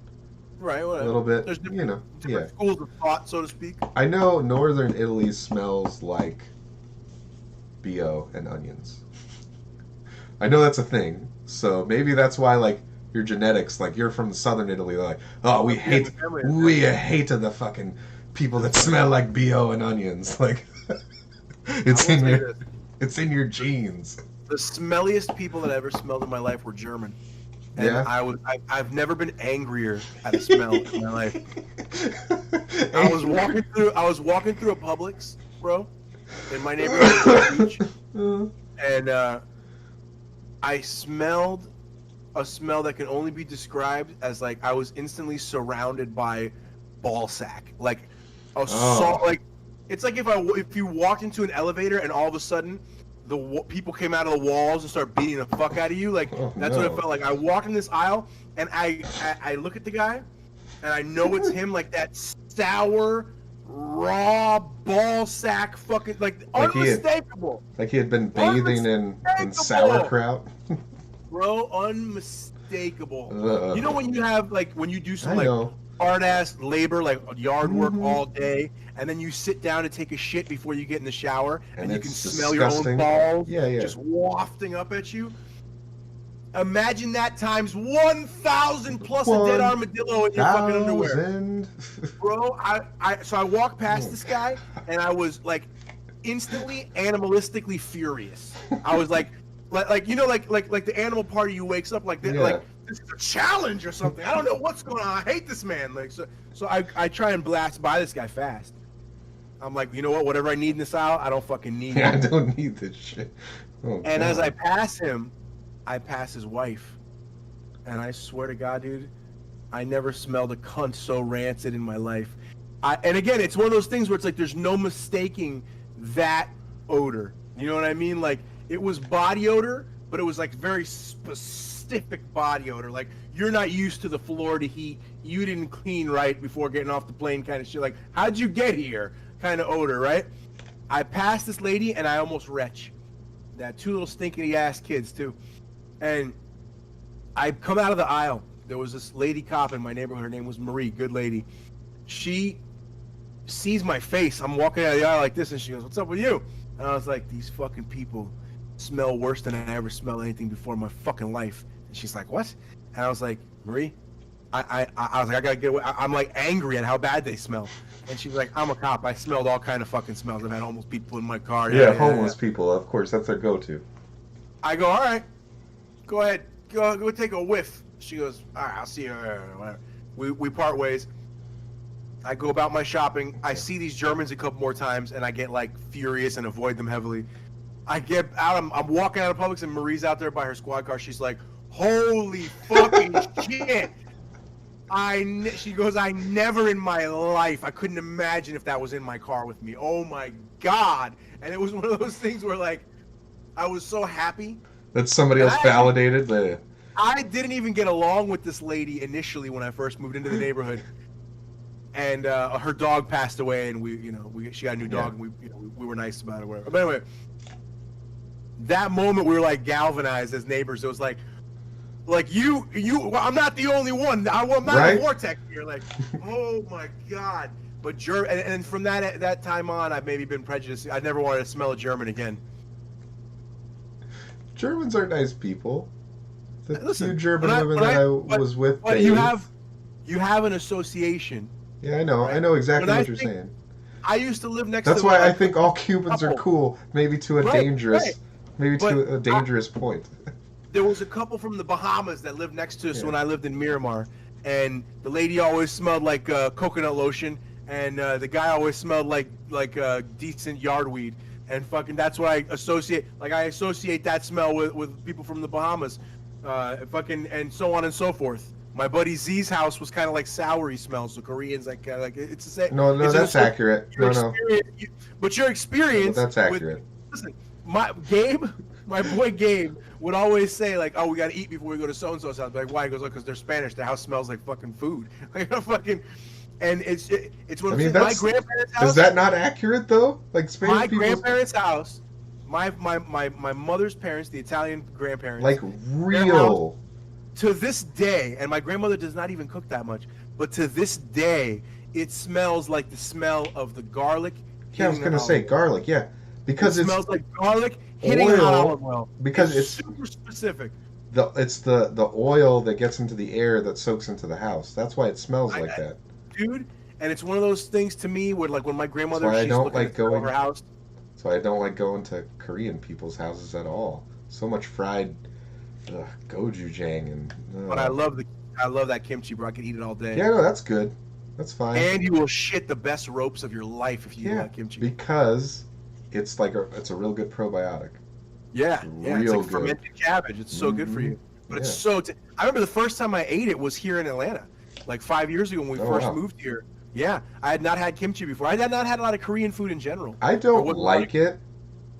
Right, whatever. A little bit, There's different schools of thought, so to speak. I know northern Italy smells like BO and onions. I know that's a thing, so maybe that's why like your genetics, like you're from southern Italy, like, oh, we hate the fucking people that smell like BO and onions, like it's in your genes. The smelliest people that I ever smelled in my life were German. And I've never been angrier at a smell in my life. I was walking through a Publix, bro, in my neighborhood, and I smelled a smell that can only be described as like I was instantly surrounded by ball sack, like a salt. Like it's like if you walked into an elevator and all of a sudden the people came out of the walls and start beating the fuck out of you. Like that's what it felt like. I walk in this aisle and I look at the guy and I know it's him. Like that sour, raw ball sack, fucking like unmistakable. Like he had been bathing in sauerkraut. Bro, unmistakable. You know when you have like when you do some like hard ass labor, like yard work Mm-hmm. all day, and then you sit down to take a shit before you get in the shower, and you can it's smell your own disgusting. balls Yeah. just wafting up at you. Imagine that times 1,000 plus a dead armadillo in your fucking underwear. 1,000. Bro, so I walked past this guy, and I was like instantly animalistically furious. I was like you know, like the animal part of you wakes up like this, like this is a challenge or something. I don't know what's going on. I hate this man. Like so I try and blast by this guy fast. I'm like, you know what? Whatever I need in this aisle, I don't fucking need it. I don't need this shit. And as I pass him, I pass his wife, and I swear to God, dude, I never smelled a cunt so rancid in my life. And again, it's one of those things where it's like there's no mistaking that odor. You know what I mean? Like it was body odor, but it was like very specific body odor. Like you're not used to the Florida heat. You didn't clean right before getting off the plane, kind of shit. Like how'd you get here? Kind of odor, right? I passed this lady, and I almost retch. That two little stinky ass kids too. And I come out of the aisle. There was this lady cop in my neighborhood. Her name was Marie, good lady. She sees my face. I'm walking out of the aisle like this, and she goes, "What's up with you?" And I was like, "These fucking people smell worse than I ever smelled anything before in my fucking life." And she's like, "What?" And I was like, "Marie, I was like, I gotta get away. I'm like angry at how bad they smell." And she's like, "I'm a cop. I smelled all kind of fucking smells. I've had homeless people in my car." Yeah, homeless people. Of course, that's their go-to. I go, "All right. Go ahead, go take a whiff." She goes, "All right, I'll see you." Whatever. We part ways. I go about my shopping. I see these Germans a couple more times, and I get like furious and avoid them heavily. I get out. I'm walking out of Publix, and Marie's out there by her squad car. She's like, "Holy fucking shit!" She goes, "I never in my life, I couldn't imagine if that was in my car with me. Oh my God!" And it was one of those things where like, I was so happy. That somebody else validated the... I didn't even get along with this lady initially when I first moved into the neighborhood, and her dog passed away, and she got a new dog, and we were nice about it, whatever. But anyway, that moment we were like galvanized as neighbors. It was like you. Well, I'm not the only one. I'm not a vortex here. Like, oh my God. But and from that time on, I've maybe been prejudiced. I never wanted to smell a German again. Germans are nice people. The Listen, few German women that I was with. But you have an association. Yeah, I know. Right? I know exactly what you're saying. I used to live next. That's to why I think all Cubans are cool. Maybe to a dangerous point. There was a couple from the Bahamas that lived next to us when I lived in Miramar, and the lady always smelled like coconut lotion, and the guy always smelled like decent yard weed. And fucking, that's what I associate. Like, I associate that smell with people from the Bahamas, fucking, and so on and so forth. My buddy Z's house was kind of like soury smells. So Koreans like it's the same. No, that's accurate. But your experience. That's accurate. Listen, my boy Gabe would always say like, "Oh, we gotta eat before we go to so and so's house." Like, why? He goes, "Look, because they're Spanish. Their house smells like fucking food." Like fucking. And it's one of my grandparents' house. Is that not accurate though? Like Spanish grandparents' house, my mother's parents, the Italian grandparents, like real. House, to this day, and my grandmother does not even cook that much, but to this day, it smells like the smell of the garlic. Yeah, I was gonna say garlic. Yeah, because it smells like garlic hitting hot olive oil. Because it's super specific. It's the oil that gets into the air that soaks into the house. That's why it smells like that. Dude, and it's one of those things to me where, like, when my grandmother, she's looking at her house. That's why I don't like going to Korean people's houses at all. So much fried gochujang and. But I love that kimchi, bro. I could eat it all day. Yeah, no, that's good. That's fine. And you will shit the best ropes of your life if you eat that kimchi. Because it's like it's a real good probiotic. Yeah, it's like good. Fermented cabbage. It's so good for you. But it's so. I remember the first time I ate it was here in Atlanta. Like 5 years ago when we first moved here. Yeah, I had not had kimchi before. I had not had a lot of Korean food in general. I don't like it,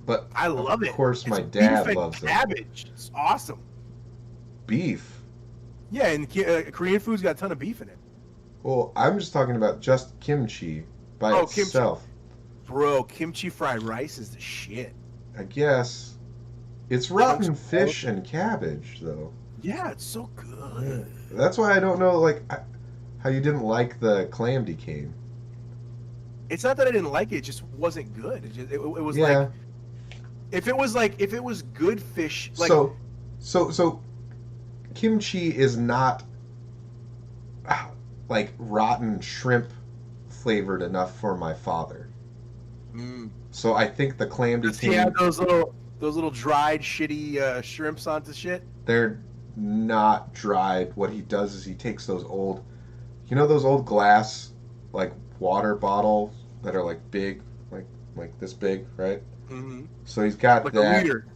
but I love it. Of course, my dad loves it. Cabbage. It's awesome. Beef. Yeah, and Korean food's got a ton of beef in it. Well, I'm just talking about just kimchi by itself. Kimchi. Bro, kimchi fried rice is the shit. I guess. It's rotten fish and cabbage, though. Yeah, it's so good. That's why I don't know, like, how you didn't like the clam decaying. It's not that I didn't like it; it just wasn't good. It was Yeah. if it was good fish, like So kimchi is not like rotten shrimp flavored enough for my father. So I think the clam does he have those little dried shitty shrimps onto shit? They're not dried. What he does is he takes those old, those old glass like water bottles that are like big, like this big, right? Mm-hmm. So he's got like that. A liter.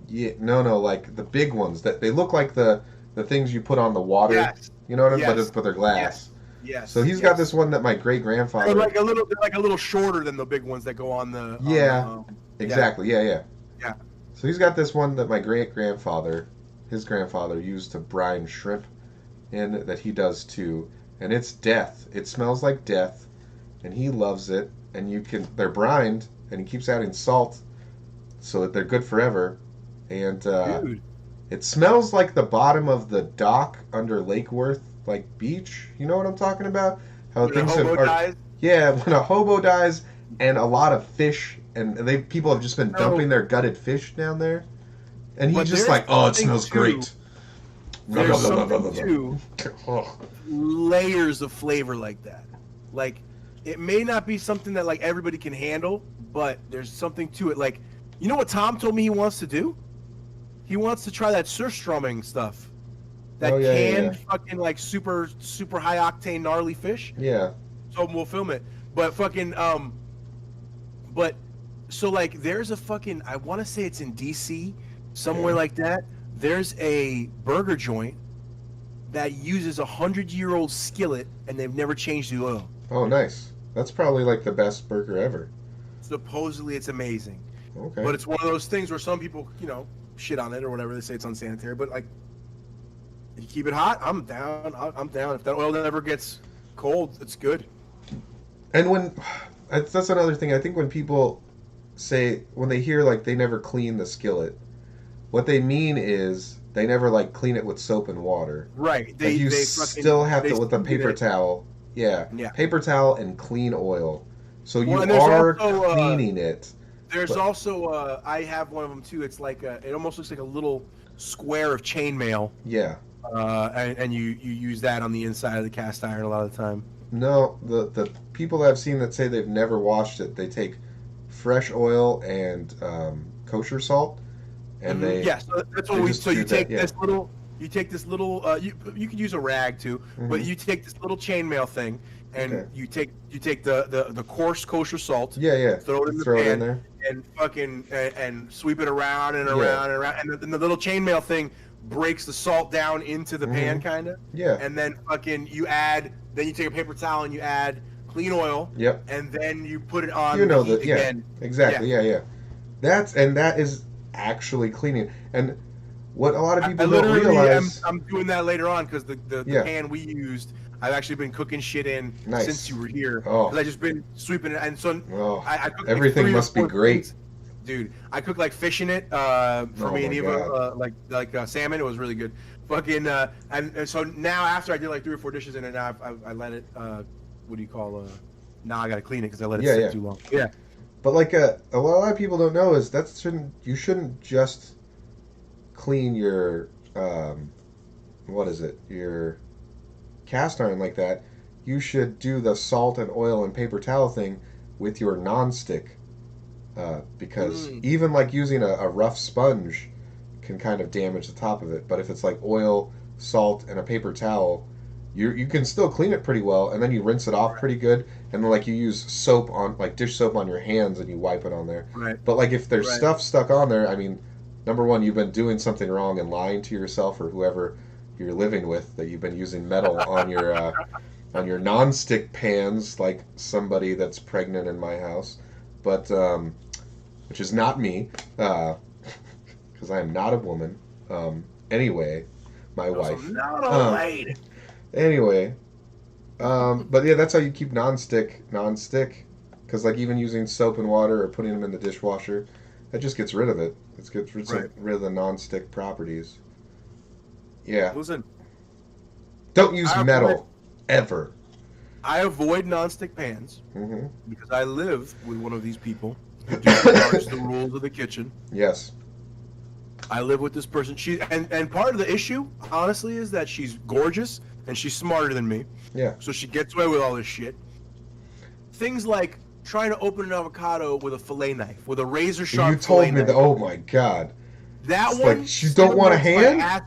Yeah, no, like the big ones that they look like the things you put on the water. Yes. You know what I mean? Yes. But they're glass. Yes. So he's got this one that my great grandfather. They're like a little shorter than the big ones that go on the. Exactly. Yeah. Yeah. So he's got this one that my great grandfather, his grandfather, used to brine shrimp in that he does too, and it's death. It smells like death, and he loves it. And they're brined, and he keeps adding salt, so that they're good forever. And Dude. It smells like the bottom of the dock under Lake Worth, like beach. You know what I'm talking about? How when a hobo dies? Yeah, when a hobo dies, and a lot of fish, and people have just been dumping their gutted fish down there, and he's just like, oh, it smells great. There's something too. Layers of flavor like that. Like, it may not be something that like everybody can handle, but there's something to it. Like, you know what Tom told me he wants to do? He wants to try that surstrumming stuff. That canned fucking like super high octane gnarly fish. Yeah. So we'll film it. But fucking but so like there's a fucking, I want to say it's in DC somewhere like that. There's a burger joint that uses 100-year-old skillet and they've never changed the oil. Oh, nice. That's probably like the best burger ever. Supposedly it's amazing. Okay. But it's one of those things where some people, shit on it or whatever. They say it's unsanitary, but like, you keep it hot, I'm down. I'm down. If that oil never gets cold, it's good. And that's another thing. I think when people say, when they hear like they never clean the skillet, what they mean is they never like clean it with soap and water. Right. You still have to with a paper towel. Yeah. Paper towel and clean oil. So you are cleaning it. There's also I have one of them too. It's like it almost looks like a little square of chainmail. Yeah. And you use that on the inside of the cast iron a lot of the time. No, the people that I've seen that say they've never washed it, they take fresh oil and kosher salt, and they so that's what we. So you take this little. You take this little. You could use a rag too, but you take this little chainmail thing, and you take the coarse kosher salt. Yeah. Throw it in the pan there. And fucking and sweep it around and around and around, and the little chainmail thing breaks the salt down into the pan, kind of. Yeah. And then fucking you add. Then you take a paper towel and you add clean oil. Yep. And then you put it on. Again. Exactly. Yeah. That is actually cleaning. And what a lot of people don't realize. I'm doing that later on because the pan we used, I've actually been cooking shit in since you were here. Oh. Because I've just been sweeping it, and so I cooked everything like must be great. Things. Dude, I cooked like fish in it for me and Eva, like salmon. It was really good. Fucking and so now after I did like 3 or 4 dishes in it, now I let it. What do you call? Now I gotta clean it because I let it sit too long. Yeah. But like a lot of people don't know is you shouldn't just clean your your cast iron like that. You should do the salt and oil and paper towel thing with your nonstick. Because even like using a rough sponge can kind of damage the top of it. But if it's like oil, salt, and a paper towel, you can still clean it pretty well, and then you rinse it off pretty good, and then like you use soap on like dish soap on your hands and you wipe it on there. Right. But like if there's stuff stuck on there, I mean, number one, you've been doing something wrong and lying to yourself or whoever you're living with that you've been using metal on your nonstick pans like somebody that's pregnant in my house. But which is not me, because I am not a woman. Anyway, my wife. Not a lady. Anyway, but yeah, that's how you keep nonstick, because like even using soap and water or putting them in the dishwasher, that just gets rid of it. It gets rid of the nonstick properties. Yeah. Listen. Don't use metal ever. I avoid nonstick pans Mm-hmm. because I live with one of these people who disregards the rules of the kitchen. Yes. I live with this person. And part of the issue, honestly, is that she's gorgeous and she's smarter than me. Yeah. So she gets away with all this shit. Things like trying to open an avocado with a fillet knife, with a razor sharp. You told me knife. that. Oh my god. That it's one. Like, you don't want a hand?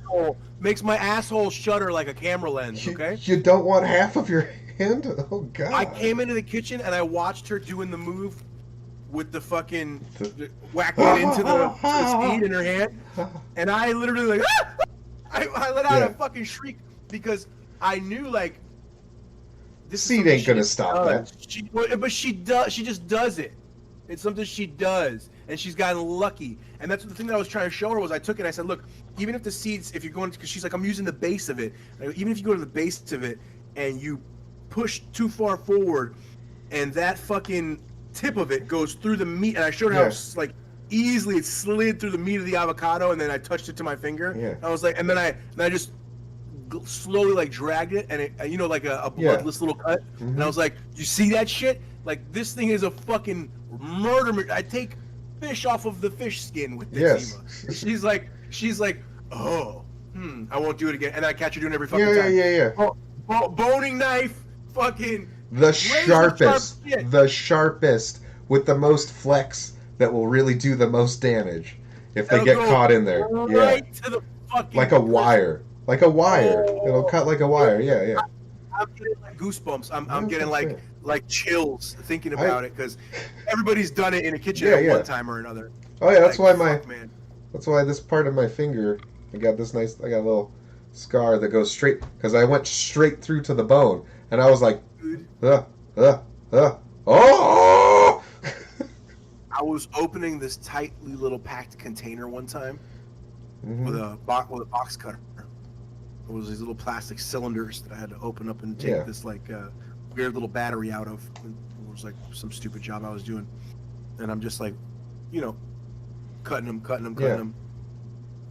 Makes my asshole shudder like a camera lens. Okay. You don't want half of your hand? Oh god. I came into the kitchen and I watched her doing the move with the fucking whacking it into the seed in her hand, and I literally like I let out a fucking shriek because I knew like this seed ain't gonna stop that. But she does. She just does it. It's something she does, and she's gotten lucky. And that's the thing that I was trying to show her was I took it. And I said, look, even if the seeds, if you're going to, because she's like, I'm using the base of it. Even if you go to the base of it and you push too far forward, and that fucking tip of it goes through the meat, and I showed her how like easily it slid through the meat of the avocado, and then I touched it to my finger. Yeah. I was like, and then I just slowly like dragged it, and it, you know, like a bloodless little cut. Mm-hmm. And I was like, you see that shit? Like this thing is a fucking murder. I take fish off of the fish skin with this. Eva. She's like, oh, I won't do it again. And I catch her doing it every fucking time. Yeah. Boning knife, fucking. The sharpest with the most flex that will really do the most damage if they get caught in there. Right to the fucking like a wire. Like a wire. Oh. It'll cut like a wire. Yeah. I'm getting like goosebumps. I'm getting like chills thinking about it because everybody's done it in a kitchen at one time or another. Oh yeah, that's why that's why this part of my finger, I got a little scar that goes straight because I went straight through to the bone and I was like, oh! I was opening this tightly little packed container one time with a box cutter. It was these little plastic cylinders that I had to open up and take this like weird little battery out of. It was like some stupid job I was doing, and I'm just like, you know, cutting them,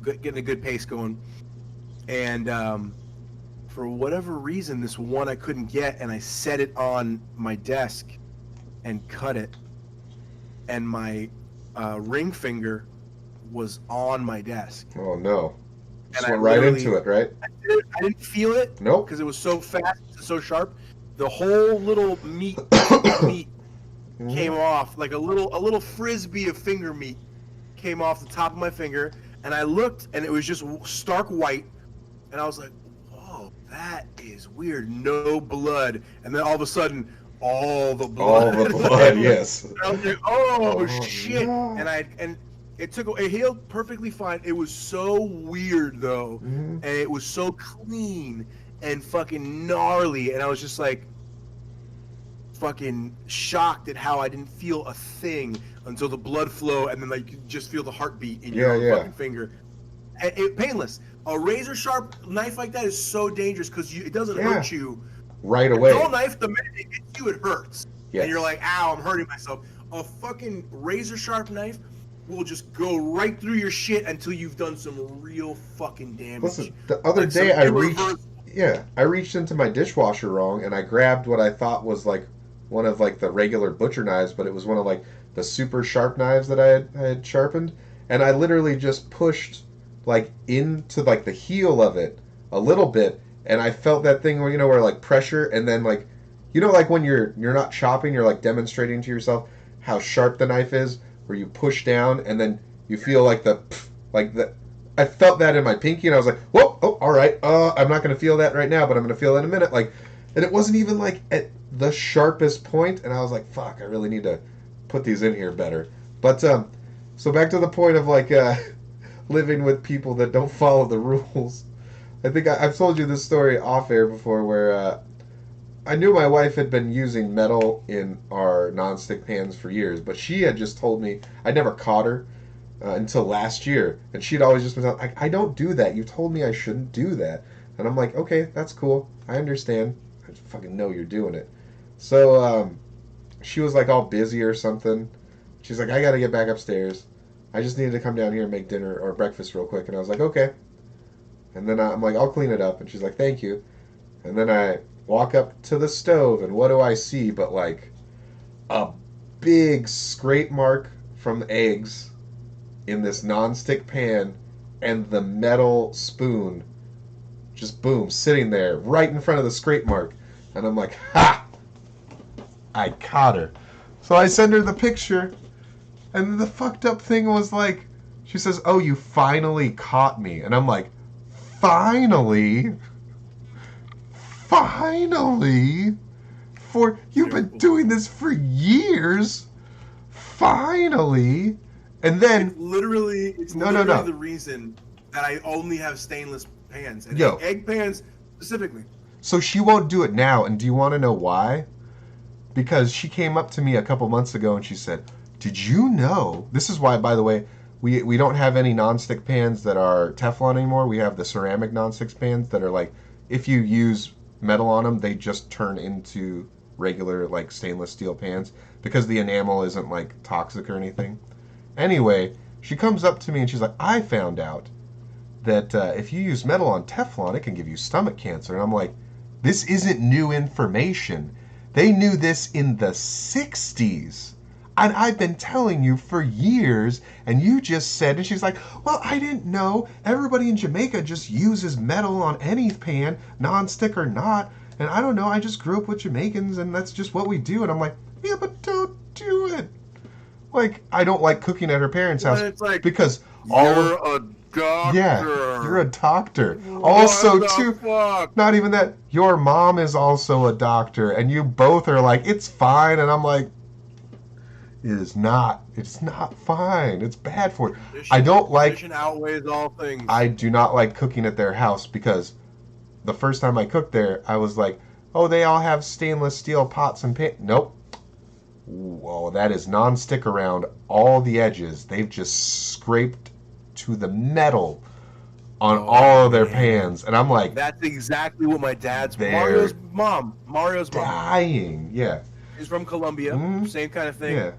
getting a good pace going, and for whatever reason, this one I couldn't get, and I set it on my desk and cut it, and my ring finger was on my desk. Oh no. And I went right into it, right? I didn't feel it. Nope. Because it was so fast and so sharp. The whole little meat came off, like a little frisbee of finger meat came off the top of my finger, and I looked, and it was just stark white, and I was like, whoa, that is weird. No blood. And then all of a sudden, all the blood. Yes. And I was like, oh shit. No. And it healed perfectly fine. It was so weird though, and it was so clean and fucking gnarly, and I was just like fucking shocked at how I didn't feel a thing until the blood flow, and then like you just feel the heartbeat in your fucking finger. And painless. A razor sharp knife like that is so dangerous because it doesn't hurt you right away. A dull knife, the minute it hits you, it hurts, and you're like, ow, I'm hurting myself. A fucking razor sharp knife will just go right through your shit until you've done some real fucking damage. Listen, the other day I reached into my dishwasher wrong and I grabbed what I thought was like one of like the regular butcher knives, but it was one of like the super sharp knives that I had sharpened, and I literally just pushed like into like the heel of it a little bit, and I felt that thing where, you know, where like pressure, and then like, you know, like when you're not chopping, you're like demonstrating to yourself how sharp the knife is, where you push down and then you feel like I felt that in my pinky, and I was like, whoa, oh, all right, I'm not going to feel that right now, but I'm going to feel it in a minute. Like, and it wasn't even like at the sharpest point, and I was like, fuck, I really need to put these in here better. But so back to the point of like living with people that don't follow the rules. I think I've told you this story off air before, where I knew my wife had been using metal in our nonstick pans for years, but she had just told me, I never caught her until last year, and she'd always just been like, I don't do that. You told me I shouldn't do that. And I'm like, okay, that's cool. I understand. I just fucking know you're doing it. So she was like all busy or something. She's like, I got to get back upstairs. I just needed to come down here and make dinner or breakfast real quick. And I was like, okay. And then I'm like, I'll clean it up. And she's like, thank you. And then I walk up to the stove, and what do I see but like a big scrape mark from eggs in this nonstick pan and the metal spoon just boom sitting there right in front of the scrape mark. And I'm like, ha! I caught her. So I send her the picture, and the fucked up thing was like, she says, "Oh, you finally caught me." And I'm like, finally? Finally? For you've been doing this for years? Finally? And then it's literally the reason that I only have stainless pans and egg pans specifically. So she won't do it now, and do you want to know why? Because she came up to me a couple months ago and she said, "Did you know?" This is why, by the way, we don't have any nonstick pans that are Teflon anymore. We have the ceramic nonstick pans that are like, if you use metal on them, they just turn into regular like stainless steel pans because the enamel isn't like toxic or anything. Anyway, she comes up to me and she's like, "I found out that if you use metal on Teflon, it can give you stomach cancer." And I'm like, this isn't new information. They knew this in the 60s. And I've been telling you for years, and you just said, and she's like, "Well, I didn't know. Everybody in Jamaica just uses metal on any pan, non-stick or not. And I don't know, I just grew up with Jamaicans, and that's just what we do." And I'm like, yeah, but don't do it. Like, I don't like cooking at her parents' house because you're a doctor. Yeah, you're a doctor. Also, too, not even that, your mom is also a doctor, and you both are like, "It's fine," and I'm like, it is not. It's not fine. It's bad for you. I don't like. Tradition outweighs all things. I do not like cooking at their house because the first time I cooked there, I was like, "Oh, they all have stainless steel pots and pans." Nope. Whoa, that is non-stick around all the edges. They've just scraped to the metal on all of their pans, and I'm like, that's exactly what my dad's Mario's mom dying. Yeah, is from Colombia. Mm-hmm. Same kind of thing. Yeah.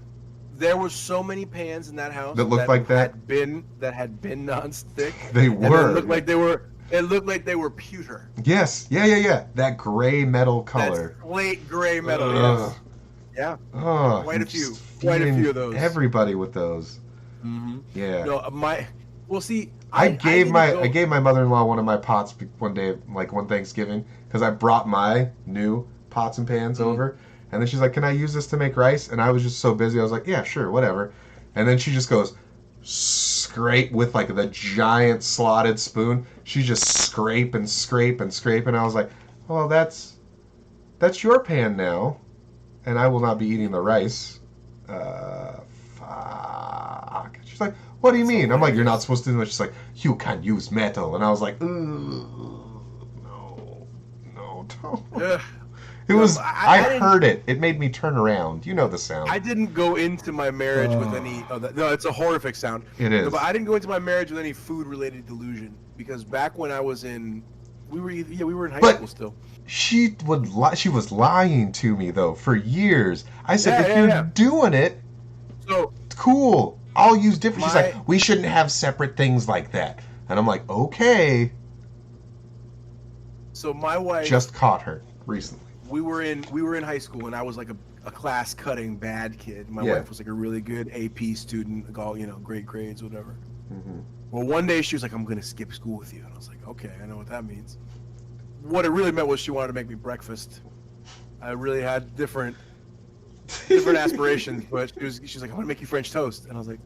There were so many pans in that house that looked like that had been non-stick. They were. It looked like they were pewter. Yes. Yeah. That gray metal color. That slate gray metal. Yes. Yeah. Oh, quite a few of those. Everybody with those. Mm-hmm. Yeah. No, see, I gave my mother-in-law one of my pots one day, like one Thanksgiving, because I brought my new pots and pans over. And then she's like, "Can I use this to make rice?" And I was just so busy. I was like, "Yeah, sure, whatever." And then she just goes, scrape with like the giant slotted spoon. She just scrape and scrape and scrape. And I was like, "Well, that's your pan now. And I will not be eating the rice." Fuck. She's like, "What do you mean?" I'm like, "You're not supposed to do it." She's like, "You can use metal." And I was like, no, don't. Yeah. It was. I heard it. It made me turn around. You know the sound. I didn't go into my marriage with any. No, it's a horrific sound. It is. No, but I didn't go into my marriage with any food-related delusion because back when I was in, we were in high school still. She was lying to me though for years. I said, if you're doing it, so cool. I'll use different. She's like, "We shouldn't have separate things like that." And I'm like, okay. So my wife just caught her recently. We were in high school, and I was like a class cutting bad kid. My wife was like a really good AP student, all great grades, whatever. Mm-hmm. Well, one day she was like, "I'm gonna skip school with you," and I was like, "Okay, I know what that means." What it really meant was she wanted to make me breakfast. I really had different aspirations, but she's like, "I'm gonna make you French toast," and I was like,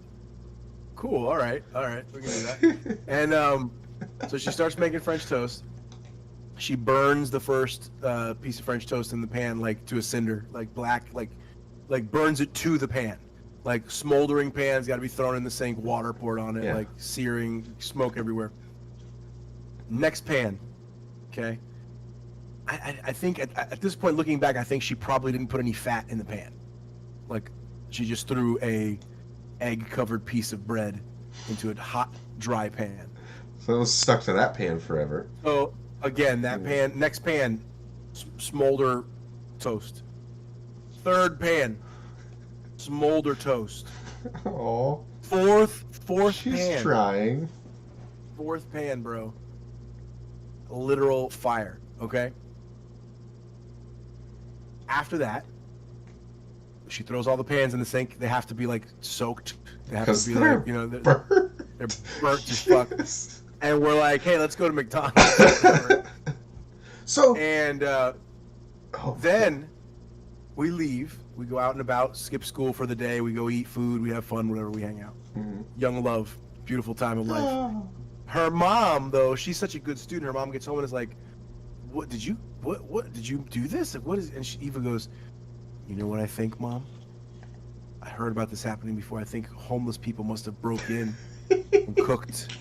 "Cool, all right, we can do that." And so she starts making French toast. She burns the first piece of French toast in the pan, like to a cinder, like black, like burns it to the pan, like smoldering pan's got to be thrown in the sink, water poured on it, like searing, smoke everywhere. Next pan, okay. I think at this point, looking back, I think she probably didn't put any fat in the pan. Like, she just threw a egg-covered piece of bread into a hot, dry pan. So it was stuck to that pan forever. So again, that pan, next pan, smolder toast. Third pan, smolder toast. Oh. Fourth She's pan. She's trying. Fourth pan, bro. Literal fire. Okay. after that, she throws all the pans in the sink. They have to be like soaked. They have to be like, you know, they're burnt as fuck. And we're like, hey, let's go to McDonald's. So and then we leave. We go out and about, skip school for the day. We go eat food. We have fun whenever we hang out. Mm-hmm. Young love, beautiful time of life. Her mom, though, she's such a good student. Her mom gets home and is like, what did you do this? Like, what is? And Eva goes, you know what I think, Mom? I heard about this happening before. I think homeless people must have broke in and cooked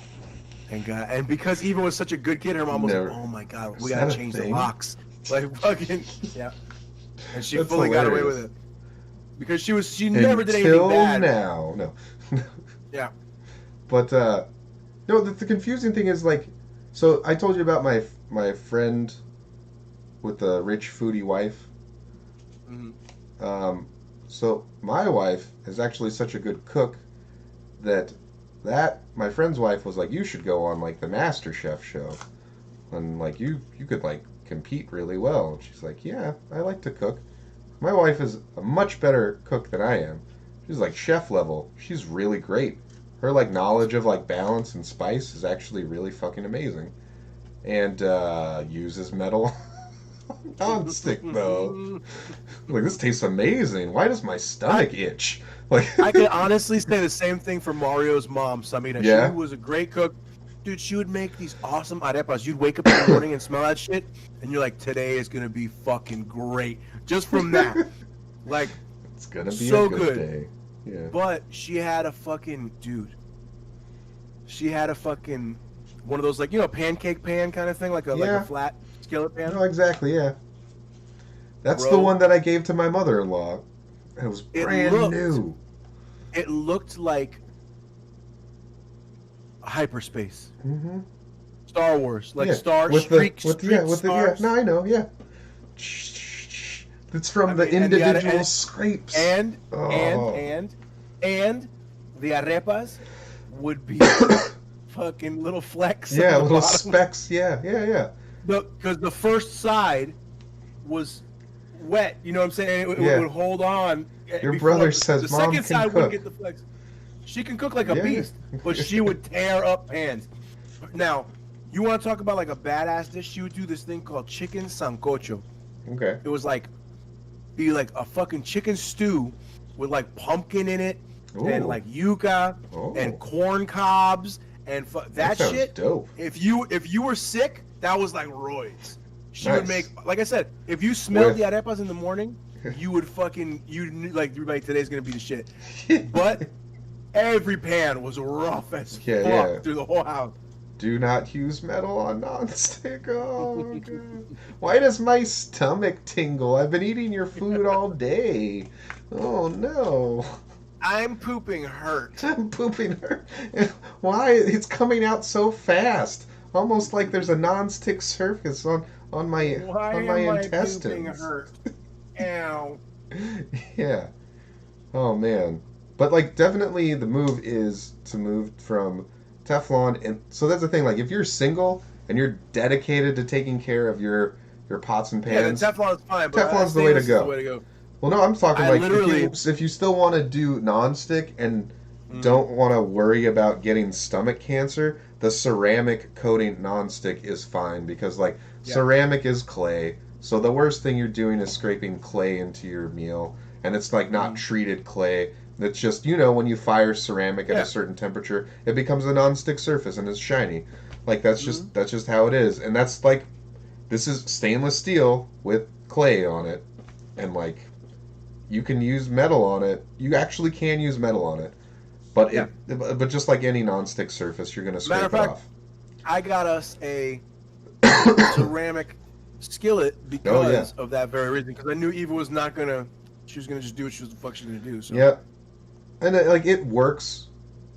and because Eva was such a good kid, her mom was like, oh my God, we gotta change the locks. Like fucking yeah. And she fully got away with it. Because she never did anything bad. No. Yeah. But no, the confusing thing is like, so I told you about my friend with the rich foodie wife. Mm-hmm. So my wife is actually such a good cook that my friend's wife was like, you should go on like the Master Chef show, and like you could like compete really well. And she's like, yeah, I like to cook. My wife is a much better cook than I am. She's like chef level. She's really great. Her like knowledge of like balance and spice is actually really fucking amazing. And uses metal non-stick though. Like, this tastes amazing. Why does my stomach itch? Like, I can honestly say the same thing for Mario's mom, Samira. Yeah? She was a great cook. Dude, she would make these awesome arepas. You'd wake up in the morning and smell that shit, and you're like, today is gonna be fucking great. Just from that. Like, it's gonna be so a good day. Yeah. But she had a fucking one of those, like, you know, pancake pan kind of thing, like a flat skillet pan. No, exactly, yeah. That's the one that I gave to my mother-in-law. It was brand new. It looked like hyperspace. Mm-hmm. Star Wars, like stars. No, I know, yeah. It's from the individual scrapes. And the arepas would be fucking little flecks. Yeah, little specks. Yeah. Because the first side was wet. You know what I'm saying? It would hold on. Your brother says the Mom second can side cook. wouldn't get the flecks. She can cook like a beast, but she would tear up pans. Now, you want to talk about like a badass dish? She would do this thing called chicken sancocho. Okay. It was like a fucking chicken stew with like pumpkin in it. Ooh. And like yuca and corn cobs and that shit. Dope. If you were sick, that was like roids. She would make, like I said, if you smelled the arepas in the morning, you would like, everybody, today's gonna be the shit. But every pan was rough as fuck through the whole house. Do not use metal on nonstick. Oh God. Why does my stomach tingle? I've been eating your food all day. Oh no. I'm pooping hurt. I'm pooping hurt. Why? It's coming out so fast. Almost like there's a non-stick surface on my intestines. Why am I pooping hurt? Ow. Yeah. Oh man. But like, definitely the move is to move from Teflon, and so that's the thing. Like, if you're single and you're dedicated to taking care of your pots and pans, yeah, Teflon's fine. But Teflon's the way to go. Well, no, I'm talking like if you still want to do non-stick and don't want to worry about getting stomach cancer, the ceramic coating non-stick is fine because like ceramic is clay. So the worst thing you're doing is scraping clay into your meal, and it's like not treated clay. It's just, you know, when you fire ceramic at a certain temperature, it becomes a non-stick surface and it's shiny. Like that's just how it is. And that's like, this is stainless steel with clay on it, and like, you can use metal on it. You actually can use metal on it, but but just like any non-stick surface, you're gonna scrape it off. I got us a ceramic skillet because of that very reason. Because I knew Eva was not gonna. She was gonna just do what she was gonna do. So. Yeah, and like it works,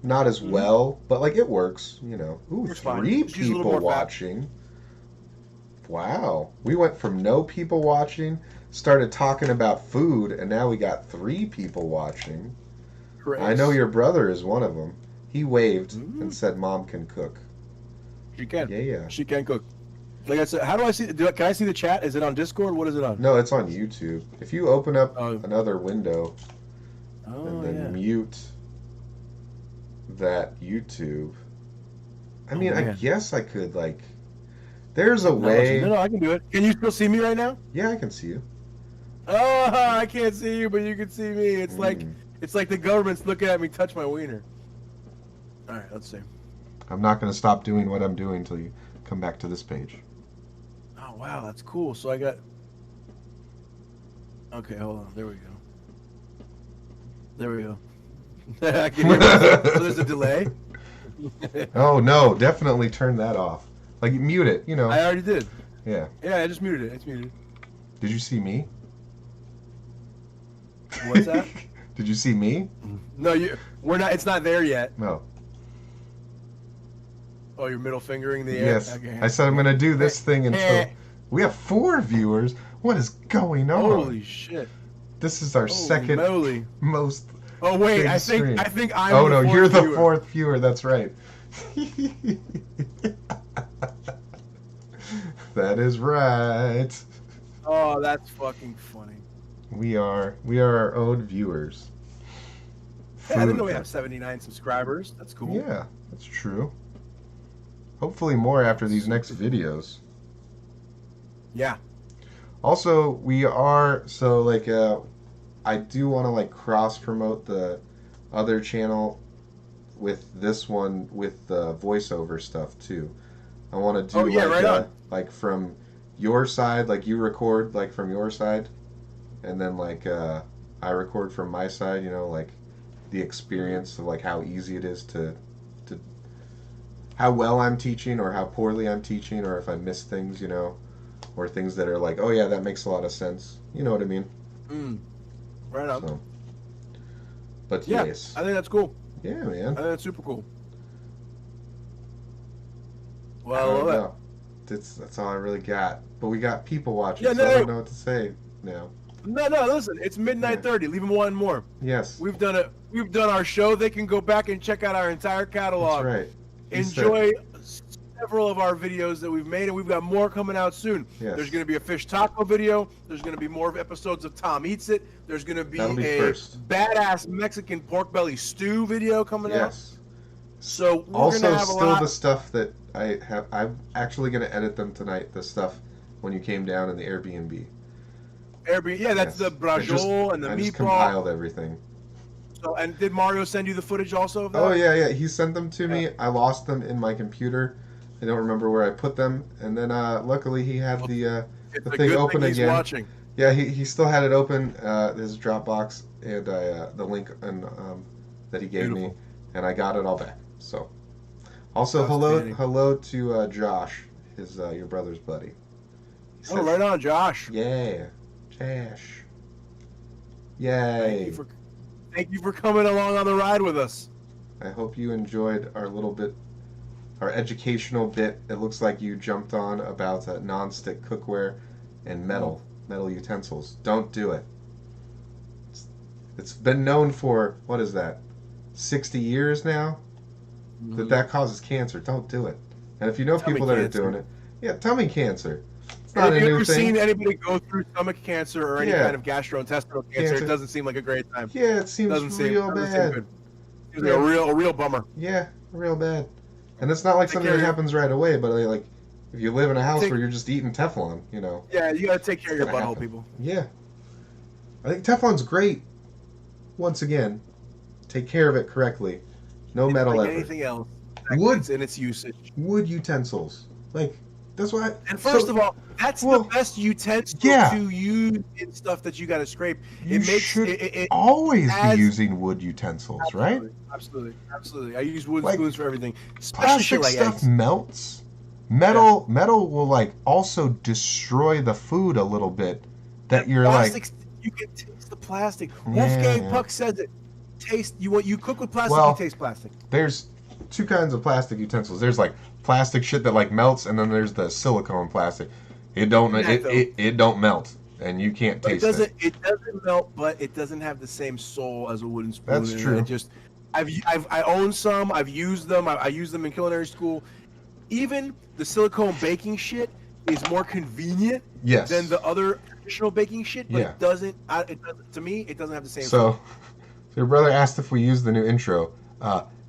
not as well, but like it works. You know, ooh, 3 people watching. Wow, we went from no people watching, started talking about food, and now we got 3 people watching. Chris. I know your brother is one of them. He waved and said, "Mom can cook." She can. Yeah. She can cook. Like I said, how do I see? Can I see the chat? Is it on Discord? What is it on? No, it's on YouTube. If you open up another window and then mute that YouTube, I mean, I guess I could like. There's a way. No, I can do it. Can you still see me right now? Yeah, I can see you. Oh, I can't see you, but you can see me. It's like the government's looking at me touch my wiener. All right, let's see. I'm not going to stop doing what I'm doing until you come back to this page. Oh, wow, that's cool. So I got... Okay, hold on. There we go. There we go. I can hear so there's a delay? Oh, no. Definitely turn that off. Like, mute it, you know. I already did. Yeah. Yeah, I just muted it. It's muted. Did you see me? What's that? Did you see me? No, we're not. It's not there yet. No. Oh, you're middle fingering the air? Yes. Okay. I said I'm going to do this thing until... We have 4 viewers. What is going on? Holy shit. This is our second most... Oh, wait. I think I'm Oh, no, you're the viewer. 4th viewer. That's right. That is right. Oh, that's fucking funny. We are our own viewers. Hey, I didn't know we have 79 subscribers. That's cool. Yeah, that's true. Hopefully more after these next videos. Yeah. Also, we are I do want to like cross promote the other channel with this one with the voiceover stuff too. I want to do like from your side, like you record like from your side, and then like I record from my side. You know, like the experience of like how easy it is to how well I'm teaching or how poorly I'm teaching, or if I miss things, you know, or things that are like, oh yeah, that makes a lot of sense. You know what I mean? Right on. So, but yeah, yes, I think that's cool. Yeah, man. I think that's super cool. Well, that's all I really got. But we got people watching, so I don't know what to say now. No, listen, it's midnight 30. Leave them wanting more. Yes. We've done our show. They can go back and check out our entire catalog. That's right. Enjoy several of our videos that we've made, and we've got more coming out soon. Yes. There's going to be a fish taco video. There's going to be more episodes of Tom Eats It. There's going to be a badass Mexican pork belly stew video coming out. Yes. So we're also gonna have still the stuff that I'm actually going to edit them tonight. The stuff when you came down in the Airbnb. Yeah, that's the brajol and the meatball. I just compiled everything. So, and did Mario send you the footage also of that? Oh yeah. He sent them to me. I lost them in my computer. I don't remember where I put them. And then luckily he had the thing open again. Watching. Yeah, he still had it open, his Dropbox, and the link that he gave me, and I got it all back. So, also hello to Josh, his your brother's buddy. Says, right on, Josh. Yeah, Josh. Yay! Thank you for coming along on the ride with us. I hope you enjoyed our educational bit. It looks like you jumped on about non-stick cookware and metal utensils. Don't do it. It's been known for, what is that, 60 years now? That causes cancer. Don't do it. And if you know people that are doing it, tummy cancer. It's not a new thing. Have you ever seen anybody go through stomach cancer or any kind of gastrointestinal cancer? It doesn't seem like a great time. Yeah, it seems real bad. It seems like a real bummer. Yeah, real bad. And it's not like something that happens right away, but like if you live in a house where you're just eating Teflon, you know. Yeah, you gotta take care of your butthole, people. Yeah. I think Teflon's great. Once again, take care of it correctly. No metal like ever. Anything else. Wood in its usage. Wood utensils. Like, that's why. And first of all, that's the best utensil to use in stuff that you gotta scrape. You should always be using wood utensils, right? Absolutely. I use wood spoons for everything. Especially plastic shit like stuff eggs. Melts. Metal will like also destroy the food a little bit. That you're like. You can taste the plastic. Wolfgang Puck says it. You cook with plastic, you taste plastic. There's 2 kinds of plastic utensils. There's like plastic shit that like melts, and then there's the silicone plastic. It don't melt, and you can't taste it. It doesn't melt, but it doesn't have the same soul as a wooden spoon. That's true. I own some. I've used them. I used them in culinary school. Even the silicone baking shit, is more convenient than the other traditional baking shit, but it doesn't. To me, it doesn't have the same. So your brother asked if we used the new intro.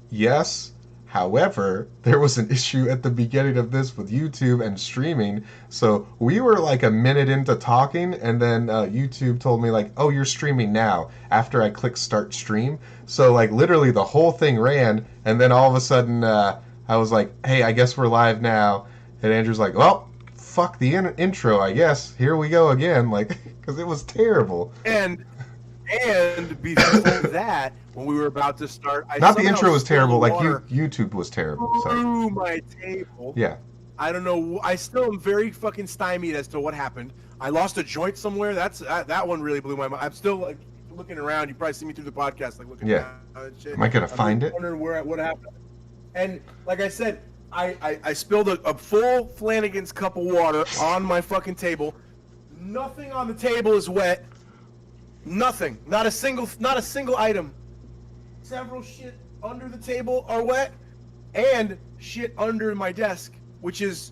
Yes. However, there was an issue at the beginning of this with YouTube and streaming. So we were like a minute into talking, and then YouTube told me like, "Oh, you're streaming now." After I clicked start stream, so like literally the whole thing ran, and then all of a sudden I was like, "Hey, I guess we're live now." And Andrew's like, "Well, fuck the intro, I guess. Here we go again." Like, because it was terrible. And before that, when we were about to start, not the intro was terrible. Like YouTube was terrible. Through my table. Yeah. I don't know. I still am very fucking stymied as to what happened. I lost a joint somewhere. That one really blew my mind. I'm still like looking around. You probably see me through the podcast, like looking around and shit. Am I gonna find it? Wondering what happened. And like I said, I spilled a full Flanagan's cup of water on my fucking table. Nothing on the table is wet. Nothing. Not a single item. Several shit under the table are wet, and shit under my desk, which is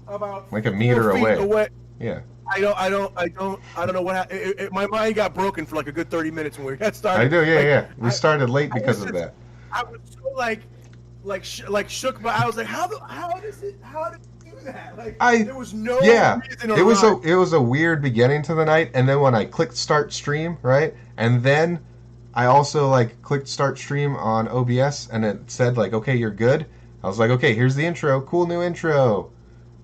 about like a meter away. Yeah. I don't know what happened. My mind got broken for like a good 30 minutes when we got started. I do. Yeah. We started late because of that. I was so like shook, but I was like, how did it do that? Like, there was no reason. It was a weird beginning to the night, and then when I clicked start stream, right, and then I also like clicked start stream on OBS, and it said like, okay, you're good. I was like, okay, here's the intro. Cool new intro.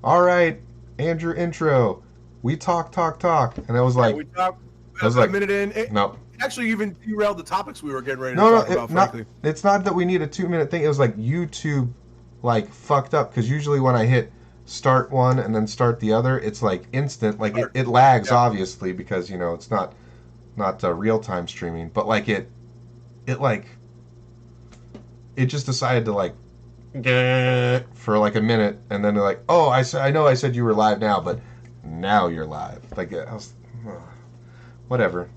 All right, Andrew intro. We talk, and I was like, we talked. I was like, a minute in. No. Actually, even derailed the topics we were getting ready to talk about. Frankly, it's not that we need a 2-minute thing. It was like YouTube, like fucked up, because usually when I hit start one and then start the other, it's like instant. Like it lags obviously because it's not real time streaming, but like it just decided to like for like a minute, and then they're like, oh, I know I said you were live now, but now you're live. Like I was, whatever.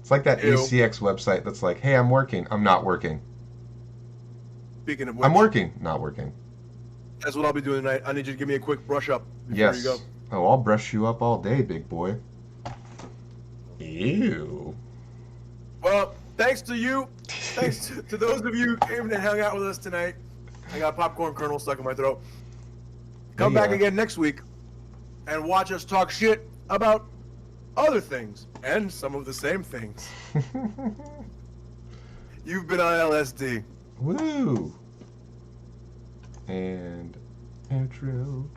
It's like that ACX website that's like, hey, I'm working. I'm not working. Speaking of which, I'm working. Not working. That's what I'll be doing tonight. I need you to give me a quick brush up before you go. Oh, I'll brush you up all day, big boy. Ew. Well, thanks to you. Thanks to those of you who came and hung out with us tonight. I got a popcorn kernel stuck in my throat. Come back again next week and watch us talk shit about other things and some of the same things. You've been on LSD. Woo! And intro.